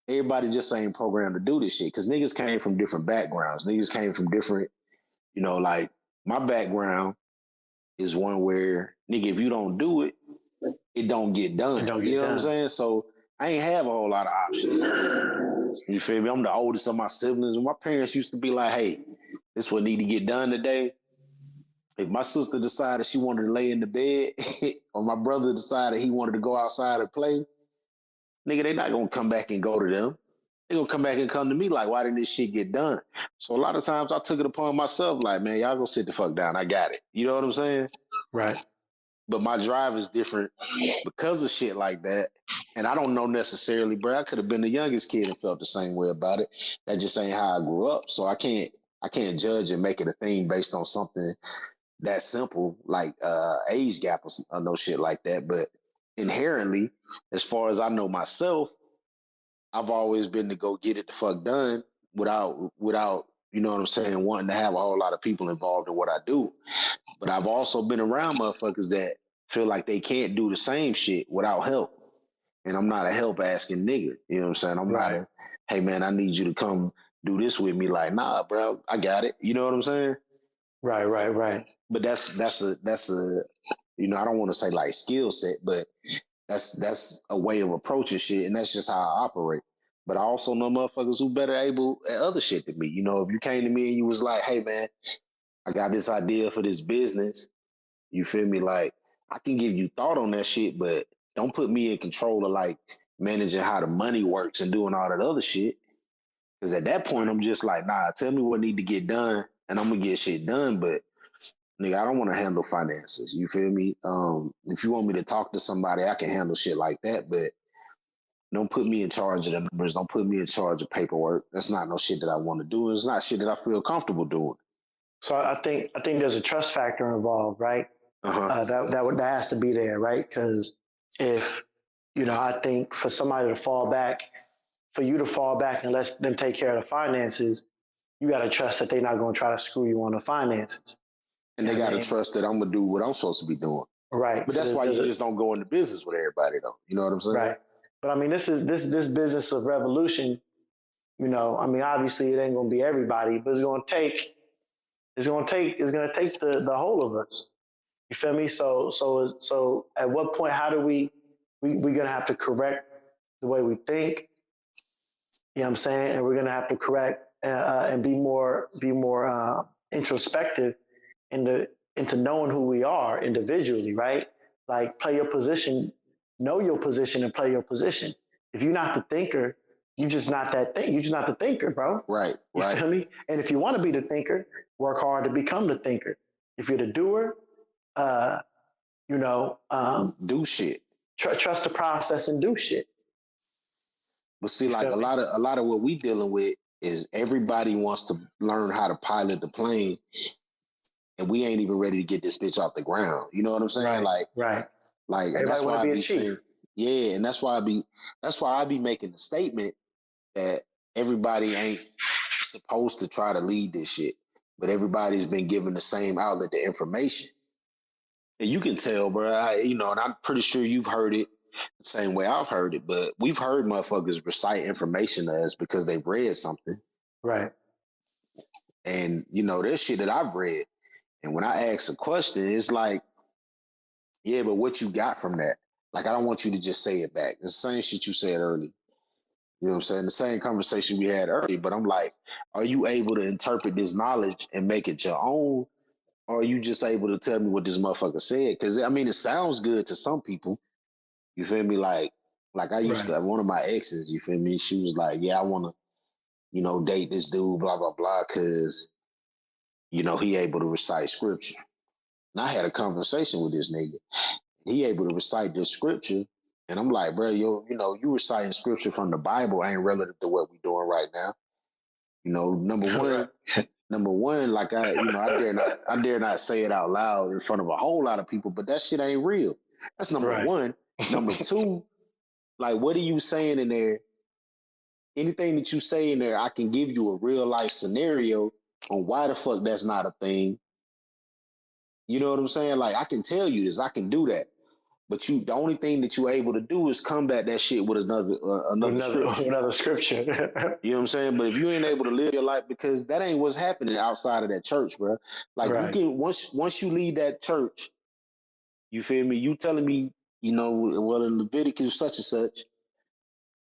Speaker 3: Everybody just ain't programmed to do this shit. Cause niggas came from different backgrounds. Niggas came from different, like my background is one where, nigga, if you don't do it, it don't get done. You know what I'm saying? So I ain't have a whole lot of options. You feel me? I'm the oldest of my siblings. And my parents used to be like, hey, this what need to get done today. If my sister decided she wanted to lay in the bed or my brother decided he wanted to go outside and play, nigga, they not going to come back and go to them. They going to come back and come to me like, why didn't this shit get done? So a lot of times I took it upon myself like, man, y'all go sit the fuck down. I got it. You know what I'm saying?
Speaker 2: Right.
Speaker 3: But my drive is different because of shit like that. And I don't know necessarily, bro. I could have been the youngest kid and felt the same way about it. That just ain't how I grew up. So I can't judge and make it a thing based on something that simple, like age gap or no shit like that. But inherently, as far as I know myself, I've always been to go get it the fuck done without, you know what I'm saying, wanting to have a whole lot of people involved in what I do. But I've also been around motherfuckers that feel like they can't do the same shit without help. And I'm not a help asking nigga. You know what I'm saying? I'm not a, hey man, I need you to come do this with me. Like, nah, bro, I got it. You know what I'm saying?
Speaker 2: Right.
Speaker 3: But that's a, I don't want to say like skill set, but that's a way of approaching shit. And that's just how I operate. But I also know motherfuckers who better able at other shit than me. You know, if you came to me and you was like, hey man, I got this idea for this business. You feel me? Like, I can give you thought on that shit, but don't put me in control of like managing how the money works and doing all that other shit. Because at that point, I'm just like, nah, tell me what need to get done and I'm going to get shit done. But nigga, I don't want to handle finances. You feel me? If you want me to talk to somebody, I can handle shit like that. But don't put me in charge of the numbers. Don't put me in charge of paperwork. That's not no shit that I want to do. It's not shit that I feel comfortable doing.
Speaker 2: So I think there's a trust factor involved, right? That has to be there, right? Because if I think for somebody to fall back, for you to fall back and let them take care of the finances, you got to trust that they're not going to try to screw you on the finances.
Speaker 3: And they got to trust that I'm going to do what I'm supposed to be doing.
Speaker 2: Right.
Speaker 3: But that's why you just don't go into business with everybody, though. You know what I'm saying?
Speaker 2: Right. But I mean, this business of revolution. I mean, obviously it ain't going to be everybody, but it's going to take the whole of us. You feel me? So at what point, how do we're going to have to correct the way we think? You know what I'm saying? And we're going to have to correct and be more introspective into into knowing who we are individually, right? Like play your position, know your position, and play your position. If you're not the thinker, you're just not that thing. You're just not the thinker, bro.
Speaker 3: Right,
Speaker 2: You
Speaker 3: right.
Speaker 2: feel me? And if you want to be the thinker, work hard to become the thinker. If you're the doer, uh,
Speaker 3: do shit.
Speaker 2: Trust the process and do shit.
Speaker 3: But see, like a lot of what we dealing with is everybody wants to learn how to pilot the plane, and we ain't even ready to get this bitch off the ground. You know what I'm saying?
Speaker 2: Right.
Speaker 3: Like, and that's why I be saying, yeah, and that's why I be making the statement that everybody ain't supposed to try to lead this shit, but everybody's been given the same outlet to information. And you can tell, bro, and I'm pretty sure you've heard it the same way I've heard it, but we've heard motherfuckers recite information to us because they've read something.
Speaker 2: Right.
Speaker 3: And, there's shit that I've read. And when I ask a question, it's like, yeah, but what you got from that? Like, I don't want you to just say it back. It's the same shit you said earlier. You know what I'm saying? The same conversation we had earlier, but I'm like, are you able to interpret this knowledge and make it your own? Or are you just able to tell me what this motherfucker said? Because, it sounds good to some people. You feel me? Like I used to have one of my exes, you feel me? She was like, yeah, I want to, date this dude, blah, blah, blah, because, he able to recite scripture. And I had a conversation with this nigga. He able to recite this scripture. And I'm like, bro, you reciting scripture from the Bible ain't relative to what we doing right now. Number one, like I dare not say it out loud in front of a whole lot of people, but that shit ain't real. That's number one. Number two, like, what are you saying in there? Anything that you say in there, I can give you a real life scenario on why the fuck that's not a thing. You know what I'm saying? Like, I can tell you this, I can do that. But the only thing that you're able to do is combat that shit with another scripture.
Speaker 2: Another scripture.
Speaker 3: You know what I'm saying? But if you ain't able to live your life, because that ain't what's happening outside of that church, bro. Like, you can once you leave that church, you feel me? You telling me, well, in Leviticus such and such,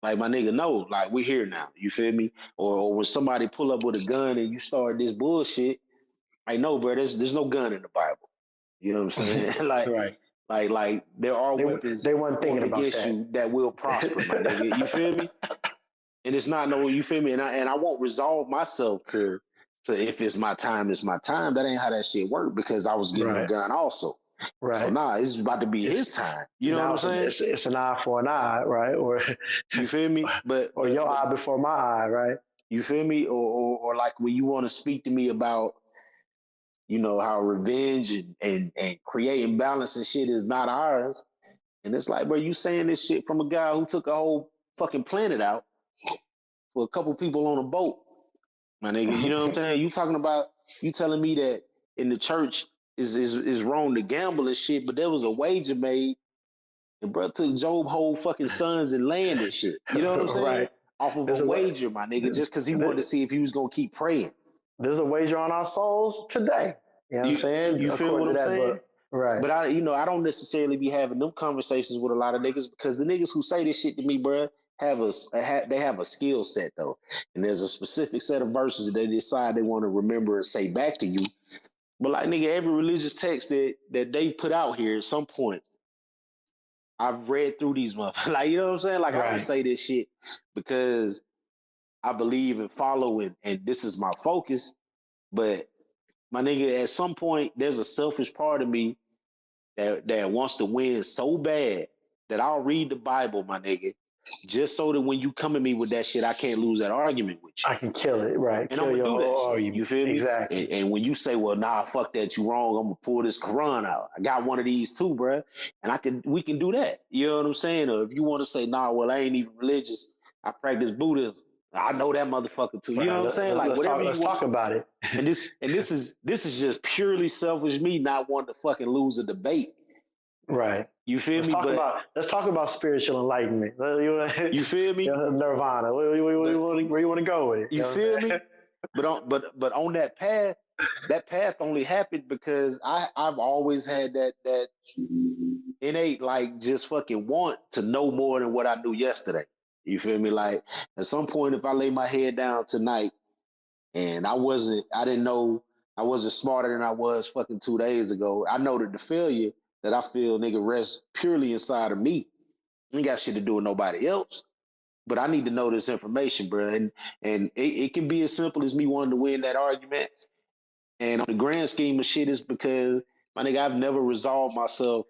Speaker 3: like, my nigga, no, like, we're here now. You feel me? Or when somebody pull up with a gun and you start this bullshit, I know, bro, there's no gun in the Bible. You know what I'm saying? Like there are weapons
Speaker 2: they weren't thinking about
Speaker 3: against you that will prosper, my nigga. You feel me? And it's not you feel me? And I won't resolve myself to if it's my time, it's my time. That ain't how that shit work, because I was given a gun also. Right. So it's about to be his time. You know what I'm saying?
Speaker 2: It's an eye for an eye, right? Or
Speaker 3: you feel me? But
Speaker 2: your eye before my eye, right?
Speaker 3: You feel me? Or like when you want to speak to me about, how revenge and creating balance and shit is not ours. And it's like, bro, you saying this shit from a guy who took a whole fucking planet out for a couple people on a boat, my nigga. You know what I'm saying? You telling me that in the church is wrong to gamble and shit, but there was a wager made, and bro took Job whole fucking sons and land and shit. You know what I'm saying? Right. Off of a wager, my nigga, just because he wanted to see if he was gonna keep praying.
Speaker 2: There's a wager on our souls today. You know what I'm saying?
Speaker 3: You feel what I'm saying?
Speaker 2: Book. Right.
Speaker 3: But I don't necessarily be having them conversations with a lot of niggas, because the niggas who say this shit to me, bro, they have a skill set though, and there's a specific set of verses that they decide they want to remember and say back to you. But like, nigga, every religious text that they put out here at some point, I've read through these motherfuckers. Like, you know what I'm saying? Like, I don't say this shit because I believe and follow and this is my focus. But my nigga, at some point, there's a selfish part of me that wants to win so bad that I'll read the Bible, my nigga, just so that when you come at me with that shit, I can't lose that argument with you.
Speaker 2: I can kill it, right?
Speaker 3: And I'm gonna do that shit. You feel me?
Speaker 2: Exactly.
Speaker 3: And when you say, well, nah, fuck that, you wrong, I'm gonna pull this Quran out. I got one of these too, bro. And we can do that. You know what I'm saying? Or if you want to say, nah, well, I ain't even religious, I practice Buddhism, I know that motherfucker too. You know what I'm saying? Like, whatever.
Speaker 2: Let's talk about it.
Speaker 3: And this is just purely selfish me not wanting to fucking lose a debate.
Speaker 2: Right.
Speaker 3: You feel me?
Speaker 2: Let's talk about spiritual enlightenment.
Speaker 3: You feel me?
Speaker 2: Nirvana. Where you want to go with it?
Speaker 3: You feel me? But on that path only happened because I've always had that innate, like, just fucking want to know more than what I knew yesterday. You feel me? Like, at some point, if I lay my head down tonight and I didn't know I wasn't smarter than I was fucking 2 days ago. I know that the failure that I feel, nigga, rests purely inside of me. Ain't got shit to do with nobody else. But I need to know this information, bro. And it can be as simple as me wanting to win that argument. And on the grand scheme of shit, is because, my nigga, I've never resolved myself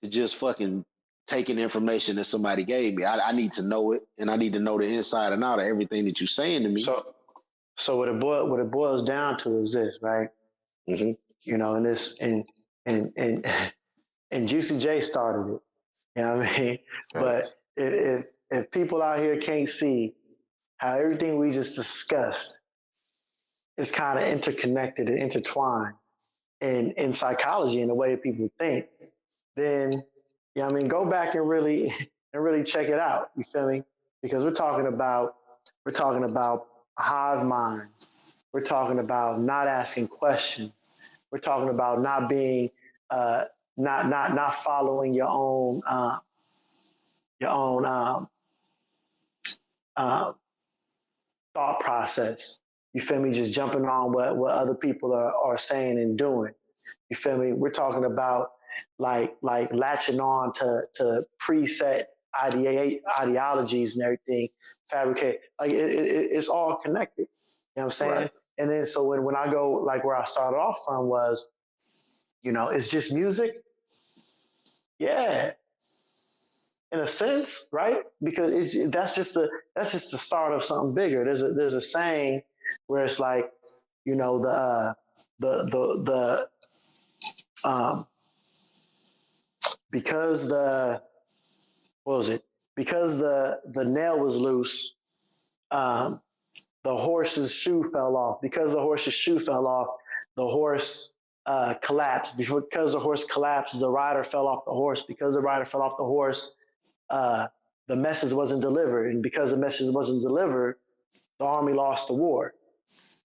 Speaker 3: to just fucking taking information that somebody gave me. I need to know it, and I need to know the inside and out of everything that you're saying to me.
Speaker 2: So what it boils down to is this, right?
Speaker 3: Mm-hmm.
Speaker 2: You know, and this and Juicy J started it. You know what I mean? But if people out here can't see how everything we just discussed is kind of interconnected and intertwined in psychology and the way that people think, then, you know what I mean, go back and really check it out. You feel me? Because we're talking about hive mind. We're talking about not asking questions. We're talking about not being not following your own thought process. You feel me? Just jumping on what other people are saying and doing. You feel me? We're talking about like latching on to preset ideologies and everything, fabricate. Like it's all connected. You know what I'm saying? Right. And then so when I go like where I started off from was, you know, it's just music. Yeah, in a sense, right? Because that's just the start of something bigger. There's a saying where it's like, you know, because the what was it? Because the nail was loose, the horse's shoe fell off. Because the horse's shoe fell off, the horse collapsed. Because the horse collapsed, the rider fell off the horse. Because the rider fell off the horse, the message wasn't delivered. And because the message wasn't delivered, the army lost the war.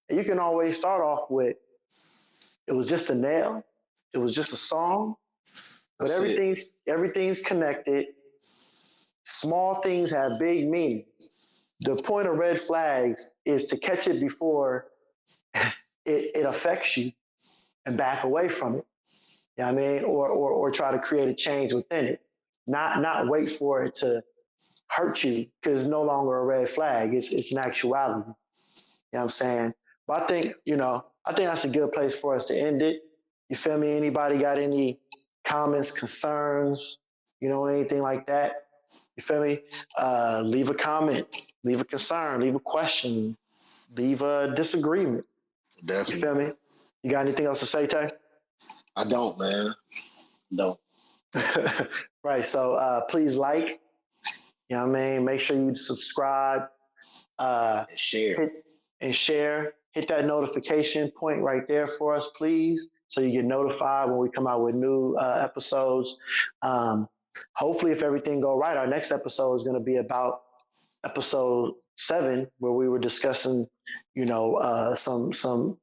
Speaker 2: And you can always start off with, it was just a nail, it was just a song, but everything's connected. Small things have big meanings. The point of red flags is to catch it before it affects you and back away from it. You know what I mean? Or try to create a change within it. Not wait for it to hurt you, because it's no longer a red flag. It's an actuality. You know what I'm saying? But I think that's a good place for us to end it. You feel me? Anybody got any comments, concerns, you know, anything like that? You feel me? Leave a comment, leave a concern, leave a question, leave a disagreement.
Speaker 3: Definitely.
Speaker 2: You feel me? You got anything else to say, Tay?
Speaker 3: I don't, man. No.
Speaker 2: Right. So please like, you know what I mean? Make sure you subscribe.
Speaker 3: Share.
Speaker 2: Hit that notification point right there for us, please, so you get notified when we come out with new episodes. Hopefully, if everything go right, our next episode is going to be about episode 7, where we were discussing, you know, some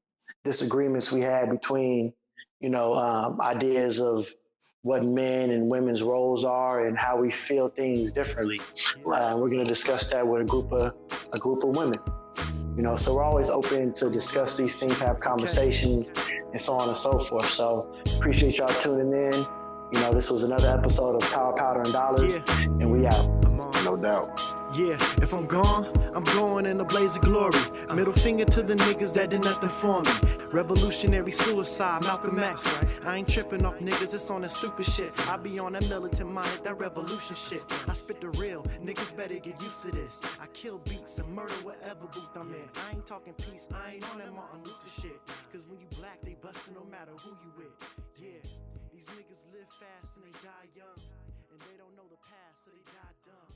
Speaker 2: disagreements we had between, you know, ideas of what men and women's roles are and how we feel things differently. Right. We're going to discuss that with a group of women. You know, so we're always open to discuss these things, have conversations, and so on and so forth. So appreciate y'all tuning in. You know, this was another episode of Power, Powder, and Dollars, and we out.
Speaker 3: No doubt.
Speaker 1: Yeah, if I'm gone, I'm going in a blaze of glory. Middle finger to the niggas that did nothing for me. Revolutionary suicide, Malcolm X. I ain't tripping off niggas, it's on that stupid shit. I be on that militant mind, that revolution shit. I spit the real, niggas better get used to this. I kill beats and murder whatever booth I'm in. I ain't talking peace, I ain't on that Martin Luther shit. Cause when you black, they bustin' no matter who you with. Yeah, these niggas live fast and they die young. And they don't know the past, so they die dumb.